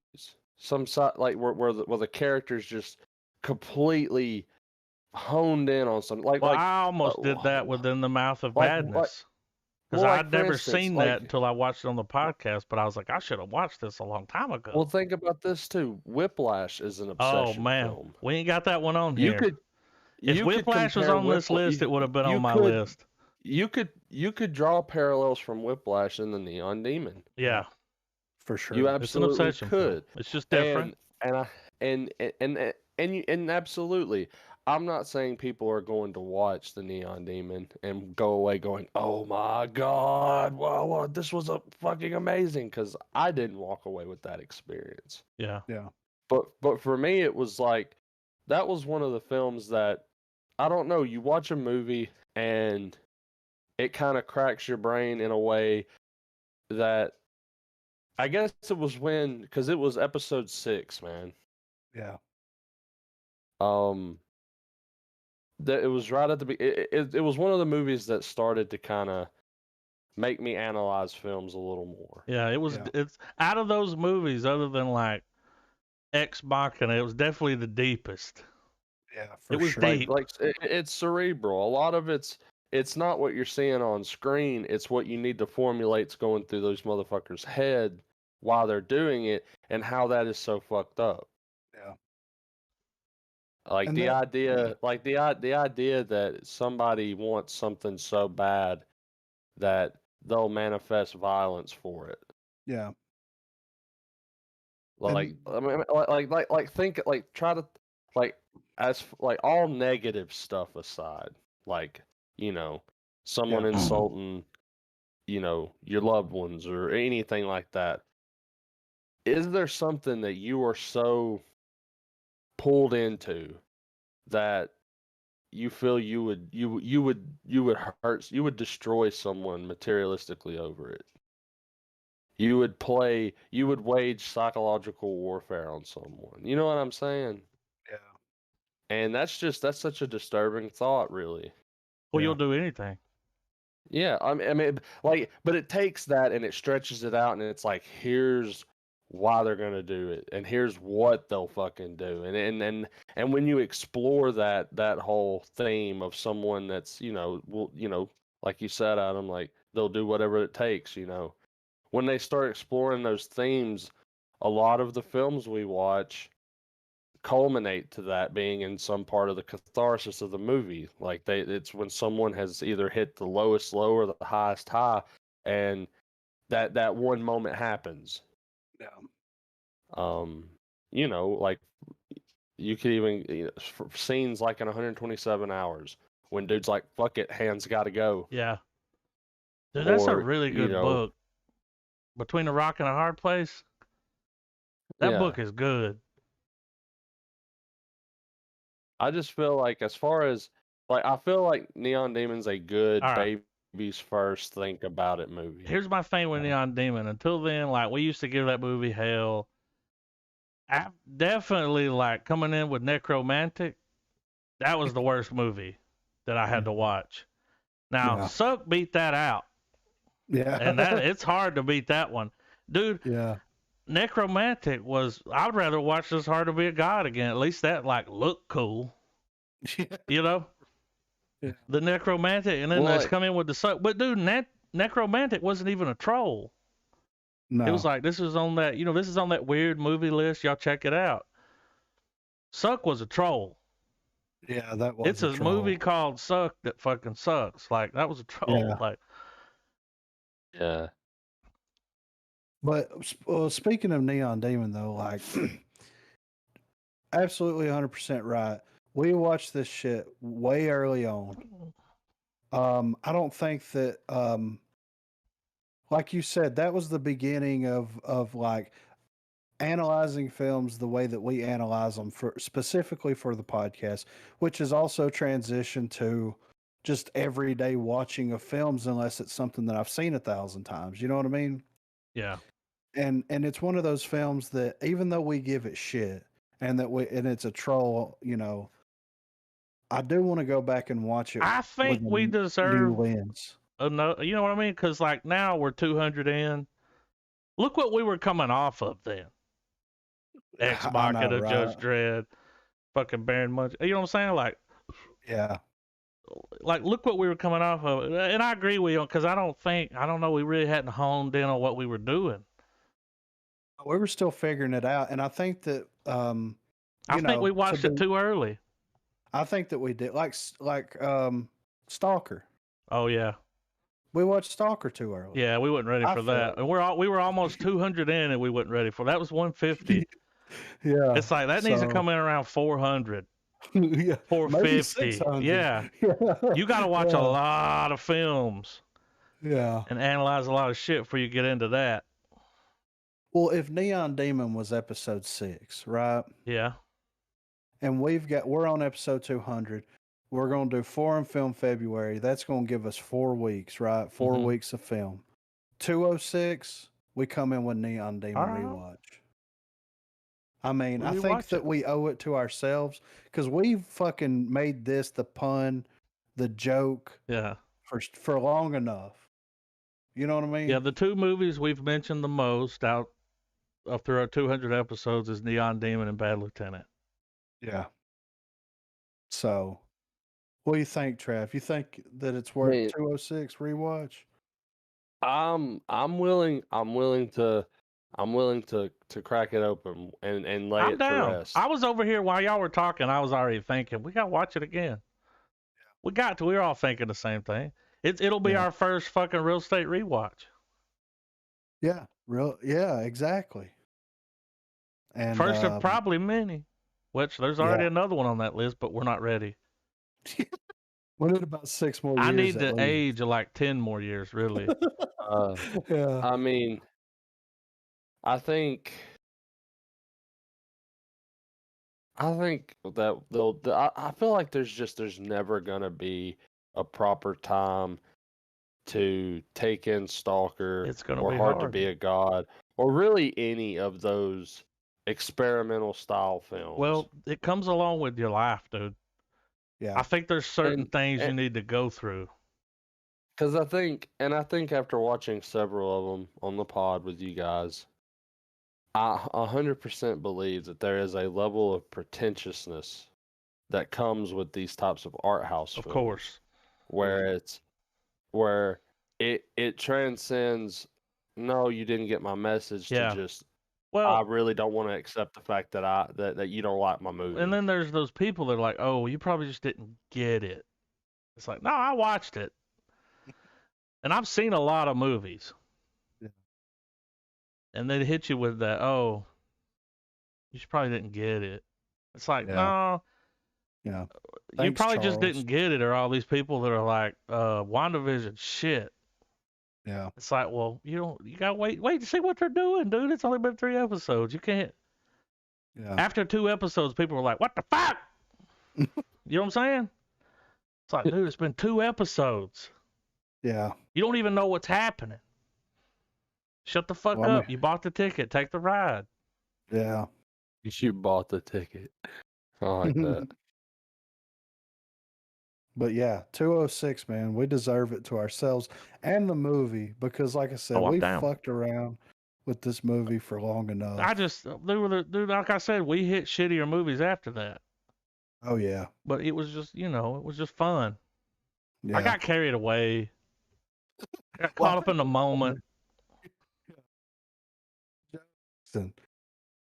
like where the characters just completely honed in on something. well, I almost did that within the Mouth of like Madness because like, I'd for never instance, seen that until I watched it on the podcast. But I was like, I should have watched this a long time ago. Well, think about this too. Whiplash is an Oh obsession man, film. we ain't got that one on You here. could If you could Whiplash was compare on this list, it would have been you on my could- list. You could draw parallels from Whiplash and the Neon Demon. Yeah, For sure. You it's an absolutely obsession film. could. It's just different. And absolutely, I'm not saying people are going to watch the Neon Demon and go away going, "Oh my God, wow, this was a fucking amazing," because I didn't walk away with that experience. Yeah. Yeah. But for me, it was like that was one of the films that I don't know. You watch a movie and it kind of cracks your brain in a way that I guess it was because it was episode 6, man. Yeah. That it was right at it was one of the movies that started to kind of make me analyze films a little more. Yeah, Yeah. it's out of those movies, other than like Ex Machina. It was definitely the deepest. Yeah, for It was sure. deep. It's cerebral. A lot of it's not what you're seeing on screen. It's what you need to formulate's going through those motherfuckers' head while they're doing it, and how that is so fucked up. Yeah. Like And the that, idea, like the idea that somebody wants something so bad that they'll manifest violence for it. yeah. Like And I mean, think like try to like like all negative stuff aside, like someone Yeah. insulting your loved ones or anything like that. Is there something that you are so pulled into that you feel you would hurt, you would destroy someone materialistically over it? You would wage psychological warfare on someone. You know what I'm saying? Yeah. And that's such a disturbing thought, really. Well, Yeah. you'll do anything. Yeah, I mean, like, but it takes that and it stretches it out, and it's like, here's why they're gonna do it, and here's what they'll fucking do, and when you explore that whole theme of someone that's like you said, Adam, like they'll do whatever it takes, when they start exploring those themes, a lot of the films we watch culminate to that being in some part of the catharsis of the movie. Like it's when someone has either hit the lowest low or the highest high, and that one moment happens. Yeah. Like you could even scenes like in 127 hours when dude's like, "Fuck it, hands got to go." Yeah. Dude, that's a Or really good book. Between a Rock and a Hard Place. That book is good. I just feel like, as far as like, I feel like Neon Demon's a good right. baby's first think about it movie. Here's my thing with Neon Demon. Until then, like, we used to give that movie hell. I definitely, like, coming in with Necromantic, that was the worst movie that I had to watch. Now, Suck beat that out. Yeah. And it's hard to beat that one. Dude, yeah. Necromantic was, I'd rather watch This Hard to Be a God again. At least that, like, looked cool. You know? Yeah. The Necromantic, and then let's come in with the Suck. But, dude, Necromantic wasn't even a troll. No. It was like, this is on that weird movie list. Y'all check it out. Suck was a troll. Yeah, that was It's a movie called Suck that fucking sucks. Like, that was a troll. Yeah. Like, yeah. But speaking of Neon Demon, though, like, absolutely 100% right. We watched this shit way early on. I don't think that, like you said, that was the beginning of like analyzing films the way that we analyze them specifically for the podcast, which is also transitioned to just everyday watching of films, unless it's something that I've seen 1,000 times. You know what I mean? yeah. And it's one of those films that, even though we give it shit and it's a troll, I do want to go back and watch it. I think we deserve new lens. you know what I mean? Because, like, now we're 200 in. Look what we were coming off of then. Ex Machina, right? Judge Dredd, fucking Baron Munch. You know what I'm saying? Like, yeah. Like, look what we were coming off of. And I agree with you, because I don't know, we really hadn't honed in on what we were doing. We were still figuring it out. And I think that, I think we watched it too early. I think that we did. Like Stalker. Oh, yeah. We watched Stalker too early. Yeah, we weren't ready for that. And we were almost 200 in, and we weren't ready for that. Was 150. Yeah. It's like, that needs to come in around 400. Yeah. 450. Yeah. You got to watch a lot of films. Yeah. And analyze a lot of shit before you get into that. Well, if Neon Demon was episode 6, right? Yeah. And we're on episode 200. We're going to do 4 in Film February. That's going to give us 4 weeks, right? 4 weeks of film. 206, we come in with Neon Demon rewatch. I mean, I think that we owe it to ourselves, because we fucking made this the pun, the joke, for long enough. You know what I mean? Yeah, the 2 movies we've mentioned the most out through our 200 episodes is Neon Demon and Bad Lieutenant. Yeah. So, what do you think, Trav? You think that it's I worth mean, 206 rewatch? I'm willing to crack it open and lay I'm it to down. rest. I was over here while y'all were talking. I was already thinking we gotta watch it again. We got to. We were all thinking the same thing. It'll be Yeah. our first fucking real estate rewatch. Yeah. Yeah, exactly. And First of probably many. Which there's already another one on that list, but we're not ready. we need about 6 more years. I need at to least. age of like 10 more years, really. Yeah. I mean, I think that I feel like there's never gonna be a proper time to take in Stalker It's gonna or be Hard to hard. Be a God or really any of those experimental style films. Well, it comes along with your life, dude. Yeah. I think there's certain things you need to go through. Because I think after watching several of them on the pod with you guys, I 100% believe that there is a level of pretentiousness that comes with these types of art house Of films. course. Where it transcends, no, you didn't get my message, Yeah. to just, Well, I really don't want to accept the fact that that you don't like my movie. and then there's those people that are like, oh, you probably just didn't get it. It's like, no, I watched it. And I've seen a lot of movies. Yeah. And they hit you with that, oh, you probably didn't get it. It's like, no. Yeah. You Thanks, probably just Charles. didn't get it, or all these people that are like, WandaVision, shit. Yeah. It's like, well, you gotta wait to see what they're doing, dude. It's only been 3 episodes. You can't. Yeah. After 2 episodes, people were like, what the fuck? You know what I'm saying? It's like, dude, it's been 2 episodes. Yeah. You don't even know what's happening. Shut the fuck up. You bought the ticket. Take the ride. Yeah. You bought the ticket. I like that. But yeah, 206, man, we deserve it to ourselves and the movie because, like I said, I'm we down. fucked around with this movie for long enough. Dude, like I said, we hit shittier movies after that. Oh yeah. But it was just, it was just fun. Yeah. I got carried away. Got caught up in the moment.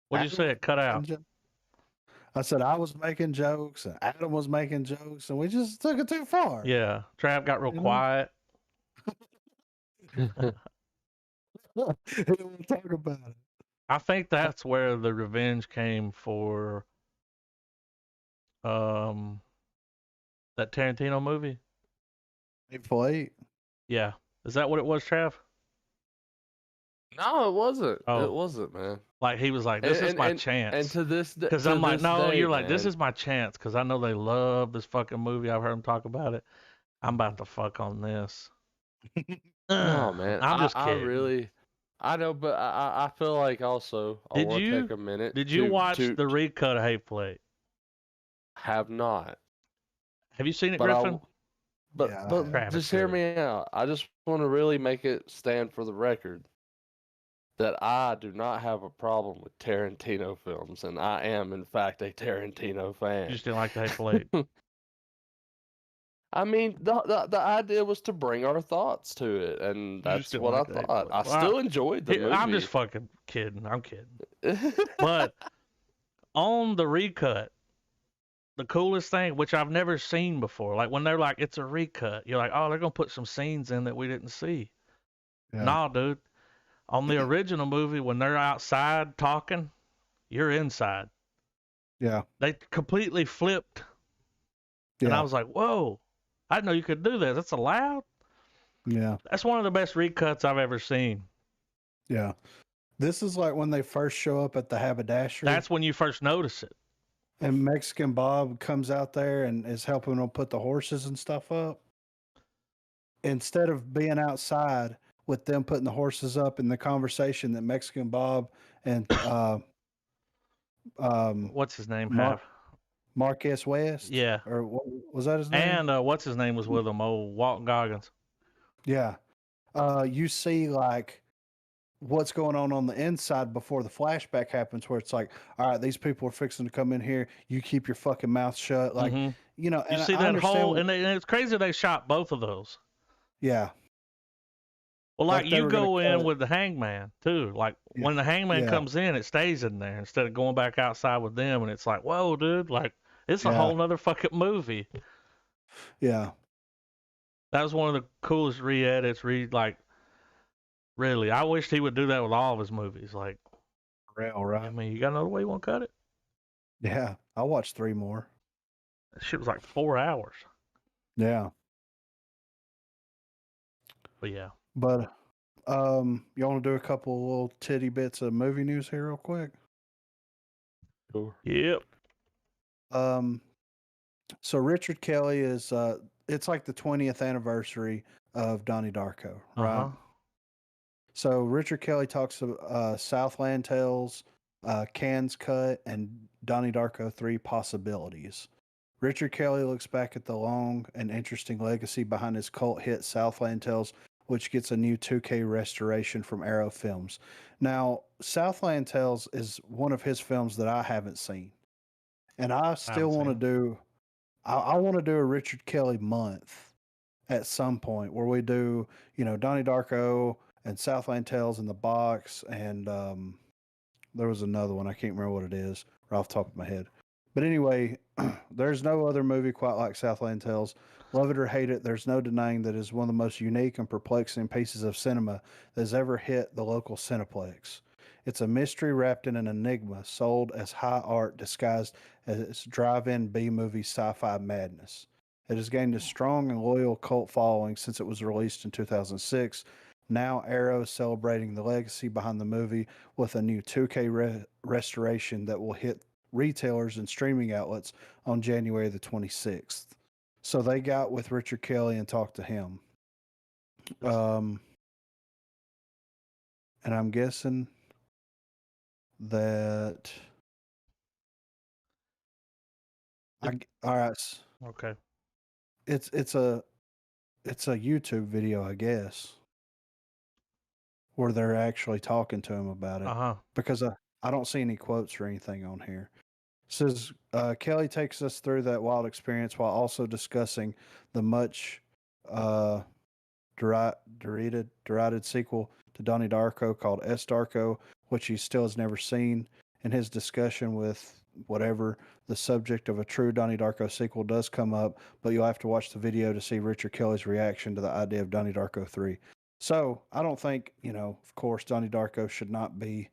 What'd you say? It cut out. I said I was making jokes and Adam was making jokes and we just took it too far. Yeah. Trav got real quiet. He didn't want to talk about it. I think that's where the revenge came for that Tarantino movie. Hateful Eight. Yeah. Is that what it was, Trav? No, it wasn't. Oh. It wasn't, man. Like he was like, this is my chance. And to this day, because I'm like, no, you're like, this man, is my chance because I know they love this fucking movie. I've heard them talk about it. I'm about to fuck on this. No, man. I'm just kidding. I know, but I feel like also I want to take a minute. Did you watch the recut of Hateful Eight? Have not. Have you seen it, Griffin? But just hear me out. I just want to really make it stand for the record that I do not have a problem with Tarantino films, and I am, in fact, a Tarantino fan. You just didn't like the Hateful Eight? I mean, the idea was to bring our thoughts to it, and that's what I thought. I still enjoyed the movie. I'm just fucking kidding. I'm kidding. But on the recut, the coolest thing, which I've never seen before, like when they're like, it's a recut, you're like, oh, they're going to put some scenes in that we didn't see. Yeah. Nah, dude. On the original movie, when they're outside talking, you're inside. Yeah. They completely flipped. Yeah. And I was like, whoa, I didn't know you could do that. That's allowed? Yeah. That's one of the best recuts I've ever seen. Yeah. This is like when they first show up at the haberdashery. That's when you first notice it. And Mexican Bob comes out there and is helping them put the horses and stuff up. Instead of being outside with them putting the horses up in the conversation that Mexican Bob and what's his name? Marquez West? Yeah. Or what was that his name? And what's his name was with him? Oh, Walton Goggins. Yeah. You see like what's going on the inside before the flashback happens, where it's like, all right, these people are fixing to come in here. You keep your fucking mouth shut. Like, Mm-hmm. you know, You and see I that understand. whole, and it's crazy they shot both of those. Yeah. Well, like they you were gonna go cut in it. with the hangman too. Like Yeah. when the hangman Yeah. comes in, it stays in there instead of going back outside with them. And it's like, whoa, dude, like it's a Yeah. whole nother fucking movie. Yeah. That was one of the coolest re-edits. Like, really, I wished he would do that with all of his movies. Like, Real, right? I mean, you got another way you want to cut it? Yeah. I'll watch 3 more. That shit was like 4 hours. Yeah. But yeah. But you want to do a couple little titty bits of movie news here real quick? Sure. Yep. So Richard Kelly is it's like the 20th anniversary of Donnie Darko, right? Uh-huh. So Richard Kelly talks of Southland Tales, Cannes Cut, and Donnie Darko 3 Possibilities. Richard Kelly looks back at the long and interesting legacy behind his cult hit Southland Tales, which gets a new 2K restoration from Arrow Films. Now, Southland Tales is one of his films that I haven't seen. And I still want to do I want to do a Richard Kelly month at some point where we do, you know, Donnie Darko and Southland Tales in the box, and there was another one I can't remember what it is right off the top of my head. But anyway, there's no other movie quite like Southland Tales. Love it or hate it, there's no denying that it is one of the most unique and perplexing pieces of cinema that has ever hit the local Cineplex. It's a mystery wrapped in an enigma, sold as high art disguised as drive-in B-movie sci-fi madness. It has gained a strong and loyal cult following since it was released in 2006. Now Arrow is celebrating the legacy behind the movie with a new 2K restoration that will hit retailers and streaming outlets on January the 26th. So they got with Richard Kelly and talked to him. And I'm guessing that all right. Okay. It's a YouTube video, I guess, where they're actually talking to him about it. Uh-huh. Because I don't see any quotes or anything on here. It says Kelly takes us through that wild experience while also discussing the much derided sequel to Donnie Darko called S. Darko, which he still has never seen. In his discussion with whatever, the subject of a true Donnie Darko sequel does come up, but you'll have to watch the video to see Richard Kelly's reaction to the idea of Donnie Darko 3. So I don't think, you know, of course, Donnie Darko should not be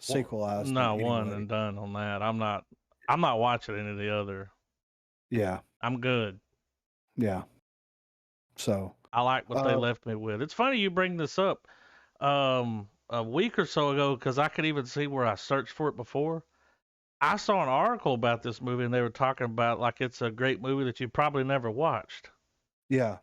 sequelized. No, in one any way. and done on that. I'm not watching any of the other. Yeah. I'm good. Yeah. So I like what they left me with. It's funny you bring this up. A week or so ago, because I could even see where I searched for it before. I saw an article about this movie, and they were talking about like it's a great movie that you probably never watched. Yeah.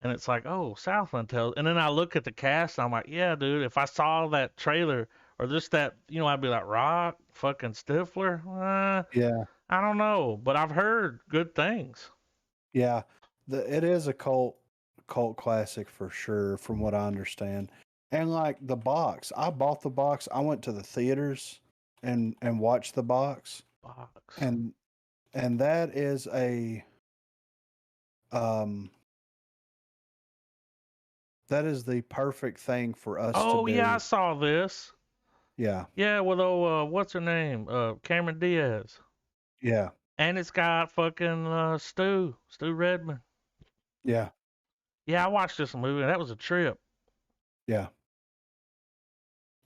And it's like, oh, Southland Tales. And then I look at the cast, and I'm like, yeah, dude, if I saw that trailer or just that, you know, I'd be like, Rock, fucking Stifler. Yeah. I don't know, but I've heard good things. Yeah. It is a cult classic for sure, from what I understand. And like the box, I bought the box. I went to the theaters and watched the box. And that is a that is the perfect thing for us to do. Oh yeah, I saw this. Yeah. Yeah, with what's her name? Cameron Diaz. Yeah. And it's got fucking Stu Redman. Yeah. Yeah, I watched this movie, and that was a trip. Yeah.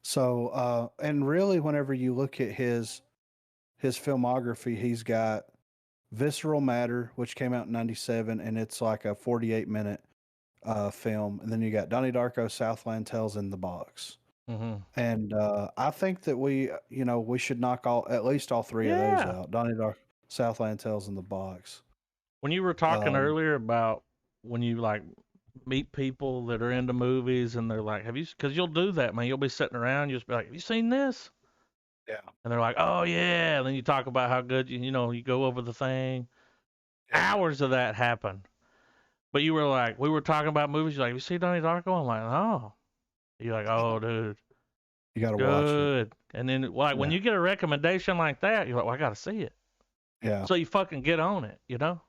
So, and really, whenever you look at his filmography, he's got Visceral Matter, which came out in '97, and it's like a 48-minute film. And then you got Donnie Darko, Southland Tales in the box. Mm-hmm. And I think that we should knock at least all 3 of those out. Donnie Darko, Southland Tales in the box. When you were talking earlier about when you like meet people that are into movies and they're like, because you'll do that, man. You'll be sitting around, you'll just be like, have you seen this? Yeah. And they're like, oh yeah. And then you talk about how good you go over the thing. Yeah. Hours of that happen. But you were like, we were talking about movies. You're like, have you seen Donnie Darko? I'm like, oh. You're like, oh, dude. You got to watch it. Good. And then, like, when Yeah. you get a recommendation like that, you're like, well, I got to see it. Yeah. So you fucking get on it, you know?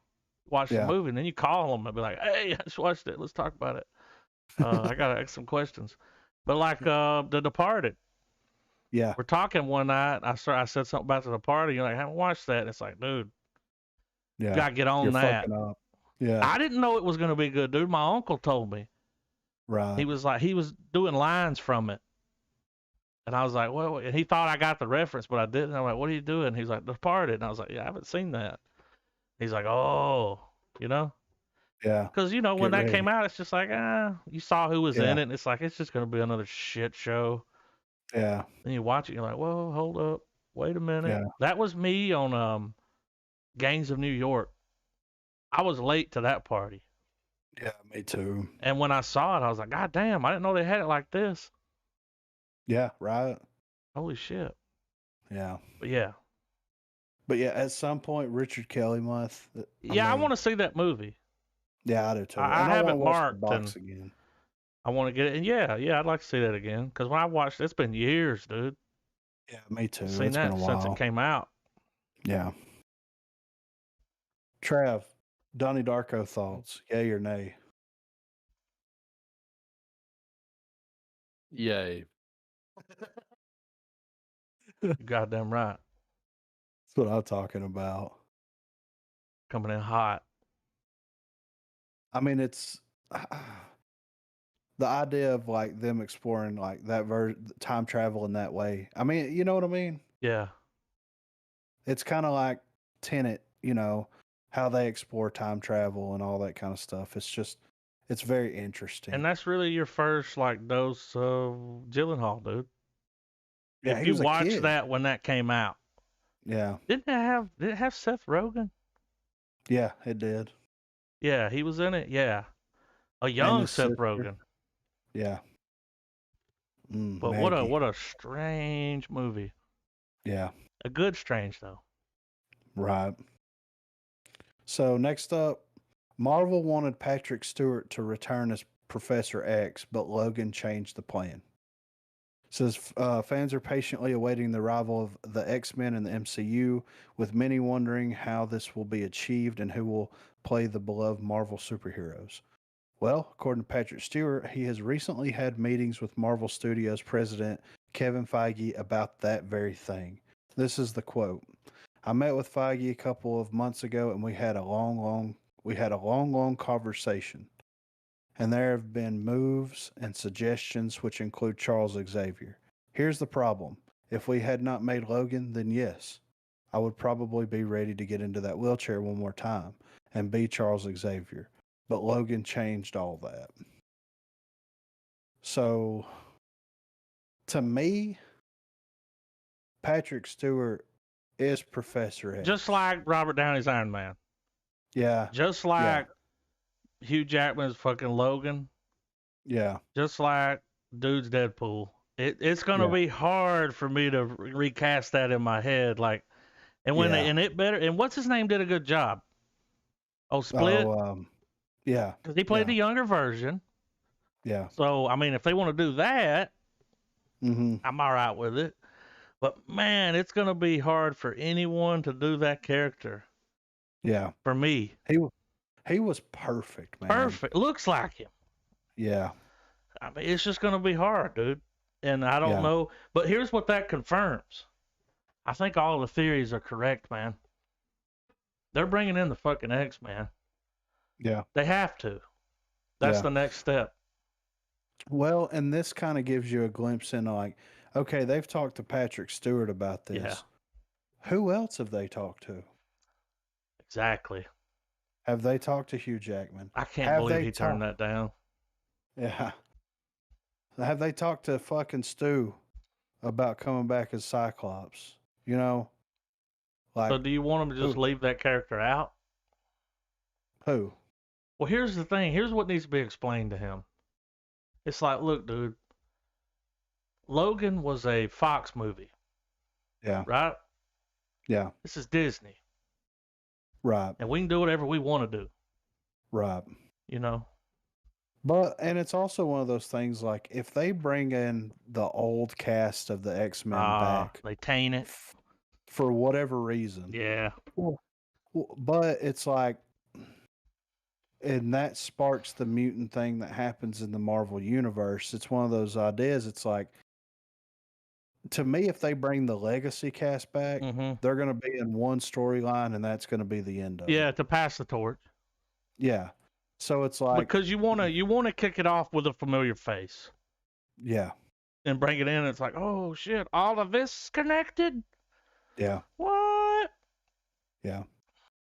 Watch the Yeah. movie, and then you call them and be like, hey, I just watched it. Let's talk about it. I got to ask some questions. But like The Departed, Yeah. we're talking one night. I said something about The Departed. You're like, I haven't watched that. And it's like, dude, you Yeah. got to get on You're that. fucking up. Yeah. I didn't know it was going to be good, dude. My uncle told me. Right. He was like, he was doing lines from it. And I was like, well, and he thought I got the reference, but I didn't. I'm like, what are you doing? He's like, Departed. And I was like, yeah, I haven't seen that. He's like, oh, you know? Yeah. Because, you know, when Get that ready. came out, it's just like, you saw who was Yeah. in it. And it's like, it's just going to be another shit show. Yeah. Then you watch it, you're like, whoa, hold up. Wait a minute. Yeah. That was me on Gangs of New York. I was late to that party. Yeah. Me too. And when I saw it, I was like, God damn, I didn't know they had it like this. Yeah. Right. Holy shit. Yeah. But yeah. But yeah, at some point, Richard Kelly month. Yeah, I want to see that movie. Yeah, I do too. I And have wanna it watch marked the box again. I want to get it. And yeah, I'd like to see that again. Because when I watched it, it's been years, dude. Yeah, me too. I've seen It's that been a since while. it came out. Yeah. Trav, Donnie Darko thoughts? Yay or nay? Yay. You goddamn right. That's what I'm talking about. Coming in hot. I mean, it's the idea of like them exploring like that time travel in that way. I mean, you know what I mean? Yeah. It's kind of like Tenet, you know, how they explore time travel and all that kind of stuff. It's very interesting. And that's really your first like dose of Gyllenhaal, dude. Yeah, If he you was a watched kid. that when that came out, Yeah, did it have Seth Rogen? yeah, it did. Yeah, he was in it. Yeah, a young his Seth sister. Rogen. Yeah. But Maggie. what a strange movie. Yeah, A good strange though. right. So next up, Marvel wanted Patrick Stewart to return as Professor X, but Logan changed the plan. Says fans are patiently awaiting the arrival of the X-Men in the MCU, with many wondering how this will be achieved and who will play the beloved Marvel superheroes. Well, according to Patrick Stewart, he has recently had meetings with Marvel Studios president Kevin Feige about that very thing. This is the quote. I met with Feige a couple of months ago and we had a long conversation. And there have been moves and suggestions which include Charles Xavier. Here's the problem. If we had not made Logan, then yes, I would probably be ready to get into that wheelchair one more time and be Charles Xavier. But Logan changed all that. So, to me, Patrick Stewart is Professor X. Just like Robert Downey's Iron Man. Yeah. Just like Hugh Jackman's fucking Logan. Yeah. Just like dude's Deadpool. It's gonna be hard for me to recast that in my head. Like, and when and what's his name did a good job. Oh, Split. Yeah. Because he played the younger version. Yeah. So I mean, if they want to do that, Mm-hmm. I'm all right with it. But man, it's gonna be hard for anyone to do that character. Yeah. For me. He was perfect, man. Perfect. Looks like him. Yeah. I mean, it's just going to be hard, dude. And I don't know. But here's what that confirms. I think all the theories are correct, man. They're bringing in the fucking X-Men. Yeah. They have to. That's the next step. Well, and this kind of gives you a glimpse into like, okay, they've talked to Patrick Stewart about this. Yeah. Who else have they talked to? Exactly. Have they talked to Hugh Jackman? I can't believe he turned that down. Yeah. Have they talked to fucking Stu about coming back as Cyclops? You know? Like, so do you want him to just leave that character out? Who? Well, here's the thing. Here's what needs to be explained to him. It's like, look, dude. Logan was a Fox movie. Yeah. Right? Yeah. This is Disney. Right. And we can do whatever we want to do. Right. You know? And it's also one of those things like if they bring in the old cast of the X-Men back They taint it. for whatever reason. Yeah. But it's like, and that sparks the mutant thing that happens in the Marvel universe. It's one of those ideas. It's like, to me, if they bring the legacy cast back, they're going to be in one storyline, and that's going to be the end of it. Yeah, to pass the torch. Yeah. So it's like, because you wanna kick it off with a familiar face. Yeah. And bring it in. And it's like, oh shit, all of this is connected. Yeah. What? Yeah.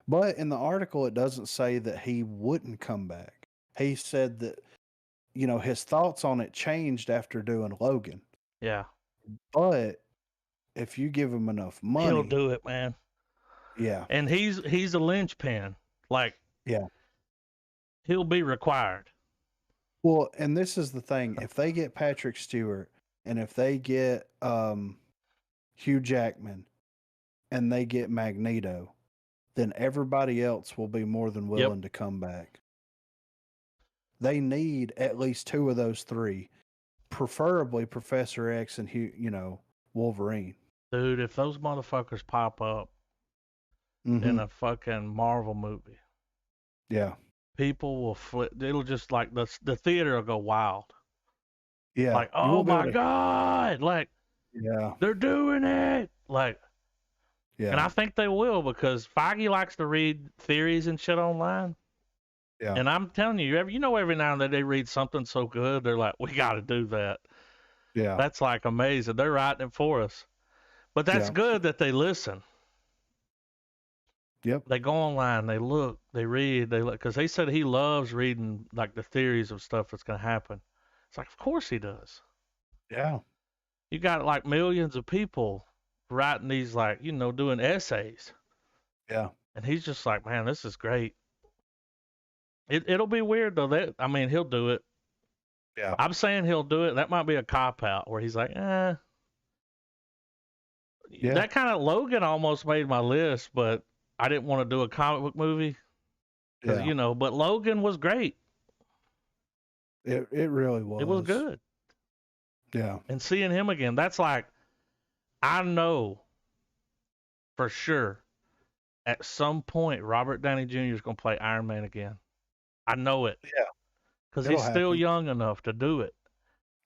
But in the article, it doesn't say that he wouldn't come back. He said that, his thoughts on it changed after doing Logan. Yeah. But if you give him enough money, he'll do it, man. Yeah. And he's a linchpin. Like, yeah, he'll be required. Well, and this is the thing: if they get Patrick Stewart, and if they get Hugh Jackman, and they get Magneto, then everybody else will be more than willing to come back. They need at least two of those three, preferably Professor X and Wolverine. Dude, if those motherfuckers pop up in a fucking Marvel movie, yeah, people will flip. It'll just like the theater will go wild. Yeah, like, oh my god, like, yeah, they're doing it, like, yeah. And I think they will, because Feige likes to read theories and shit online. Yeah. And I'm telling you, every now and then they read something so good, they're like, we got to do that. Yeah. That's like amazing. They're writing it for us. But that's good that they listen. Yep. They go online, they look, they read, they look, because they said he loves reading like the theories of stuff that's going to happen. It's like, of course he does. Yeah. You got like millions of people writing these, like, doing essays. Yeah. And he's just like, man, this is great. It'll be weird though. He'll do it. Yeah. I'm saying he'll do it. That might be a cop out where he's like, Yeah. That kind of Logan almost made my list, but I didn't want to do a comic book movie. Yeah. But Logan was great. It really was. It was good. Yeah. And seeing him again, that's like, I know for sure at some point Robert Downey Jr. is going to play Iron Man again. I know it. Yeah. Because he's still young enough to do it.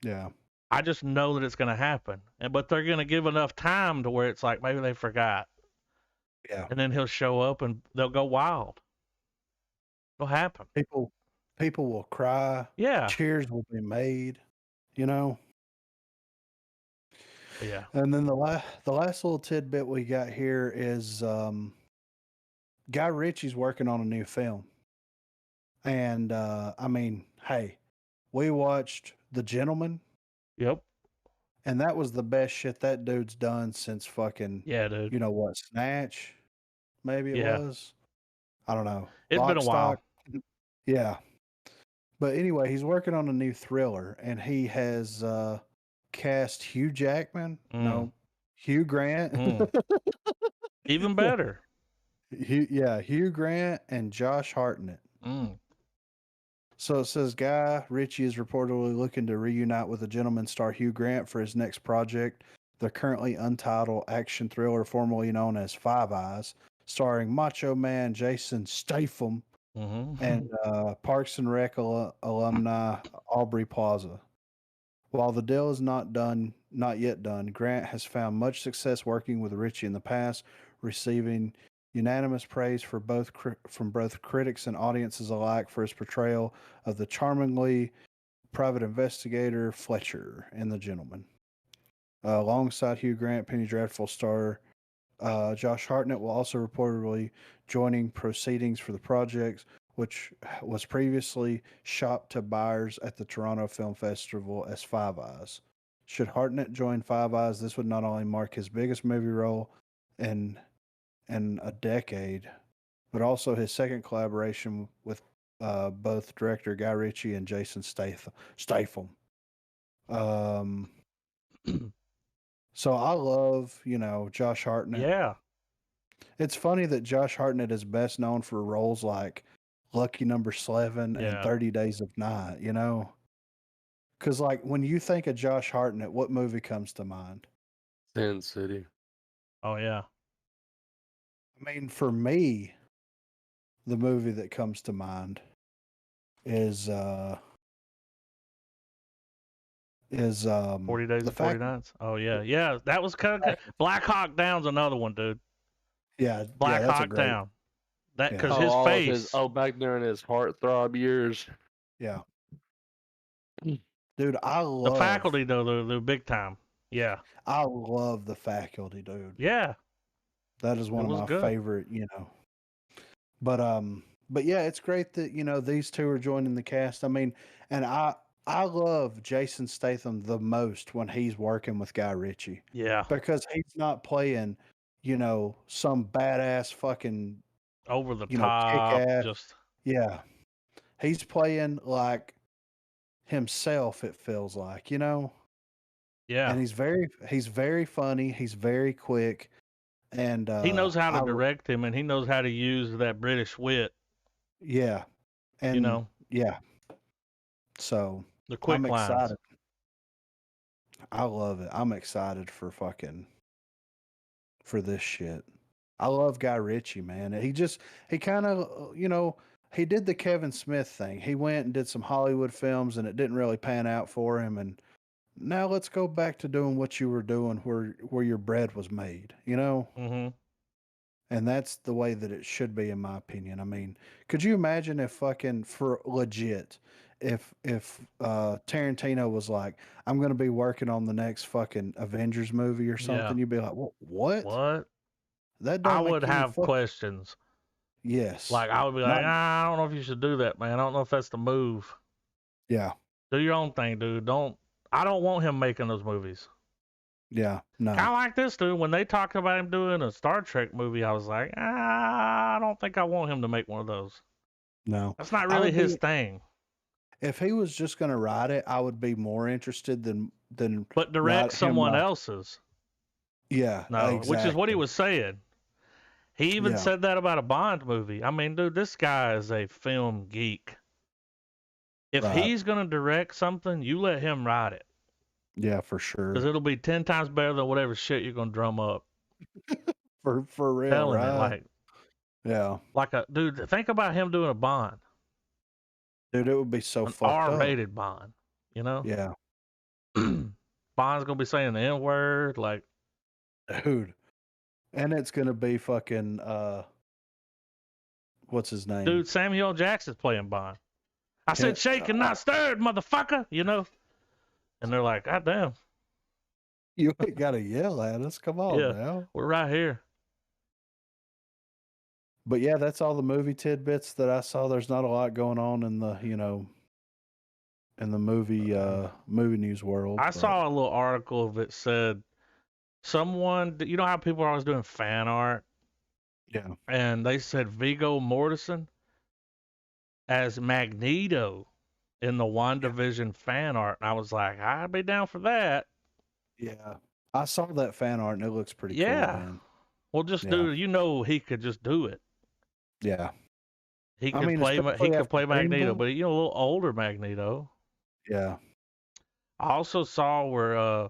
Yeah. I just know that it's going to happen. But they're going to give enough time to where it's like maybe they forgot. Yeah. And then he'll show up and they'll go wild. It'll happen. People will cry. Yeah. Cheers will be made. Yeah. And then the last little tidbit we got here is Guy Ritchie's working on a new film. And hey, we watched The Gentleman. Yep. And that was the best shit that dude's done since fucking, dude. You know what, Snatch? Maybe it was. I don't know. It's been a while. Yeah. But anyway, he's working on a new thriller, and he has cast Hugh Jackman. No, Hugh Grant. Even better. Hugh Grant and Josh Hartnett. So it says Guy Ritchie is reportedly looking to reunite with The Gentleman star Hugh Grant for his next project, the currently untitled action thriller formerly known as Five Eyes, starring Macho Man Jason Statham and Parks and Rec alumni Aubrey Plaza. While the deal is not yet done, Grant has found much success working with Ritchie in the past, receiving unanimous praise from both critics and audiences alike for his portrayal of the charmingly private investigator Fletcher in The Gentleman. Alongside Hugh Grant, Penny Dreadful star Josh Hartnett will also reportedly joining proceedings for the project, which was previously shopped to buyers at the Toronto Film Festival as Five Eyes. Should Hartnett join Five Eyes, this would not only mark his biggest movie role in a decade, but also his second collaboration with both director Guy Ritchie and Jason Statham. So I love, Josh Hartnett. Yeah. It's funny that Josh Hartnett is best known for roles like Lucky Number 7 and Yeah. 30 Days of Night, you know? Because, like, when you think of Josh Hartnett, what movie comes to mind? Sin City. Oh yeah. I mean, for me, the movie that comes to mind is 40 Days the and 40 fact. Nights. Oh yeah, yeah. That was kind of Black Hawk Down's another one, dude. Yeah, Black that's a Hawk great. Down. That Yeah. because Oh, his all of face. his back during his heartthrob years. Yeah. Dude, I The love Faculty though, they're big time. Yeah, I love The Faculty, dude. yeah. That is one It of was my good. favorite, you know. But yeah, it's great that, you know, these two are joining the cast. I mean, and I love Jason Statham the most when he's working with Guy Ritchie Yeah, because he's not playing, you know, some badass fucking, over the you know, kick top. ass. Just Yeah. He's playing like himself, it feels like, you know? yeah. And he's very funny, he's very quick, and He knows how to I direct him, and he knows how to use that British wit. yeah. And You know, yeah. So the quick I'm lines. excited. I love it. I'm excited for this shit. I love Guy Ritchie, man. He kind of, you know, he did the Kevin Smith thing. He went and did some Hollywood films and it didn't really pan out for him, and now let's go back to doing what you were doing where your bread was made, you know? Mm-hmm. And that's the way that it should be, in my opinion. I mean, could you imagine if fucking for legit, if Tarantino was like, I'm gonna be working on the next fucking Avengers movie or something, Yeah. you'd be like, what? What? That I don't make would any have fuck. questions. Yes. Like I would be like, Not I don't know if you should do that, man. I don't know if that's the move. yeah. Do your own thing, dude. I don't want him making those movies. Yeah. No. Kind of like this dude. When they talked about him doing a Star Trek movie, I was like, I don't think I want him to make one of those. No. That's not I really would his be thing. if he was just gonna write it, I would be more interested than But direct someone else's. Yeah. No, Exactly. which is what he was saying. He even Yeah. said that about a Bond movie. I mean, dude, this guy is a film geek. If Right. he's going to direct something, you let him write it. Yeah, for sure. Because it'll be 10 times better than whatever shit you're going to drum up. For real, Telling right? it, Yeah. dude, think about him doing a Bond. Dude, it would be so An fucked up. R-rated Bond, you know? Yeah. Bond's going to be saying the N-word, like. Dude. And it's gonna be fucking what's his name? Dude, Samuel Jackson's playing Bond. I said shaken, not stirred, motherfucker, you know? And they're like, God damn. You ain't gotta yell at us. Come on Yeah. now. We're right here. But yeah, that's all the movie tidbits that I saw. There's not a lot going on in the, you know, in the movie news world. I saw a little article that said someone, you know how people are always doing fan art? Yeah. And they said Viggo Mortensen as Magneto in the WandaVision fan art. And I was like, I'd be down for that. Yeah. I saw that fan art and it looks pretty cool, man. Well, just do, you know, he could just do it. Yeah. He could play Magneto, but, you know, a little older Magneto. Yeah. I also saw where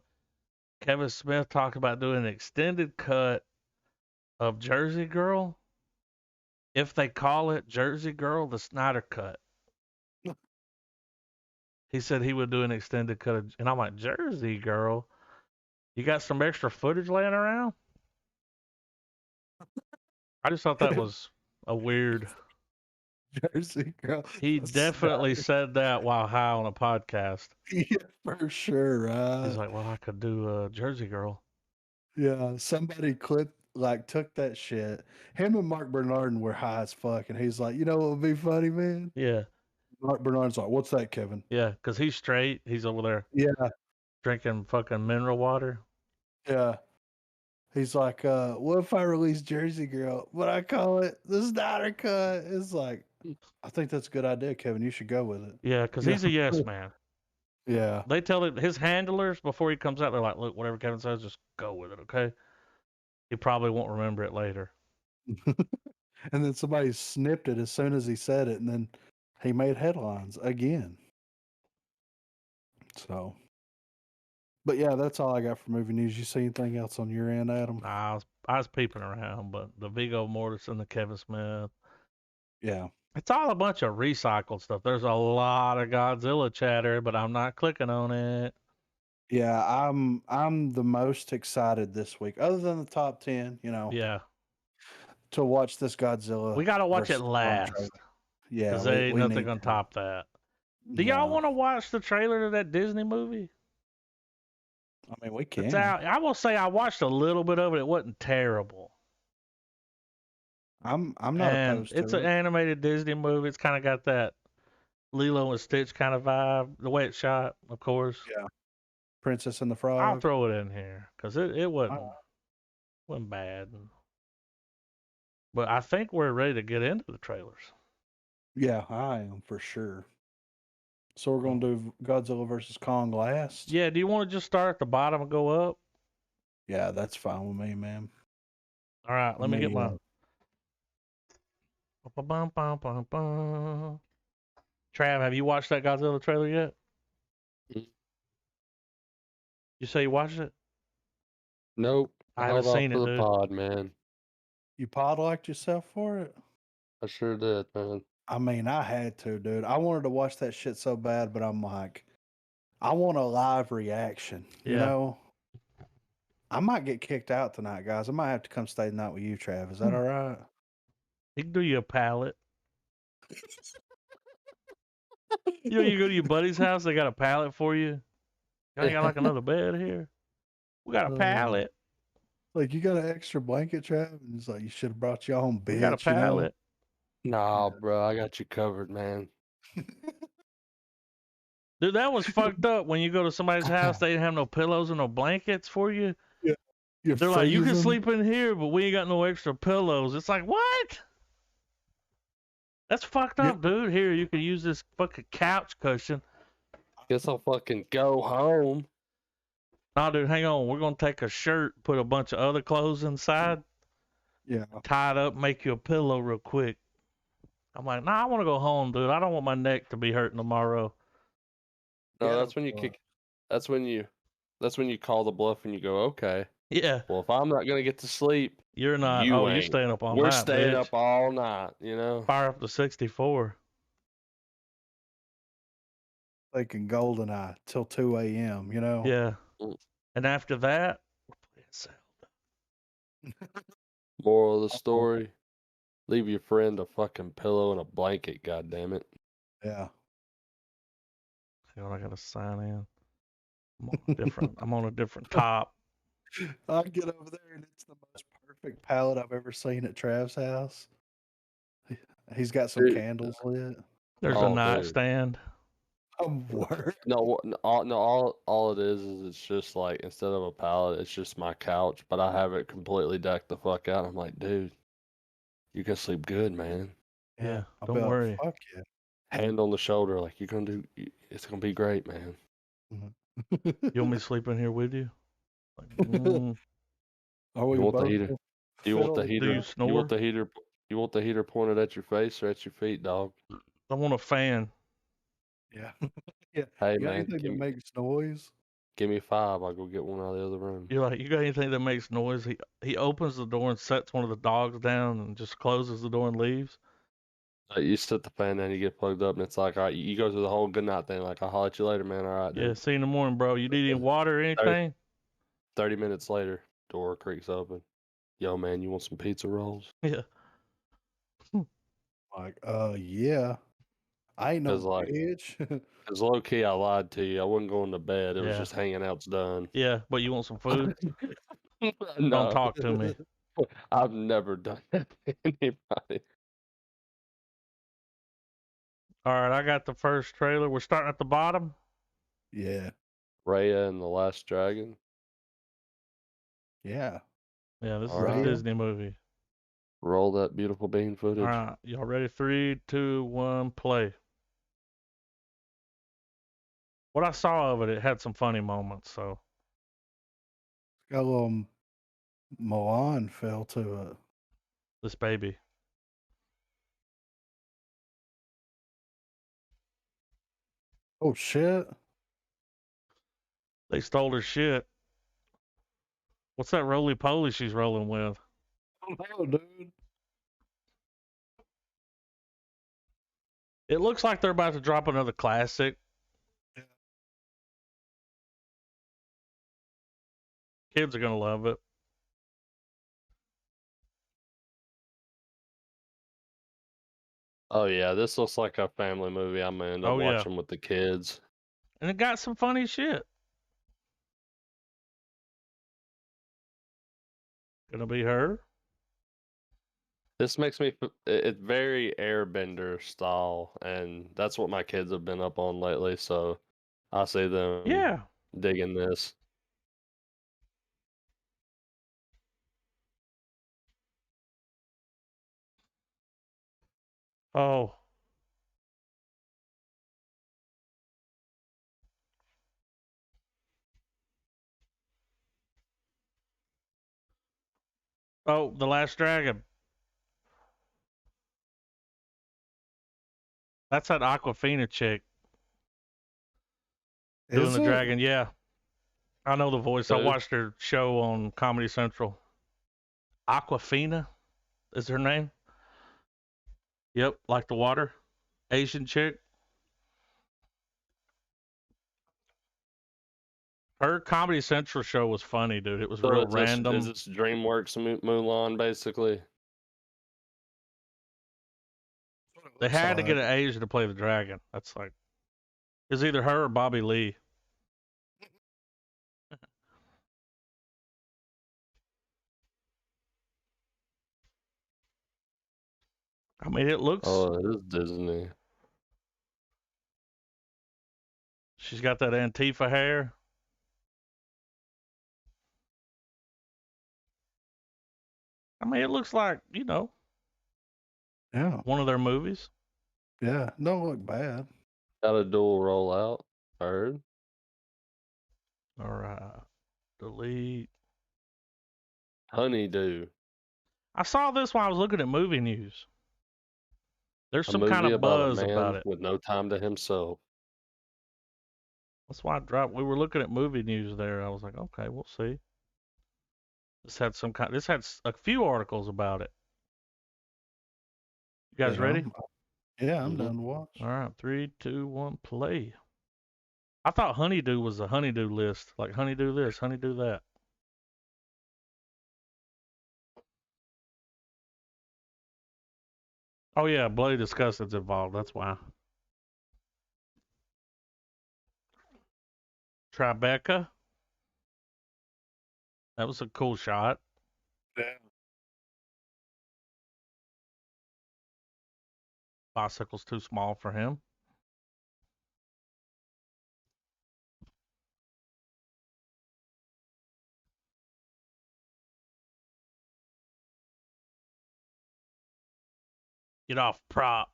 Kevin Smith talked about doing an extended cut of Jersey Girl. If they call it Jersey Girl, the Snyder cut. He said he would do an extended cut of, and I'm like, Jersey Girl? You got some extra footage laying around? I just thought that was a weird. Jersey Girl. He definitely said that while high on a podcast. Yeah, for sure, right? He's like, well, I could do Jersey Girl. Yeah, somebody took that shit. Him and Mark Bernardin were high as fuck, and he's like, you know what would be funny, man? Yeah. Mark Bernardin's like, what's that, Kevin? Yeah, because he's straight. He's over there. Yeah. Drinking fucking mineral water. Yeah. He's like, what if I release Jersey Girl, but I call it the Snyder Cut? It's like, I think that's a good idea, Kevin. You should go with it. Yeah, because he's a yes man. Yeah. They tell his handlers before he comes out, they're like, look, whatever Kevin says, just go with it, okay? He probably won't remember it later. And then somebody snipped it as soon as he said it, and then he made headlines again. So, but yeah, that's all I got for movie news. You see anything else on your end, Adam? Nah, I was peeping around, but the Viggo Mortensen, the Kevin Smith, Yeah. it's all a bunch of recycled stuff. There's a lot of Godzilla chatter, but I'm not clicking on it. Yeah, I'm the most excited this week, other than the top 10, Yeah, to watch this Godzilla we gotta watch it versus Kong trailer. last, Yeah, cause there ain't we nothing need gonna to. top that. Do y'all No, want to watch the trailer to that Disney movie? I mean we It's can. out. I will say I watched a little bit of it. It wasn't terrible. I'm not And opposed it's to an it. animated Disney movie. It's kind of got that Lilo and Stitch kind of vibe. The way it's shot, of course. Yeah, Princess and the I'll Frog. throw it in here because it Uh, wasn't bad. But I think we're ready to get into the trailers. Yeah, I am for sure. So we're gonna do Godzilla versus Kong last. Yeah, do you want to just start at the bottom and go up? Yeah, that's fine with me, man. All right, let me get my. uh, Trav, have you watched that Godzilla trailer yet? Mm. You say you watched it? Nope. I Held haven't off seen for it, the dude. pod, man. You podlocked yourself for it? I sure did, man. I mean, I had to, dude. I wanted to watch that shit so bad, but I'm like, I want a live reaction. You Yeah. know, I might get kicked out tonight, guys. I might have to come stay the night with you, Trav. Is that all right? He can do you a pallet. You know, you go to your buddy's house, they got a pallet for you. Y'all got like another bed here. We got a pallet. Like, you got an extra blanket, Trav? And it's like, you should have brought your own We got a bitch, you know? pallet. Nah, bro, I got you covered, man. Dude, that was fucked up. When you go to somebody's house, they didn't have no pillows and no blankets for you. You're They're like, you can freezing. sleep in here, but we ain't got no extra pillows. It's like, what? That's fucked Yeah. up, dude. Here, you can use this fucking couch cushion. Guess I'll fucking go home. Nah, dude, hang on. We're gonna take a shirt, put a bunch of other clothes inside, Yeah. tie it up, make you a pillow real quick. I'm like, nah, I want to go home, dude. I don't want my neck to be hurting tomorrow. No, Yeah, that's when you kick. That's when you call the bluff and you go, okay. Yeah, Well, if I'm not gonna get to sleep, you're not. you Oh, you're ain't. staying up all We're night, staying bitch. up all night, you know. Fire up to 64. Thinking GoldenEye till 2 a.m., you know? Yeah. Mm. And after that, we're playing Zelda. Moral of the story: leave your friend a fucking pillow and a blanket. God damn it. Yeah. Hang on, I gotta sign in. I'm on a different top. I get over there and it's the most perfect pallet I've ever seen at Trav's house. He's got some Dude. candles lit. There's Oh, a dude. nightstand. I'm worried. No, all it is it's just like instead of a pallet, it's just my couch, but I have it completely decked the fuck out. I'm like, dude, you can sleep good, man. Yeah, I'll don't be like, worry. fuck yeah. Hand on the shoulder, like it's gonna be great, man. You want me to sleep in here with you? Like, Are we You want the both heater? Do you want the fiddle- heater? Do you You snore? want the heater? You want the heater pointed at your face or at your feet, dog? I want a fan. Yeah. Yeah. Hey, You got man, anything that makes noise? give me 5. I'll go get one out of the other room. You're like, you got anything that makes noise? He opens the door and sets one of the dogs down and just closes the door and leaves. You set the fan down, you get plugged up, and it's like, all right, you go through the whole good night thing. Like, I'll holler at you later, man. All right, dude. Yeah, see you in the morning, bro. You need any water or anything? 30 minutes later, door creaks open. Yo, man, you want some pizza rolls? Yeah. Like, yeah. I ain't no 'Cause, like- bitch. Because low key, I lied to you. I wasn't going to bed. It was Yeah. just hanging out's done. Yeah, but you want some food? No, Don't talk to me. I've never done that to anybody. All right, I got the first trailer. We're starting at the bottom. Yeah. Raya and the Last Dragon. Yeah. Yeah, this is All a right. Disney movie. Roll that beautiful bean footage. All right, y'all ready? 3, 2, 1, play. What I saw of it, it had some funny moments. So Got a little Milan feel to it. this baby. Oh shit! They stole her shit. What's that roly poly she's rolling with? Oh, dude. It looks like they're about to drop another classic. Yeah. Kids are gonna love it. Oh yeah, this looks like a family movie. I'm gonna end up Oh, yeah. watching with the kids. And it got some funny shit. Gonna be her. This makes me. It's very Airbender style, and that's what my kids have been up on lately. So I see them Yeah. digging this. Oh. Oh, The Last Dragon. That's that Aquafina chick doing Is the it? dragon. Yeah. I know the voice. I Who? watched her show on Comedy Central. Aquafina is her name. Yep, like the water. Asian chick. Her Comedy Central show was funny, dude. It was So real is random. this DreamWorks Mulan basically? They Looks had to get like. an Asian to play the dragon. That's like, it's either her or Bobby Lee. I mean, it looks. Oh, it is Disney. She's got that Antifa hair. I mean, it looks like, Yeah. one of their movies. Yeah. Don't look bad. Got a dual rollout. Heard. All right. Delete. Honeydew. I saw this while I was looking at movie news. There's A some kind movie of about a buzz about man it. with no time to himself. That's why I dropped. We were looking at movie news there. I was like, okay, we'll see. This had a few articles about it. You guys Yeah, ready? I'm done to watch. All right, 3, 2, 1, play. I thought honeydew was a honeydew list, like honeydew this, honeydew that. Oh yeah, bloody disgusting's involved. That's why. Tribeca. That was a cool shot. Yeah. Bicycle's too small for him. Get off prop.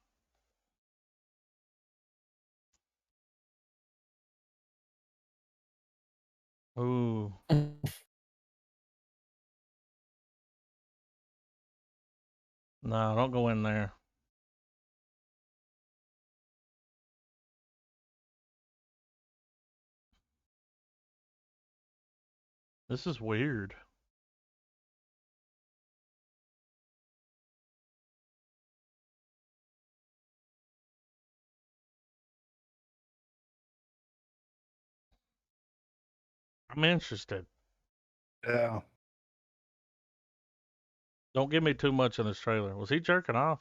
Ooh. No, don't go in there. This is weird. I'm interested. Yeah. Don't give me too much in this trailer. Was he jerking off?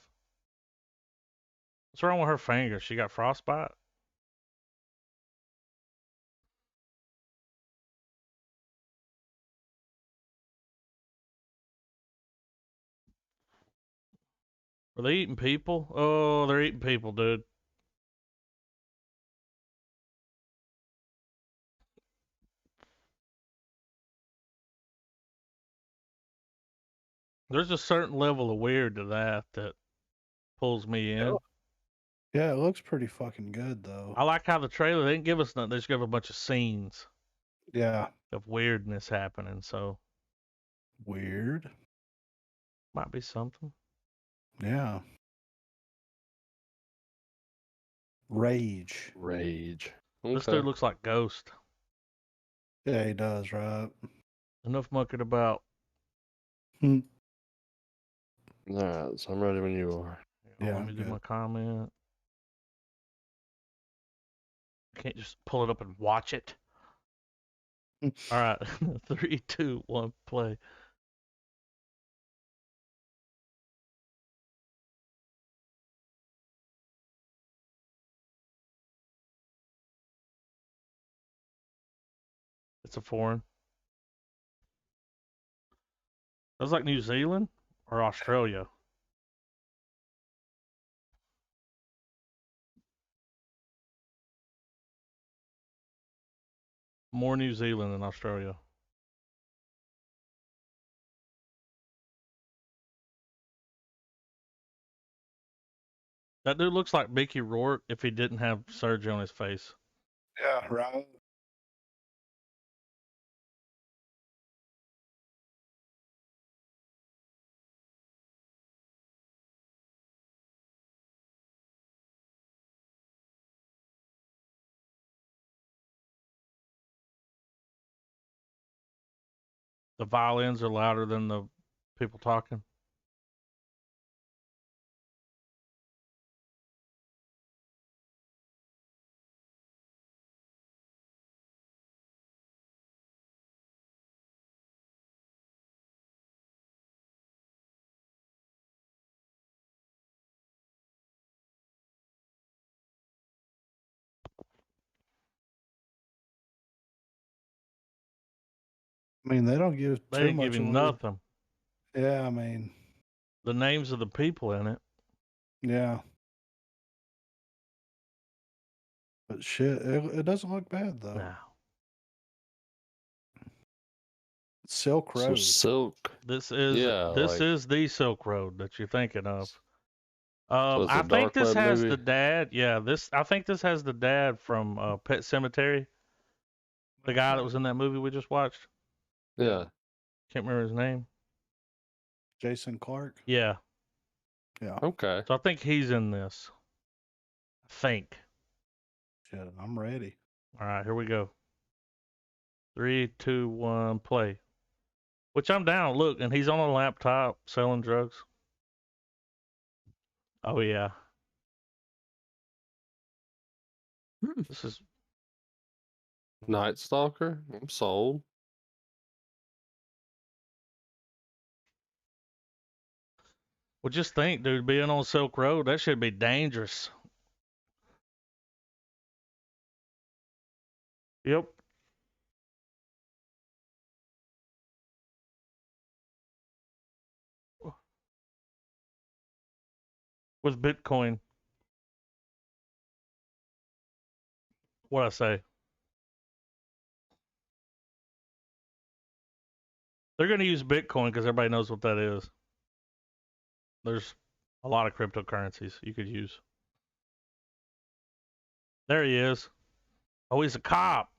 What's wrong with her finger? She got frostbite? Are they eating people? Oh, they're eating people, dude. There's a certain level of weird to that pulls me in. Yeah, it looks pretty fucking good though. I like how the trailer, they didn't give us nothing. They just gave a bunch of scenes Yeah. of weirdness happening. So, Weird. might be something. Yeah. Rage. Rage. This Okay. dude looks like Ghost. Yeah, he does, right? Enough mucking about. Hmm. Alright, so I'm ready when you are. Yeah, Let I'm me do good. my comment. Can't just pull it up and watch it. All right, 3, 2, 1, play. It's a foreign. That's like New Zealand or Australia. More New Zealand than Australia. That dude looks like Mickey Rourke if he didn't have surgery on his face. Yeah, right. The violins are louder than the people talking. I mean, they don't give They too didn't give much him away. nothing. Yeah, I mean, The names of the people in it. yeah. But shit, it doesn't look bad though. Nah. Silk Some Road. silk. This is Yeah, like the Silk Road that you're thinking of. so it's I a think dark this web has movie. the dad. Yeah, I think this has the dad from Pet Cemetery. The guy that was in that movie we just watched. Yeah. Can't remember his name. Jason Clark. Yeah. Yeah. Okay. So I think he's in this. I think. Shit, I'm ready. All right, here we go. 3, 2, 1, play. Which I'm down. Look, and he's on a laptop selling drugs. Oh yeah. This is Night Stalker. I'm sold. well just think, dude, being on Silk Road, that should be dangerous. Yep. With Bitcoin. What I say? They're gonna use Bitcoin because everybody knows what that is. There's a lot of cryptocurrencies you could use. There he is. Oh, he's a cop.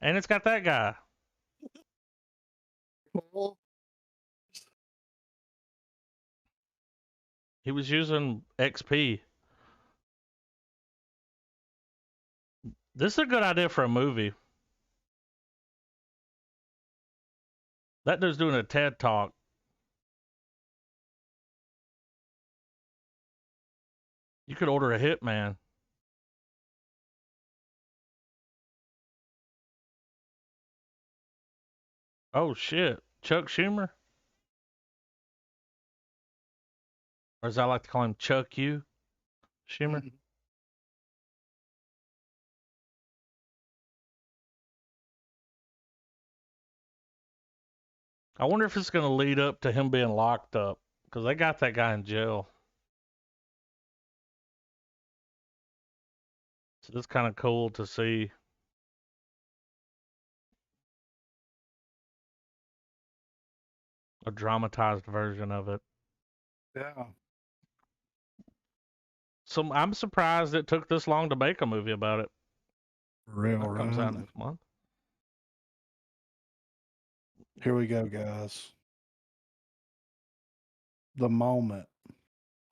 And it's got that guy. He was using XP. This is a good idea for a movie. That dude's doing a TED talk. You could order a hitman. Oh shit. Chuck Schumer? Or as I like to call him, Chuck you, Schumer. I wonder if it's going to lead up to him being locked up because they got that guy in jail. So it's kind of cool to see. A dramatized version of it. Yeah. So I'm surprised it took this long to make a movie about it. Real That comes out right. next month. Here we go, guys. The moment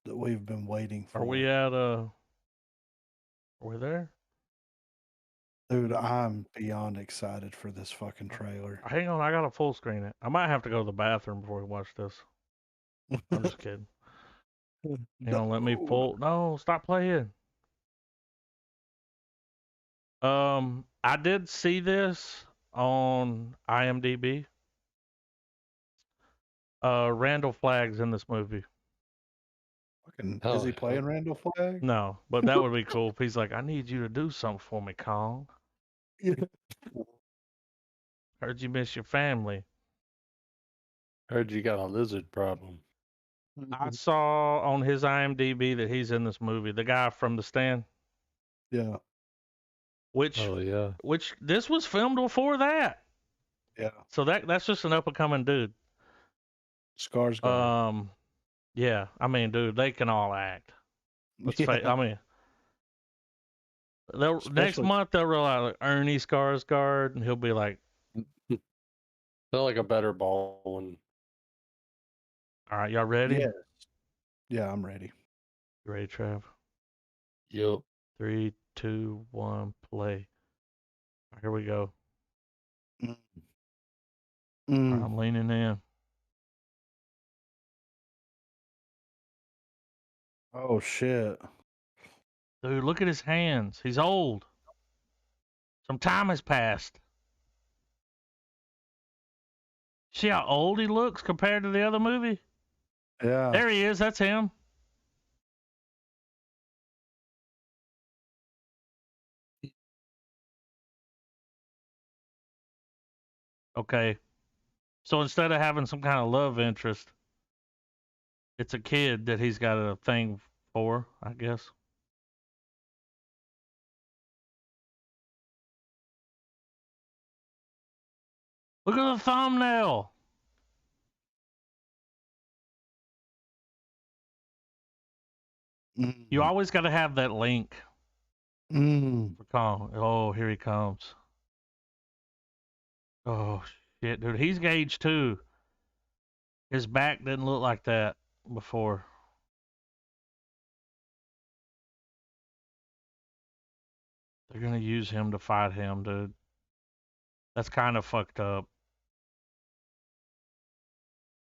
that we've been waiting for. Are we at Are we there? Dude, I'm beyond excited for this fucking trailer. Hang on, I gotta full screen it. I might have to go to the bathroom before we watch this. I'm just kidding. Hang on, let me full. No, stop playing. I did see this on IMDb. Randall Flagg's in this movie. Fucking, Oh, is he yeah. playing Randall Flagg? No, but that would be cool if he's like, I need you to do something for me, Kong. Heard you miss your family. Heard you got a lizard problem. I saw on his IMDb that he's in this movie. The guy from The Stand, Yeah, which Oh yeah. this was filmed before that. yeah. So that's just an up and coming dude. Skarsgård. Yeah. I mean, dude, they can all act. Let's face. I mean, next Especially- month they'll realize like, Ernie Skarsgård, and he'll be like, Feel like a better ball one. "All right, y'all ready? Yes. Yeah, I'm ready. You ready, Trav? Yup. 3, 2, 1, play. Here we go. Mm. All right, Mm. I'm leaning in. Oh shit. Dude, look at his hands. He's old. Some time has passed. See how old he looks compared to the other movie? Yeah. There he is. That's him. Okay. So instead of having some kind of love interest, it's a kid that he's got a thing for, I guess. Look at the thumbnail. You always got to have that link for Kong. Oh, here he comes. Oh, shit, dude. He's aged too. His back didn't look like that before. They're going to use him to fight him, dude. That's kind of fucked up.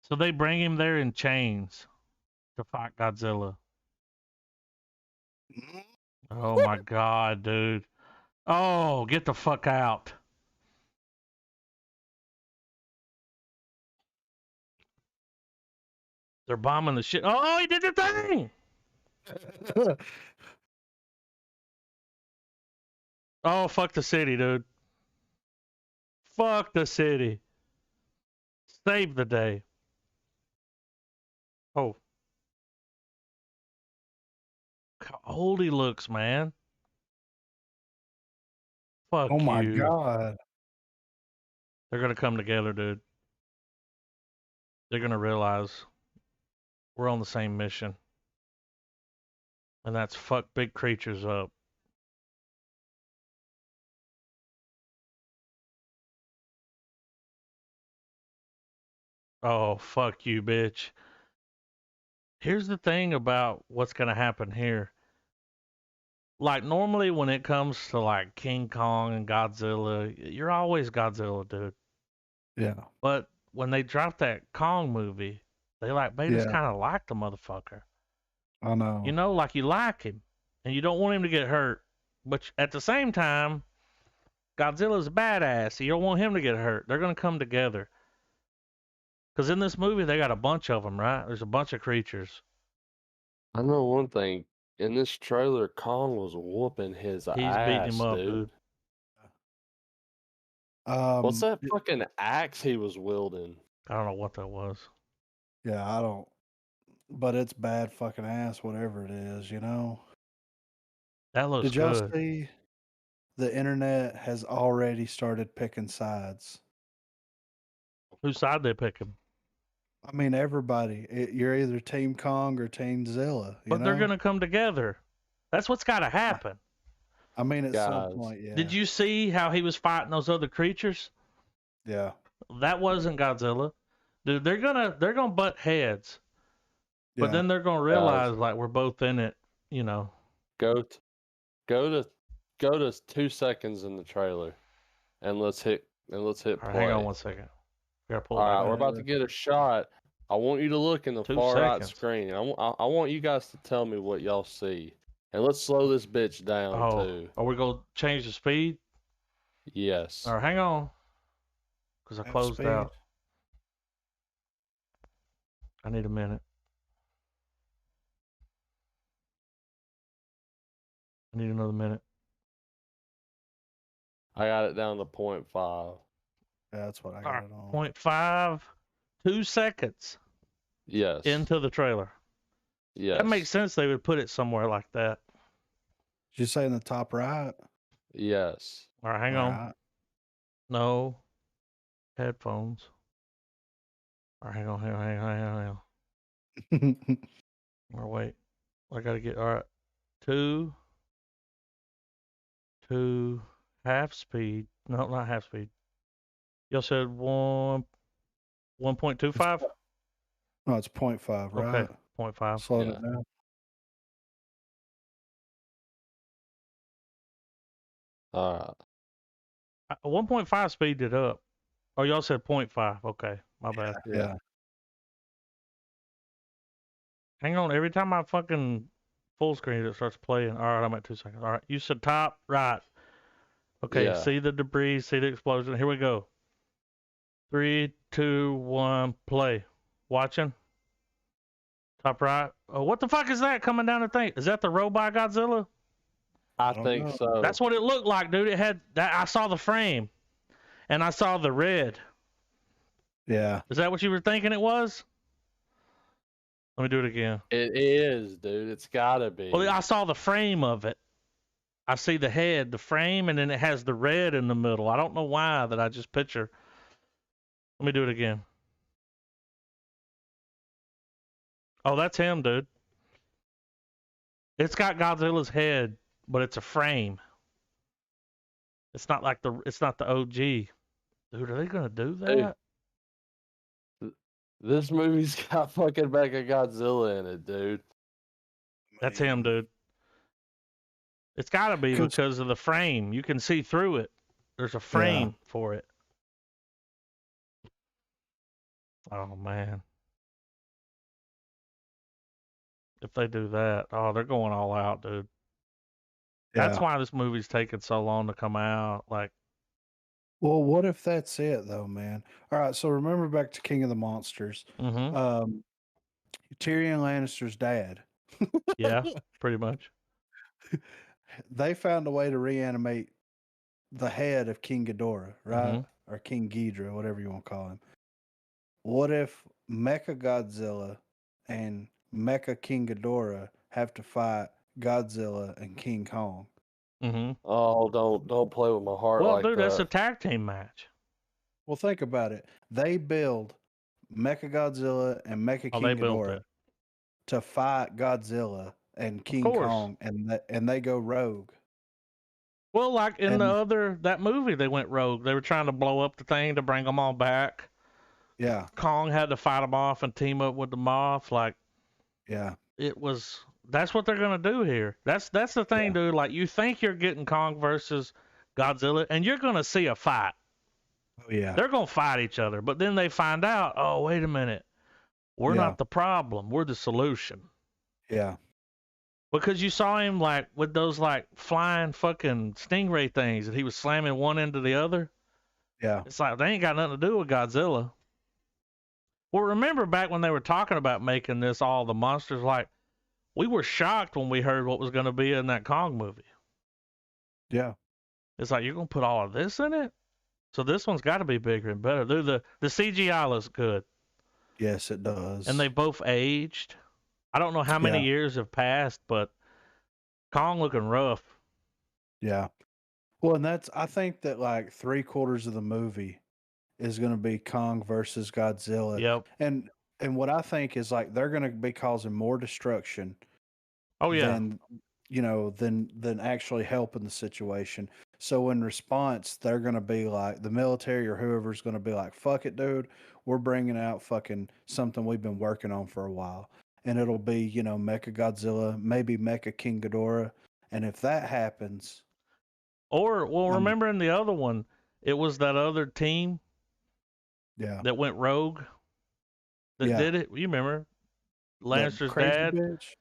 So they bring him there in chains to fight Godzilla. Oh my god, dude. Oh, get the fuck out. They're bombing the shit. Oh, he did the thing. Oh, fuck the city, dude. Fuck the city. Save the day. Oh. How old he looks, man. Fuck Oh my you. god. They're gonna come together, dude. They're gonna realize we're on the same mission. And that's fuck big creatures up. Oh, fuck you, bitch. Here's the thing about what's gonna happen here. Like, normally when it comes to like King Kong and Godzilla, you're always Godzilla, dude. Yeah. But when they dropped that Kong movie, they like made us Yeah. kind of like the motherfucker. I know. You know, like you like him and you don't want him to get hurt. But at the same time, Godzilla's a badass. So you don't want him to get hurt. They're going to come together. Because in this movie, they got a bunch of them, right? There's a bunch of creatures. I know one thing. In this trailer, Kong was whooping his He's ass, beating him up, dude. dude. What's that it- fucking axe he was wielding? I don't know what that was. Yeah, I don't. But it's bad fucking ass, whatever it is, you know? That looks Did y'all good. see the internet has already started picking sides? Whose side they picking? I mean, everybody. You're either Team Kong or Team Zilla. You But they're know? going to come together. That's what's got to happen. I mean, at some Guys. point, yeah. Did you see how he was fighting those other creatures? Yeah. That wasn't Godzilla. Dude, they're gonna butt heads. But Yeah. then they're gonna realize like we're both in it, you know. Go to go to 2 seconds in the trailer, and let's hit All right, play. hang on 1 second. Gotta pull All it right, back we're up. about to get a shot. I want you to look in the 2 far right seconds. screen. I want you guys to tell me what y'all see, and let's slow this bitch down too. Are we gonna change the speed? Yes. All right, hang on, because I Have closed speed. out. I need a minute. I need another minute. I got it down to 0.5. Yeah, that's what I All got right, it on. 0.5, 2 seconds Yes. into the trailer. Yes. That makes sense. They would put it somewhere like that. Did you say in the top right? Yes. All right, hang on. No headphones. All right, hang on. Right. Or wait, I gotta get. All right, two half speed. No, not half speed. Y'all said 1.25. No, it's 0.5, right? Okay, 0.5. Slow Yeah. it down. All right. 1.5 speed it up. Oh, y'all said 0.5. Okay, my bad. Yeah. Hang on. Every time I fucking full screen it starts playing. All right, I'm at 2 seconds. All right, you said top right. Okay, Yeah. see the debris, see the explosion. Here we go. 3, 2, 1, play. Watching. Top right. Oh, what the fuck is that coming down the thing? Is that the robot Godzilla? I don't think know. so. That's what it looked like, dude. It had that. I saw the frame, and I saw the red. Yeah. Is that what you were thinking it was? Let me do it again. It is, dude. It's gotta be. Well, I saw the frame of it. I see the head, the frame, and then it has the red in the middle. I don't know why that I just picture. Let me do it again. Oh, that's him, dude. It's got Godzilla's head, but it's a frame. It's not like it's not the OG. Dude, are they gonna do that? This movie's got fucking Mecha Godzilla in it, dude. That's him, dude. It's gotta be because of the frame. You can see through it. There's a frame for it. Oh man. If they do that, oh, they're going all out, dude. That's why this movie's taking so long to come out. Like, Well, what if that's it though, man? All right, so remember back to King of the Monsters. mm-hmm. Tyrion Lannister's dad. Yeah, pretty much. They found a way to reanimate the head of King Ghidorah, right? Mm-hmm. Or King Ghidorah, whatever you want to call him. What if Mecha Godzilla and Mecha King Ghidorah have to fight Godzilla and King Kong? Mm-hmm. Oh, don't play with my heart Well, like dude, that. that's a tag team match. Well, think about it. They build Mecha Godzilla and Mecha King They built Ghidorah it. to fight Godzilla and King Kong, and they go rogue. Well, like in that movie, they went rogue. They were trying to blow up the thing to bring them all back. Yeah. Kong had to fight them off and team up with the Moth. Like, yeah, that's what they're gonna do here. That's the thing, dude. Like, you think you're getting Kong versus Godzilla, and you're gonna see a fight. Oh yeah. They're gonna fight each other, but then they find out, oh, wait a minute, we're not the problem. We're the solution. Yeah. Because you saw him like with those like flying fucking stingray things that he was slamming one into the other. Yeah. It's like they ain't got nothing to do with Godzilla. Well, remember back when they were talking about making this all the monsters, like we were shocked when we heard what was going to be in that Kong movie. Yeah. It's like, you're going to put all of this in it? So this one's got to be bigger and better. Dude, the CGI looks good. Yes, it does. And they both aged. I don't know how many years have passed, but Kong looking rough. Yeah. Well, and I think that like 3/4 of the movie is going to be Kong versus Godzilla. Yep. And what I think is like they're going to be causing more destruction. Oh yeah. Than actually helping the situation. So in response, they're going to be like the military or whoever's going to be like, fuck it, dude. We're bringing out fucking something we've been working on for a while. And it'll be, Mecha Godzilla, maybe Mecha King Ghidorah. And if that happens, Or, well, Um, remember in the other one, it was that other team Yeah. that went rogue that Yeah. did it. You remember That Lannister's crazy dad? bitch.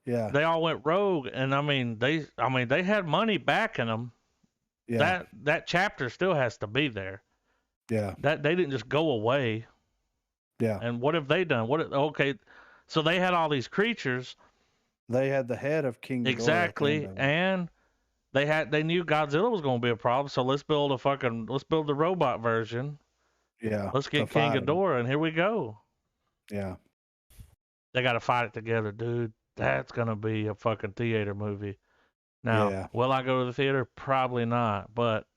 Yeah. They all went rogue, and I mean they had money backing them. Yeah. That chapter still has to be there. Yeah. That they didn't just go away. Yeah. And what have they done? Okay, so they had all these creatures. They had the head of King Ghidorah at the end Exactly, of it. and they knew Godzilla was going to be a problem, so let's build the robot version. Yeah. Let's to get King fight 'em. Ghidorah, and here we go. Yeah. They got to fight it together, dude. That's going to be a fucking theater movie. Now, Yeah. will I go to the theater? Probably not, but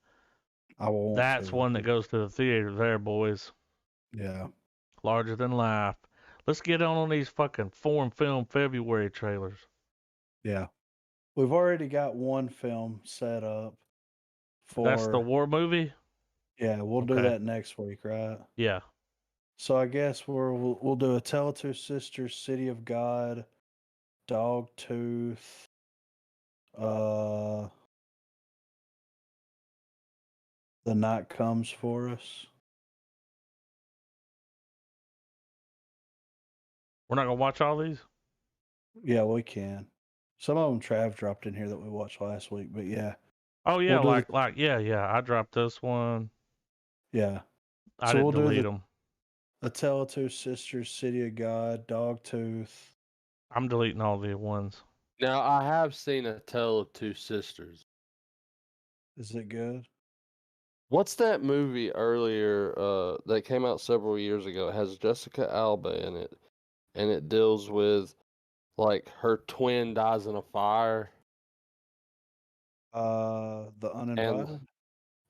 I won't. that's one that goes to the theater there, boys. Yeah. Larger than life. Let's get on these fucking foreign film February trailers. Yeah. We've already got one film set up for. That's the war movie? Yeah, we'll do Okay. that next week, right? Yeah. So I guess we'll do a Tale of Two Sisters, City of God, Dogtooth, The Night Comes for Us. We're not going to watch all these? Yeah, we can. Some of them Trav dropped in here that we watched last week, but yeah. Oh, yeah, We'll do yeah. I dropped this one. Yeah. I So didn't we'll do delete them. A Tale of Two Sisters, City of God, Dogtooth. I'm deleting all the ones. Now I have seen A Tale of Two Sisters. Is it good? What's that movie earlier that came out several years ago? It has Jessica Alba in it, and it deals with like her twin dies in a fire. The Uninvited.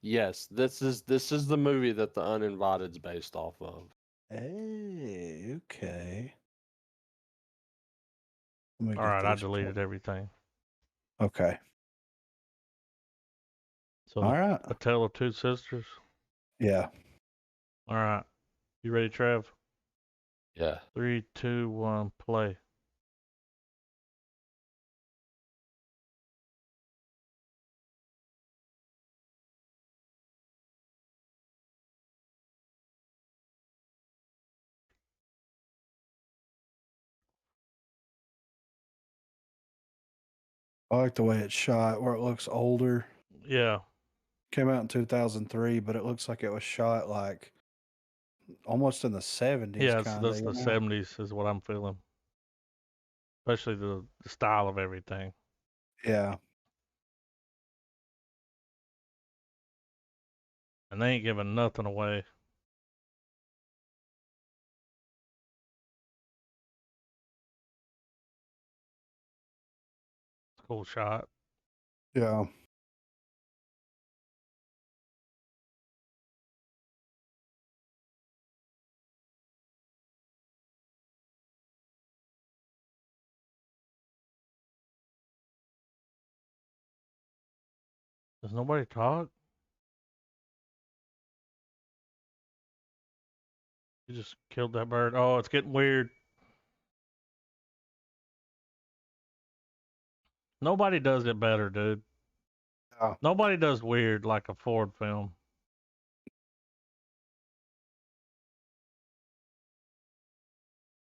Yes, this is the movie that The Uninvited's based off of. Hey, okay. Let me All get right, I these deleted pulled. everything. Okay. So, All right. A Tale of Two Sisters. Yeah. All right. You ready, Trev? Yeah. 3, 2, 1, play. I like the way it's shot, where it looks older. Yeah. Came out in 2003, but it looks like it was shot like almost in the 70s. Yeah, Kinda, that's the 70s is what I'm feeling. Especially the style of everything. Yeah. And they ain't giving nothing away. Cool shot. Yeah. Does nobody talk? You just killed that bird. Oh, it's getting weird. Nobody does it better, dude. Yeah. Nobody does weird like a Ford film.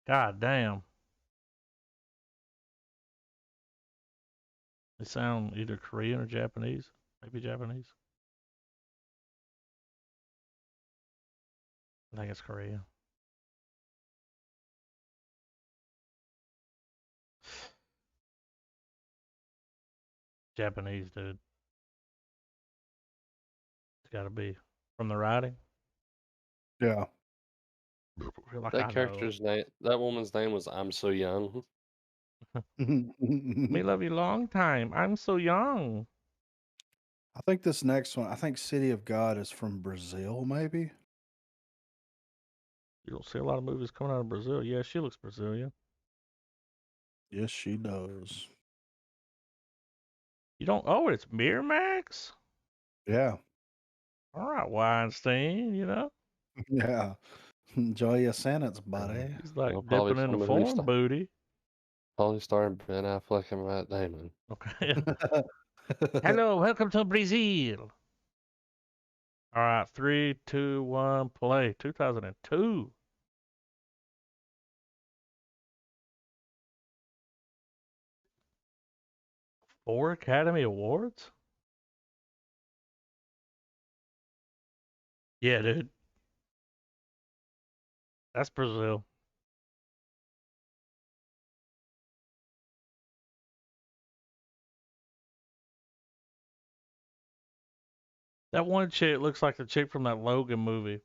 God damn. They sound either Korean or Japanese. Maybe Japanese. I think it's Korean. Japanese, dude. It's got to be. From the writing? Yeah. Like That character's name, that woman's name was I'm So Young. Me love you long time. I'm so young. I think this next one, I think City of God is from Brazil, maybe. You don't see a lot of movies coming out of Brazil. Yeah, she looks Brazilian. Yes, she does. You don't. Oh, it's Miramax? Yeah. All right, Weinstein, you know? Yeah. Enjoy your sentence, buddy. He's like Well, probably dipping in the some movie foreign star. booty. Probably starring Ben Affleck and Matt Damon. Okay. Hello, welcome to Brazil. All right, 3, 2, 1, play. 2002. 4 Academy Awards? Yeah, dude. That's Brazil. That one chick looks like the chick from that Logan movie.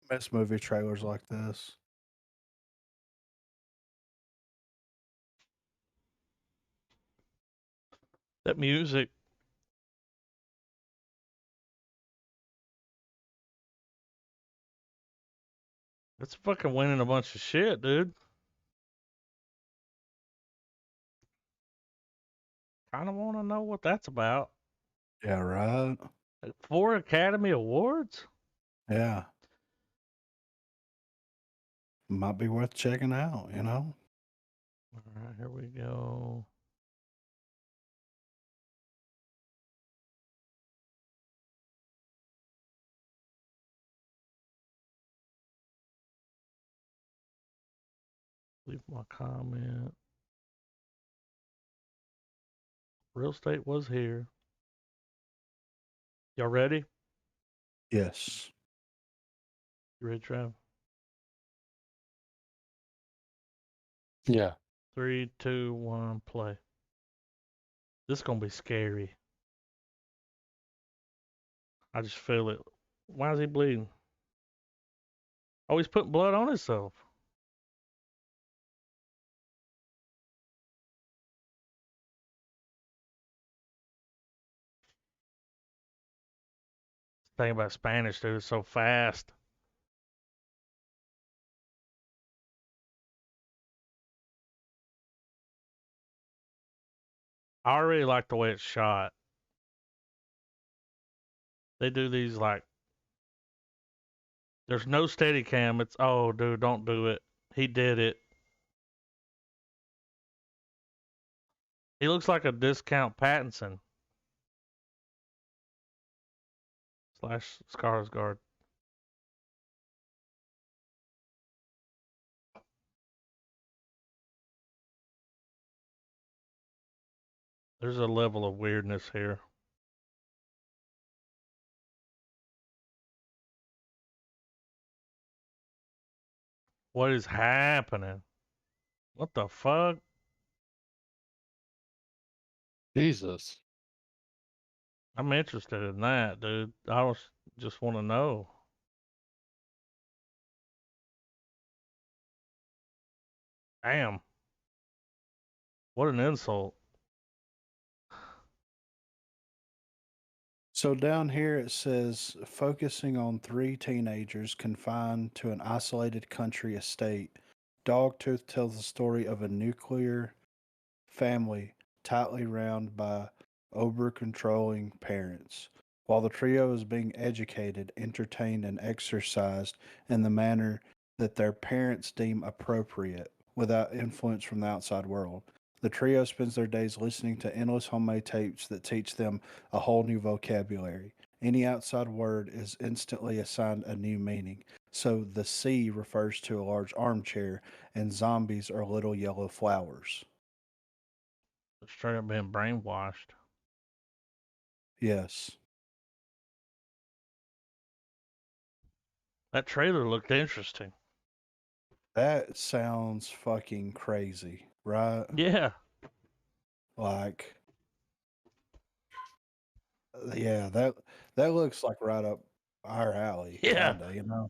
Best movie trailers like this. That music. It's fucking winning a bunch of shit, dude. Kind of want to know what that's about. Yeah, right. 4 Academy Awards? Yeah. Might be worth checking out, you know? All right, here we go. Leave my comment. Real estate was here. Y'all ready? Yes. You ready, Trav? Yeah. 3, 2, 1, play. This is gonna be scary. I just feel it. Why is he bleeding? Oh, he's putting blood on himself. Thing about Spanish, dude, it's so fast. I already like the way it's shot. They do these like, there's no steady cam. It's, oh, dude, don't do it. He did it. He looks like a discount Pattinson slash Skarsgård. There's a level of weirdness here. What is happening? What the fuck? Jesus. I'm interested in that, dude. I just want to know. Damn. What an insult. So down here it says focusing on 3 teenagers confined to an isolated country estate. Dogtooth tells the story of a nuclear family tightly bound by over-controlling parents. While the trio is being educated, entertained, and exercised in the manner that their parents deem appropriate without influence from the outside world. The trio spends their days listening to endless homemade tapes that teach them a whole new vocabulary. Any outside word is instantly assigned a new meaning. So the C refers to a large armchair, and zombies are little yellow flowers. Straight up being brainwashed. Yes. That trailer looked interesting. That sounds fucking crazy, right? Yeah. Like, yeah, that looks like right up our alley, Yeah. kinda, you know?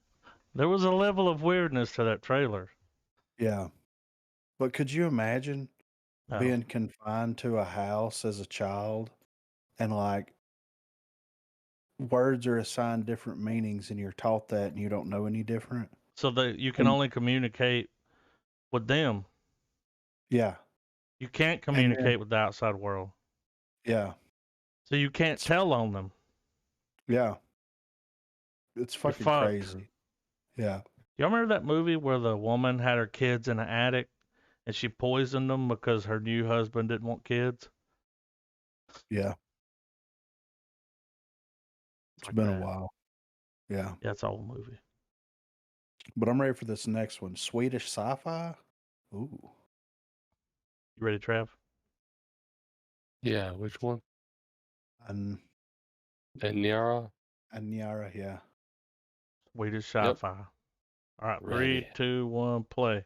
There was a level of weirdness to that trailer. Yeah. But could you imagine No. being confined to a house as a child and like words are assigned different meanings and you're taught that and you don't know any different? So that you can And only communicate with them. yeah, You can't and communicate with the outside world. yeah, So you can't It's- tell on them. yeah. It's You're fucking fucked. crazy. Yeah. Y'all remember that movie where the woman had her kids in an attic and she poisoned them because her new husband didn't want kids. Yeah. It's Like been that. a while. Yeah. Yeah, it's an old movie. But I'm ready for this next one. Swedish sci-fi. Ooh. You ready, Trav? Yeah, which one? And Nyara? Nyara, yeah. Swedish Yep. sci-fi. All right, Ready. 3, 2, 1, play.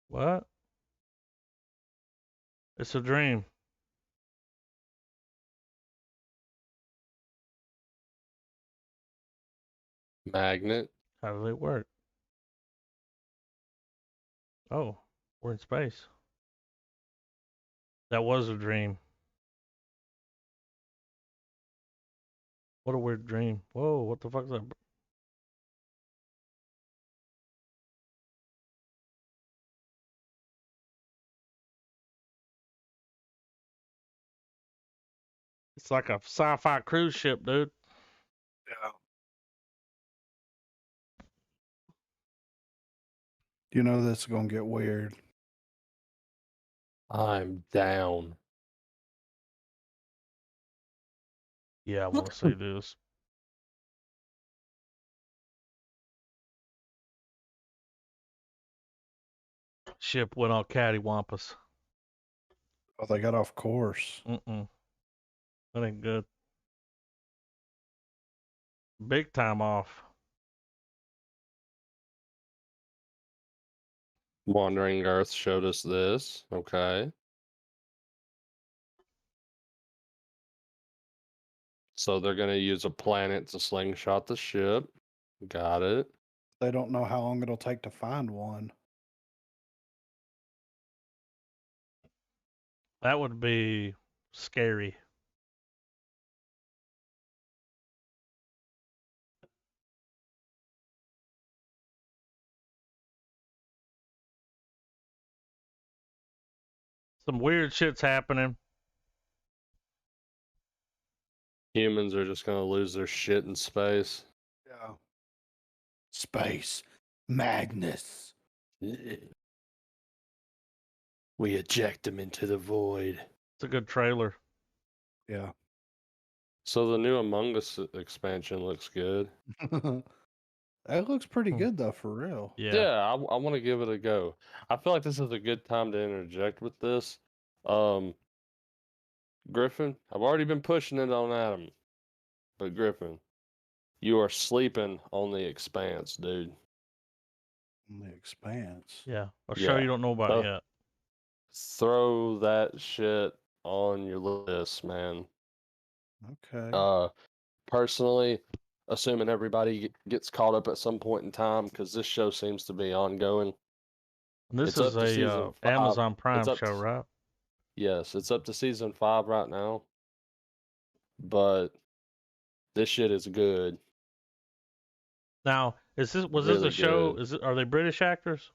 What? It's a dream. Magnet. How does it work? Oh, we're in space. That was a dream. What a weird dream. Whoa, what the fuck is that? It's like a sci-fi cruise ship, dude. Yeah. You know this is gonna get weird. I'm down. Yeah, I want to see this. Ship went all cattywampus. Oh, they got off course. Mm-mm. That ain't good. Big time off. Wandering Earth showed us this. Okay. So they're going to use a planet to slingshot the ship. Got it. They don't know how long it'll take to find one. That would be scary. Some weird shit's happening. Humans are just going to lose their shit in space. Yeah. Space. Magnus. We eject them into the void. It's a good trailer. Yeah. So the new Among Us expansion looks good. That looks pretty good though, for real. Yeah. I want to give it a go. I feel like this is a good time to interject with this. Griffin, I've already been pushing it on Adam, but Griffin, you are sleeping on the Expanse, dude. The Expanse. Yeah. A show you don't know about yet. Throw that shit on your list, man. Okay. Personally, assuming everybody gets caught up at some point in time, because this show seems to be ongoing. And this It's up is to season a 5. Amazon It's Prime up show, to- right? Yes, it's up to season 5 right now. But this shit is good. Now, was this Really a show? good. Are they British actors?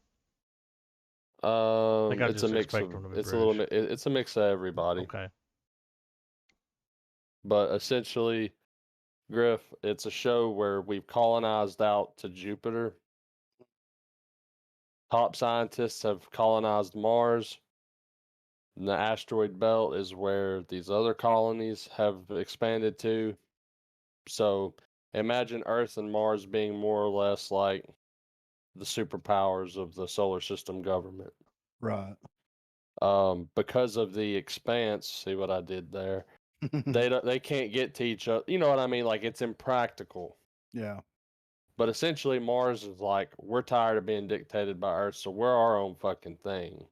Like I It's a just mix expect of them to be it's a little British. it's a mix of everybody. Okay. But essentially, Griff, it's a show where we've colonized out to Jupiter. Top scientists have colonized Mars. And the asteroid belt is where these other colonies have expanded to. So imagine Earth and Mars being more or less like the superpowers of the solar system government. Right. Because of the expanse, see what I did there? They can't get to each other. You know what I mean? Like it's impractical. Yeah. But essentially, Mars is like, we're tired of being dictated by Earth, so we're our own fucking thing.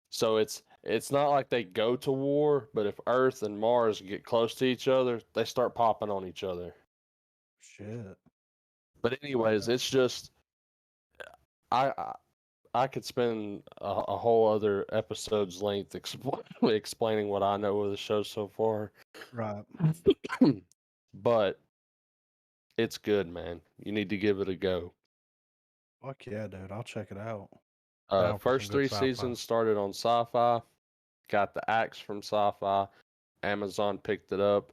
So it's not like they go to war, but if Earth and Mars get close to each other, they start popping on each other. Shit. But anyways, it's just I could spend a whole other episode's length explaining what I know of the show so far. Right. But it's good, man. You need to give it a go. Fuck yeah, dude. I'll check it out. Down for some First good 3 sci-fi. seasons started on Sci-Fi. got the axe from Sci-Fi. Amazon picked it up,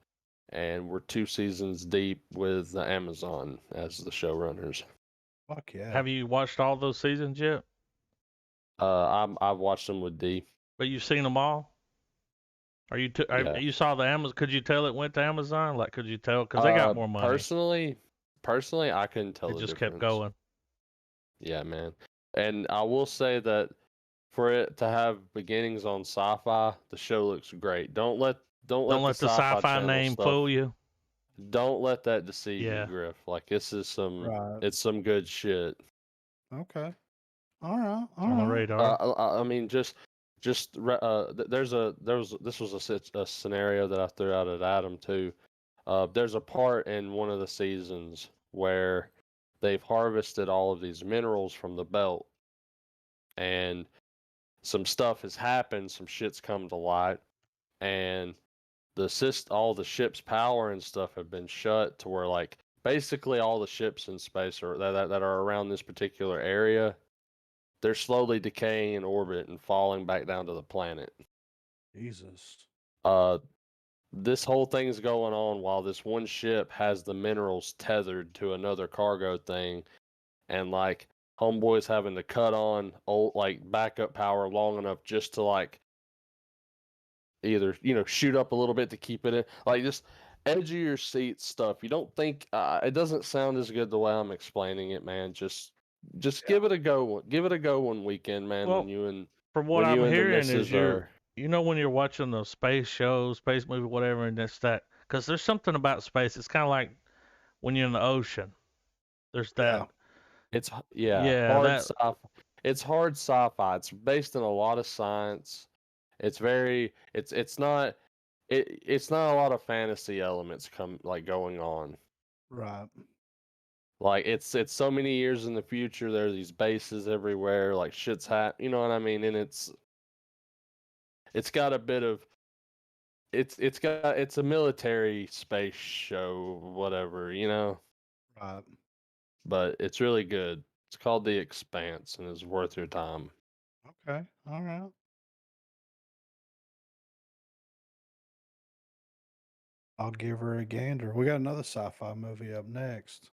and we're 2 seasons deep with the Amazon as the showrunners. Fuck yeah. Have you watched all those seasons yet? I've watched them with D. But you've seen them all? Are you Yeah. you saw the Amazon? Could you tell it went to Amazon? Like, could you tell? Because they got more money. Personally, I couldn't tell It the just difference. kept going. Yeah, man. And I will say that for it to have beginnings on Sci-Fi, the show looks great. Don't let the Sci-Fi Channel name stuff, fool you. Don't let that deceive Yeah. you, Griff. Like this is Right. it's some good shit. Okay. All right. All On the right. radar. I mean, this was a scenario that I threw out at Adam too. There's a part in one of the seasons where they've harvested all of these minerals from the belt, and some stuff has happened. Some shit's come to light, and all the ship's power and stuff have been shut to where like basically all the ships in space that are around this particular area, they're slowly decaying in orbit and falling back down to the planet. Jesus. This whole thing's going on while this one ship has the minerals tethered to another cargo thing, and like homeboy's having to cut on old like backup power long enough just to like either shoot up a little bit to keep it in, like just edge of your seat stuff. You don't think it doesn't sound as good the way I'm explaining it, man. Just give it a go. Give it a go one weekend, man. Well, from what I'm the hearing is missus are. when you're watching those space shows, space movie, whatever, and that's that. Because there's something about space. It's kind of like when you're in the ocean. There's that. It's It's hard sci-fi. It's based on a lot of science. It's not a lot of fantasy elements going on. Right. Like it's so many years in the future. There are these bases everywhere. Like shit's you know what I mean? And it's got a bit of it's a military space show, whatever, Right. But it's really good. It's called The Expanse and it's worth your time. Okay. All right. I'll give her a gander. We got another sci-fi movie up next.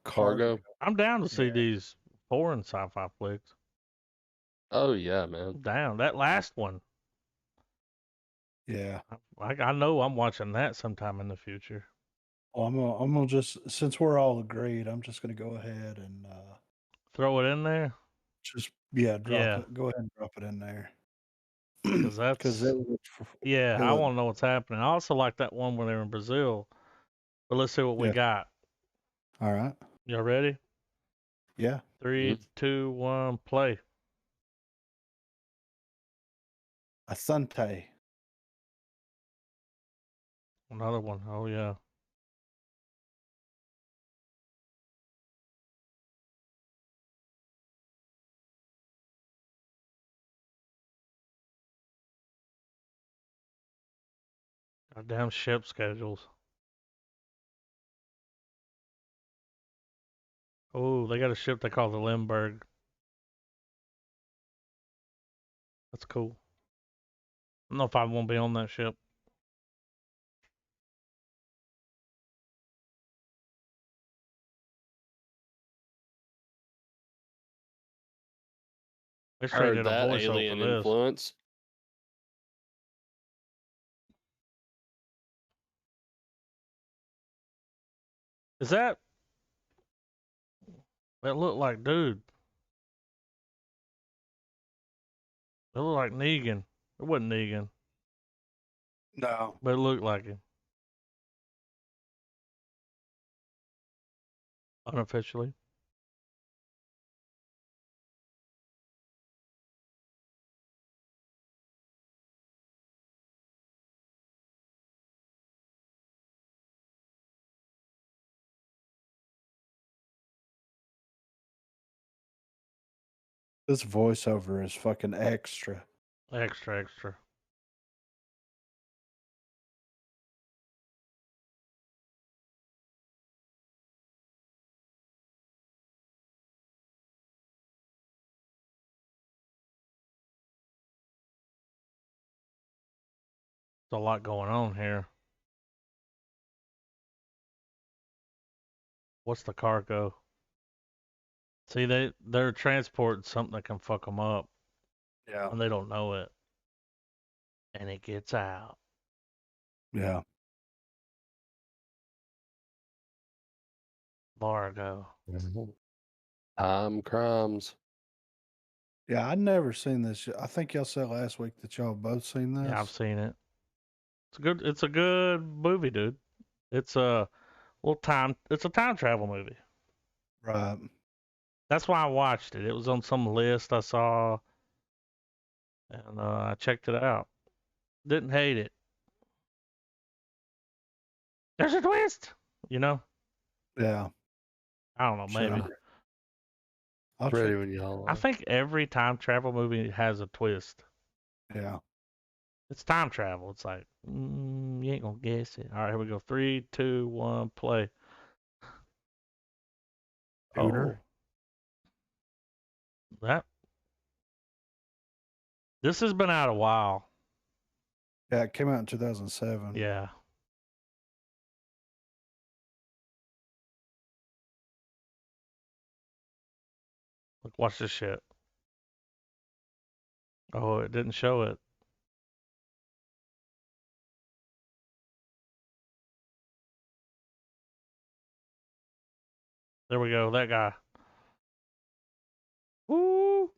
Cargo. I'm down to see Yeah. these foreign sci-fi flicks. Oh yeah, man. I'm down. That last one. Yeah. I know I'm watching that sometime in the future. Well, I'm gonna just, since we're all agreed, I'm just gonna go ahead and Throw it in there. just drop Yeah. it. Go ahead and drop it in there. Because Because I want to know what's happening. I also like that one when they're in Brazil. But let's see what we Yeah. got. All right. Y'all ready? Yeah. 3, 2, 1, play. Asante. Another one. Oh yeah. Goddamn ship schedules. Oh, they got a ship they call the Limburg. That's cool. I don't know if I won't be on that ship. They straight Heard did a that voiceover for alien this. influence. Is that? That looked like dude. It looked like Negan. It wasn't Negan, No. but it looked like him. Unofficially. This voiceover is fucking extra. Extra. There's a lot going on here. What's the cargo? See, they're transporting something that can fuck them up, Yeah. and they don't know it, and it gets out. Yeah. Largo. Time crimes. Yeah, I'd never seen this. I think y'all said last week that y'all both seen this. Yeah, I've seen it. It's a good movie, dude. It's a it's a time travel movie. Right. That's why I watched it. It was on some list I saw, and I checked it out. Didn't hate it. There's a twist, you know. Yeah. I don't know, maybe. Sure. I'll Ready check. when y'all I are. think every time travel movie has a twist. Yeah. It's time travel. It's like, you ain't gonna guess it. All right, here we go. 3, 2, 1, play. Shooter. Oh, that. This has been out a while. Yeah, it came out in 2007. Yeah. Look, watch this shit. Oh, it didn't show it. There we go. That guy. Woo!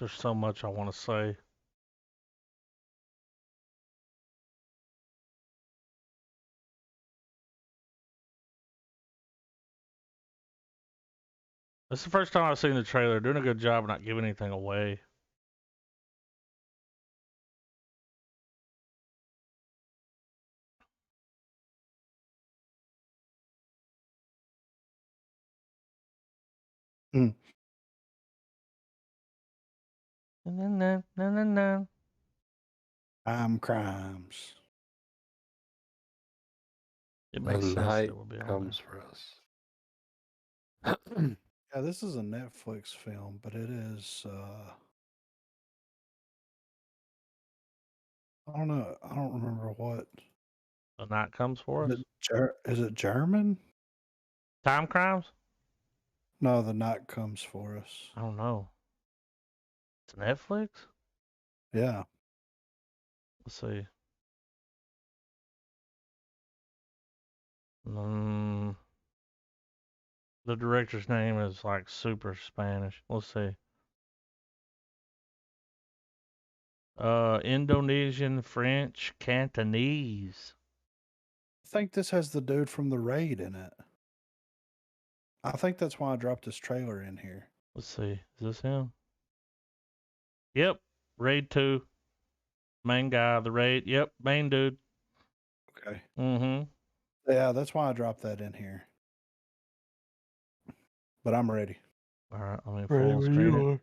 There's so much I want to say. This is the first time I've seen the trailer. Doing a good job of not giving anything away. Mm. Na, na, na, na. Time crimes. It The makes sense that night it will be on comes for us. Yeah, this is a Netflix film, but it is. I don't know. I don't remember what. there. The night comes for us. Is it German? Time crimes? No, the night comes for us. I don't know. It's Netflix? Yeah. Let's see. The director's name is like super Spanish. Let's see. Indonesian, French, Cantonese. I think this has the dude from The Raid in it. I think that's why I dropped this trailer in here. Let's see. Is this him? Yep. Raid 2. Main guy, the raid. Yep. Main dude. Okay. Mm-hmm. Yeah, that's why I dropped that in here. But I'm ready. All right. I'm in Ready full when screen you it. are.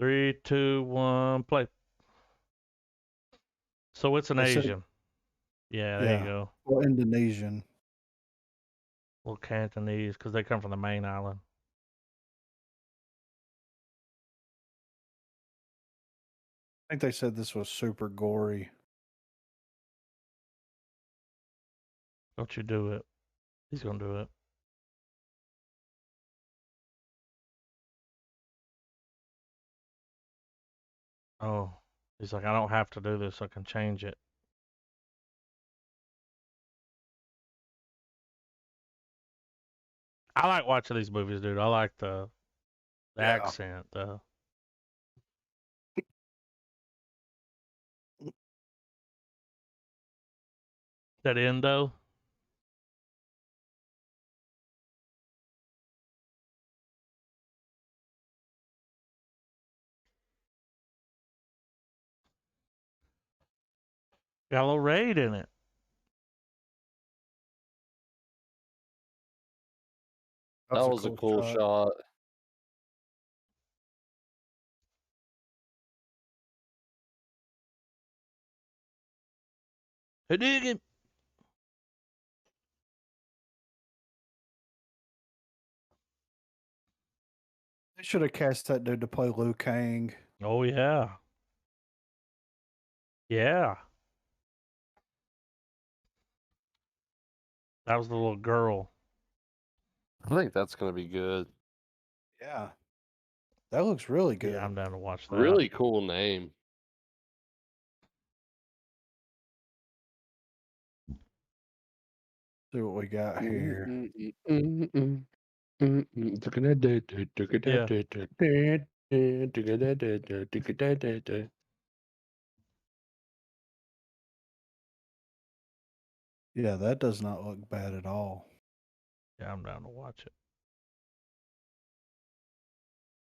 3, 2, 1, play. So it's an They said- Asian. Yeah, there you go. Well, Indonesian. Well, Cantonese, because they come from the main island. I think they said this was super gory. Don't you do it. He's going to do it. Oh, he's like, I don't have to do this. I can change it. I like watching these movies, dude. I like the Yeah. accent, that Indo. Got a little raid in it. That was a cool shot. I dig him. They should have cast that dude to play Liu Kang. Oh yeah. Yeah. That was the little girl. I think that's gonna be good. Yeah. That looks really good. Yeah, I'm down to watch that. Really cool name. See what we got here. Yeah, that does not look bad at all. Yeah, I'm down to watch it.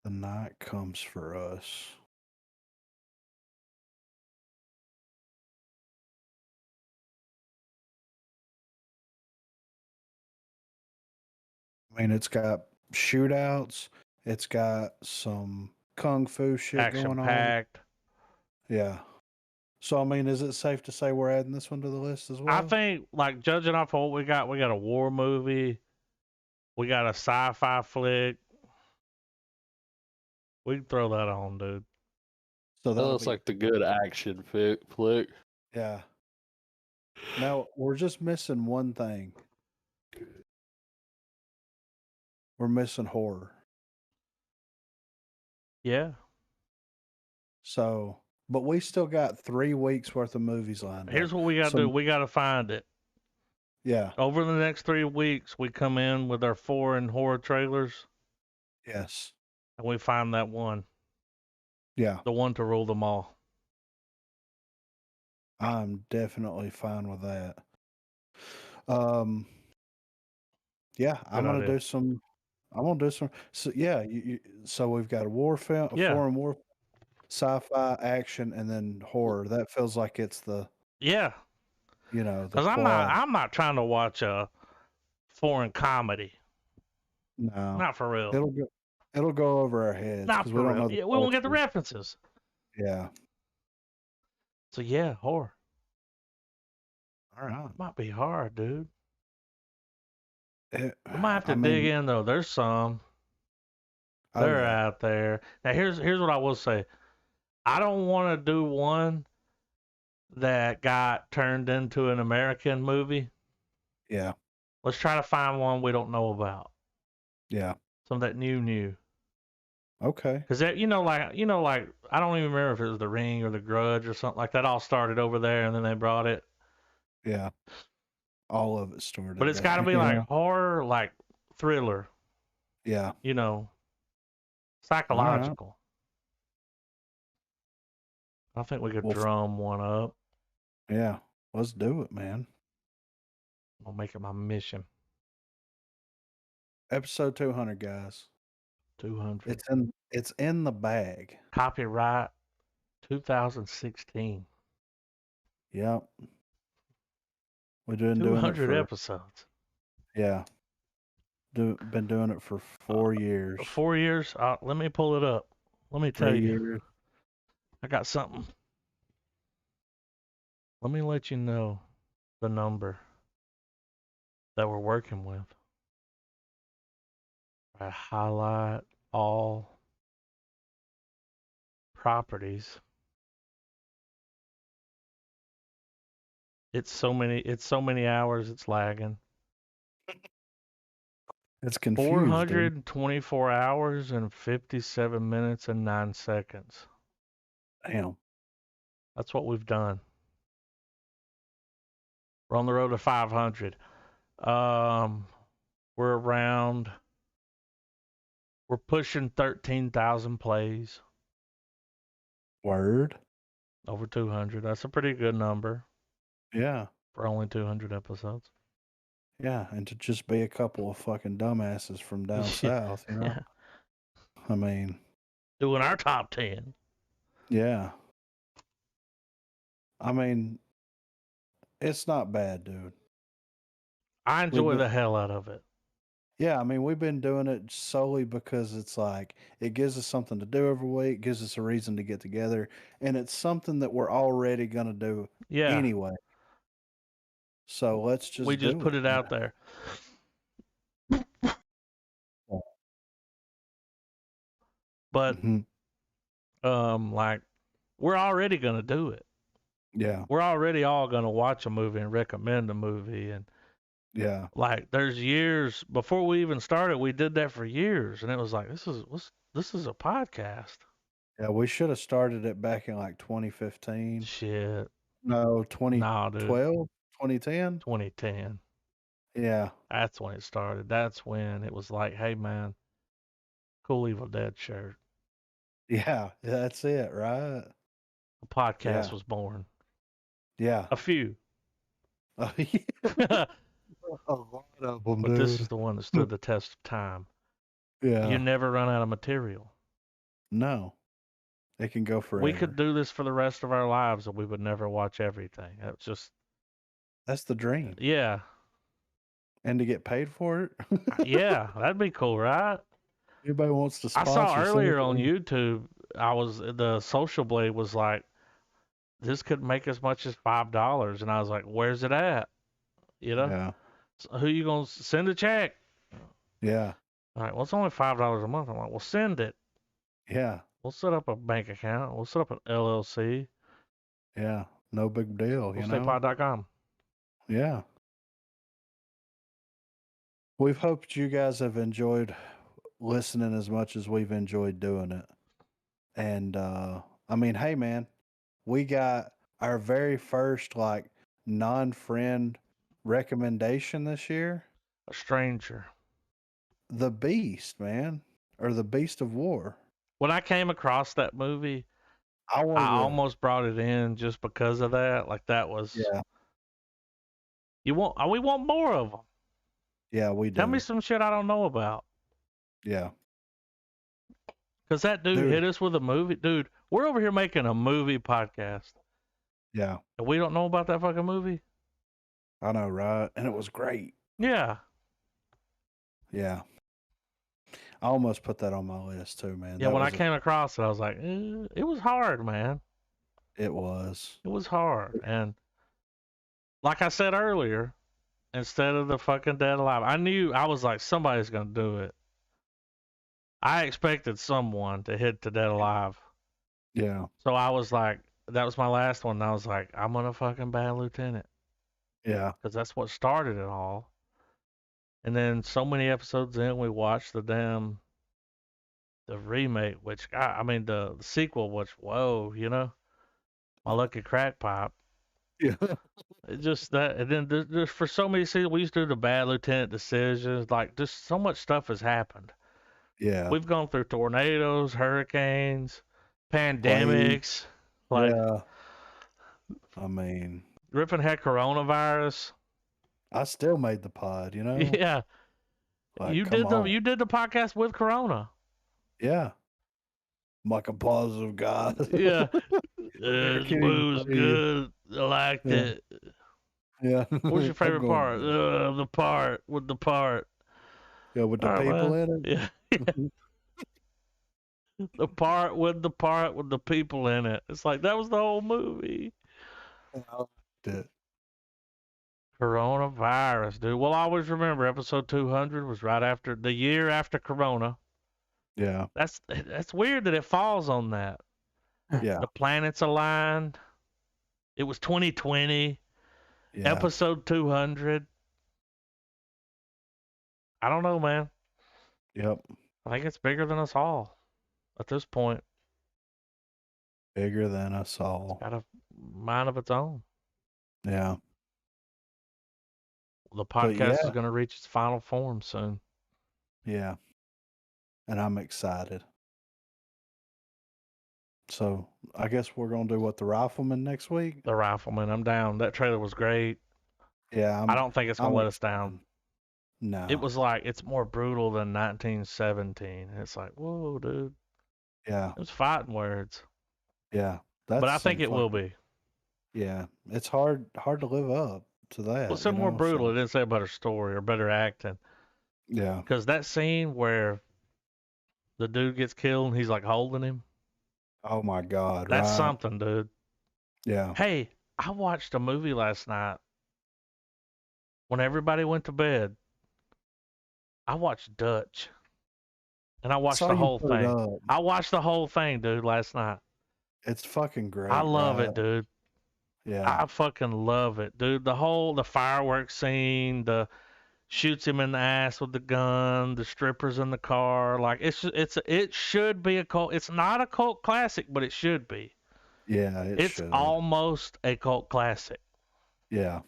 The night comes for us. I mean, it's got shootouts. It's got some kung fu shit Action going on. packed. Yeah. So, I mean, is it safe to say we're adding this one to the list as well? I think, like, judging off of what we got a war movie. We got a sci-fi flick. We can throw that on, dude. So That looks like the good action flick. Yeah. Now, we're just missing one thing. We're missing horror. Yeah. So, but we still got 3 weeks worth of movies lined Here's up. what we got to do. We got to find it. Yeah. Over the next 3 weeks, we come in with our foreign horror trailers. Yes. And we find that one. Yeah. The one to rule them all. I'm definitely fine with that. Yeah, I'm gonna do some. So yeah, so we've got a war film, a foreign war, sci-fi, action, and then horror. That feels like it's the the because I'm not trying to watch a foreign comedy. No, not for real. It'll go over our heads because we don't know. We won't get the references. Yeah. So yeah, horror. All right. Might be hard, dude. We might have to dig in though. There's some. They're out there. Now here's what I will say. I don't want to do one that got turned into an American movie. Yeah. Let's try to find one we don't know about. Yeah. Some that new. Okay. Because that like I don't even remember if it was The Ring or The Grudge or something like that. All started over there and then they brought it. Yeah. All of it started. But it's got to be like horror, like thriller. Yeah. Psychological. I think we could drum one up. Yeah. Let's do it, man. I'll make it my mission. Episode 200, guys. 200. It's in the bag. Copyright 2016. Yep. We've been 200 episodes. Yeah. Been doing it for 4 years. 4 years? Let me pull it up. Let me tell 3 you. years. I got something. Let me let you know the number that we're working with. I highlight all properties. It's so many hours it's lagging. It's confused. 424 hours and 57 minutes and 9 seconds. Damn. That's what we've done. We're on the road to 500. We're pushing 13,000 plays. Word. Over 200. That's a pretty good number. Yeah. For only 200 episodes. Yeah, and to just be a couple of fucking dumbasses from down south, Yeah. I mean, doing our top 10. Yeah. I mean, it's not bad, dude. I enjoy the hell out of it. Yeah, I mean, we've been doing it solely because it's like it gives us something to do every week, gives us a reason to get together, and it's something that we're already gonna do Yeah, anyway. So let's we just just do put it. it out there. But Mhm. like we're already gonna do it. Yeah, We're already all gonna watch a movie and recommend a movie, and yeah, like there's years before we even started, we did that for years, and it was like this is a podcast. yeah. We should have started it back in like 2015. Shit, No, nah, dude, 2012, 2010. 2010. Yeah, That's when it started. That's when it was like, hey man, cool Evil Dead shirt. yeah. That's it, right? A podcast Yeah, was born. yeah. A few, Oh, yeah. but A lot of them, this is dude. the one that stood the test of time. You Yeah. never run out of material. No, it can go We could forever. do this for the rest of our lives, and we would never watch everything. That's just, That's the dream. yeah, And to get paid for it. yeah, that'd be cool, right? Anybody wants to I sponsor? saw send it earlier to on me. YouTube, the Social Blade was like, this could make as much as $5, and I was like, where's it at? You know, Yeah, so who you gonna send a check? yeah, All right, well, it's only $5 a month. I'm like, well, send it. yeah, We'll set up a bank account. We'll set up an LLC. yeah. No big deal, you know. WillStayPod.com. Yeah. We've hoped you guys have enjoyed listening as much as we've enjoyed doing it. And I mean, hey man, we got our very first like non-friend recommendation this year. A stranger. The Beast, man. Or the Beast of War. When I came across that movie, I I wanted to, almost brought it in just because of that. Like that was yeah, we want more of them. yeah, we Tell do. me some shit I don't know about. Yeah. Cause that dude Dude. hit us with a movie. Dude, we're over here making a movie podcast, Yeah. and we don't know about that fucking movie. I know, right? And it was great. Yeah. Yeah. I almost put that on my list too, man. Yeah, That when I was came across it, I was like, it was hard, man. it was. It was hard. And like I said earlier, instead of the fucking Dead Alive, I was like, somebody's going to do it. I expected someone to hit the Dead Alive. Yeah. So I was like, that was my last one. And I was like, I'm going to fucking Bad Lieutenant. Yeah. Because that's what started it all. And then so many episodes in, we watched the remake, which, I mean, the sequel, which, whoa, you know, My Lucky Crack Pipe. Yeah. It just that, and then there's for so many seasons, we used to do the Bad Lieutenant decisions. Like, just so much stuff has happened. Yeah. We've gone through tornadoes, hurricanes, pandemics. Like, yeah. I mean, Griffin had coronavirus. I still made the pod, you know? Yeah, Like, you come on. did the podcast with Corona. Yeah. I'm like a positive guy. Yeah, I the can't movie was even tell you. good. I liked Yeah. it. Yeah. What's your I'm favorite going part? with it. The part with the part. Yeah, with the All right, people man. in it. Yeah. The part with the people in it. It's like that was the whole movie. I liked it. Coronavirus, dude. Well, I always remember episode 200 was right after the year after Corona. Yeah. That's weird that it falls on that. Yeah. The planets aligned. It was 2020. Yeah. Episode 200. I don't know, man. Yep. I think it's bigger than us all at this point. Bigger than us all. Got a mind of its own. Yeah. The podcast is yeah. going to reach its final form soon. Yeah. And I'm excited. So I guess we're gonna do what, the Rifleman next week? The Rifleman, I'm down. That trailer was great. Yeah. I don't think it's going to let us down. No. It was like, it's more brutal than 1917. It's like, whoa, dude. Yeah. It was fighting words. Yeah. But I That think seems it like- will be. Yeah. It's hard to live up to that. Well, it's more brutal. It didn't say better story or better acting. Yeah. Because that scene where the dude gets killed and he's like holding him, Oh my God. that's right. something, dude. Yeah. Hey, I watched a movie last night when everybody went to bed. I watched Dutch, and I watched Saw the you whole put it thing. up. I watched the whole thing, dude, last night. It's fucking great. I love right? it, dude. Yeah. I fucking love it, dude. The fireworks scene, the shoots him in the ass with the gun, the strippers in the car. Like it should be a cult. It's not a cult classic, but it should be. Yeah. It It's should. almost a cult classic, Yeah.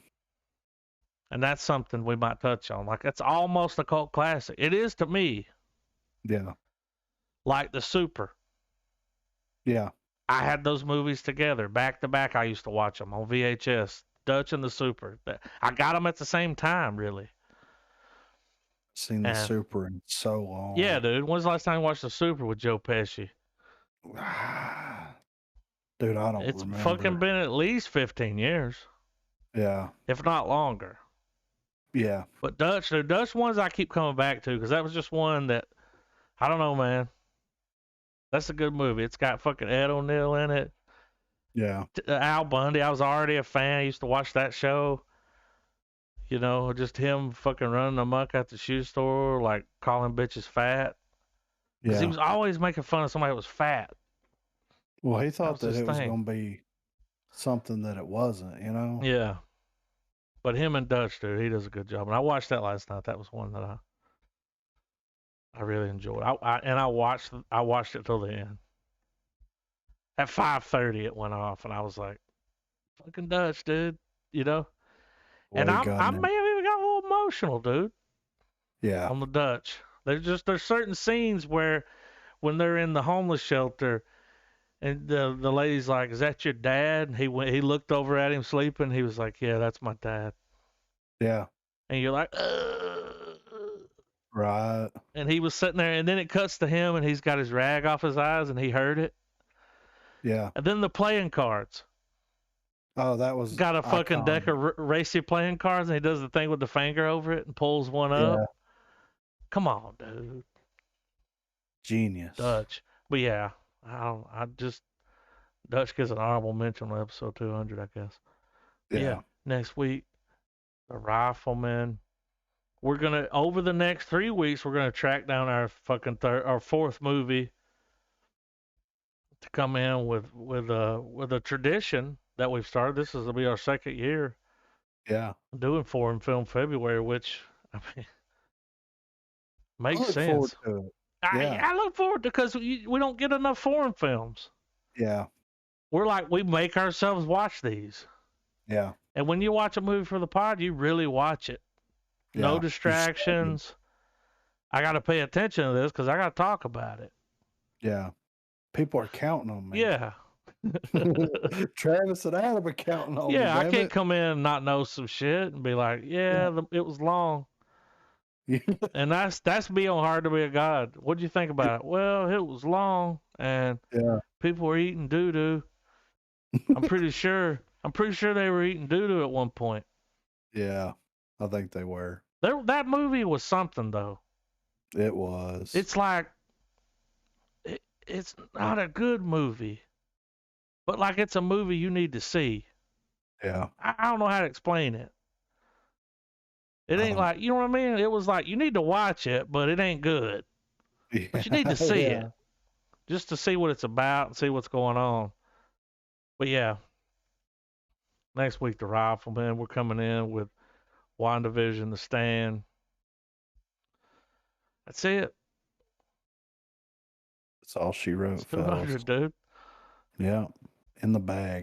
and that's something we might touch on. Like it's almost a cult classic. It is to me, Yeah. like the Super. Yeah. I had those movies together, back to back. I used to watch them on VHS, Dutch and the Super. I got them at the same time, really. Seen the And Super in so long. yeah, dude. When's the last time you watched the Super with Joe Pesci? Dude, I don't It's remember. fucking been at least 15 years, Yeah. if not longer. Yeah. But Dutch, the Dutch ones I keep coming back to because that was just one that, I don't know, man. That's a good movie. It's got fucking Ed O'Neill in it. Yeah. Al Bundy, I was already a fan. I used to watch that show. You know, just him fucking running amok at the shoe store, like calling bitches fat. Because Yeah. he was always making fun of somebody that was fat. Well, he thought was that his it was thing. going to be something that it wasn't, you know? Yeah. But him and Dutch, dude, he does a good job. And I watched that last night. That was one that I really enjoyed. I watched it till the end. At 5:30 it went off, and I was like, "Fucking Dutch, dude," you know. And Boy, I God, may have even got a little emotional, dude, yeah. on the Dutch. There's certain scenes where when they're in the homeless shelter, and the lady's like, "Is that your dad?" And he looked over at him sleeping. He was like, "Yeah, that's my dad." Yeah. And you're like, Right. and he was sitting there, and then it cuts to him, and he's got his rag off his eyes, and he heard it. Yeah. And then the playing cards. Oh, that was Got a fucking deck iconic. of racy playing cards, and he does the thing with the finger over it and pulls one up. Yeah. Come on, dude. Genius. Dutch. But yeah, Dutch gets an honorable mention on episode 200, I guess. Yeah. Next week, the Rifleman. We're gonna, over the next 3 weeks, we're gonna track down our fucking our fourth movie to come in with a tradition that we've started. This is gonna be our second year Yeah. doing foreign film February, which I mean I makes look forward sense. to it. Yeah. I look forward to, because we don't get enough foreign films. Yeah. We're like, we make ourselves watch these. Yeah. And when you watch a movie for the pod, you really watch it. Yeah. No You distractions. I got to pay attention to this because I got to talk about it. Yeah. People are counting on me. Yeah. Travis and Adam are counting on me. Yeah, I damn can't it. come in and not know some shit and be like, it was long. And that's being hard to be a god. What do you think about it? Well, it was long and Yeah. people were eating doo-doo. I'm pretty sure they were eating doo-doo at one point. Yeah. I think they were. That movie was something, though. It was. It's like, it's not a good movie, but like it's a movie you need to see. Yeah. I don't know how to explain it. It ain't like, you know what I mean? It was like, you need to watch it, but it ain't good. But you need to see Yeah. it just to see what it's about and see what's going on. But yeah, next week, The Rifleman, we're coming in with WandaVision, The Stand. That's it. That's all she wrote, It's 200, fellas. dude. Yeah. In the bag.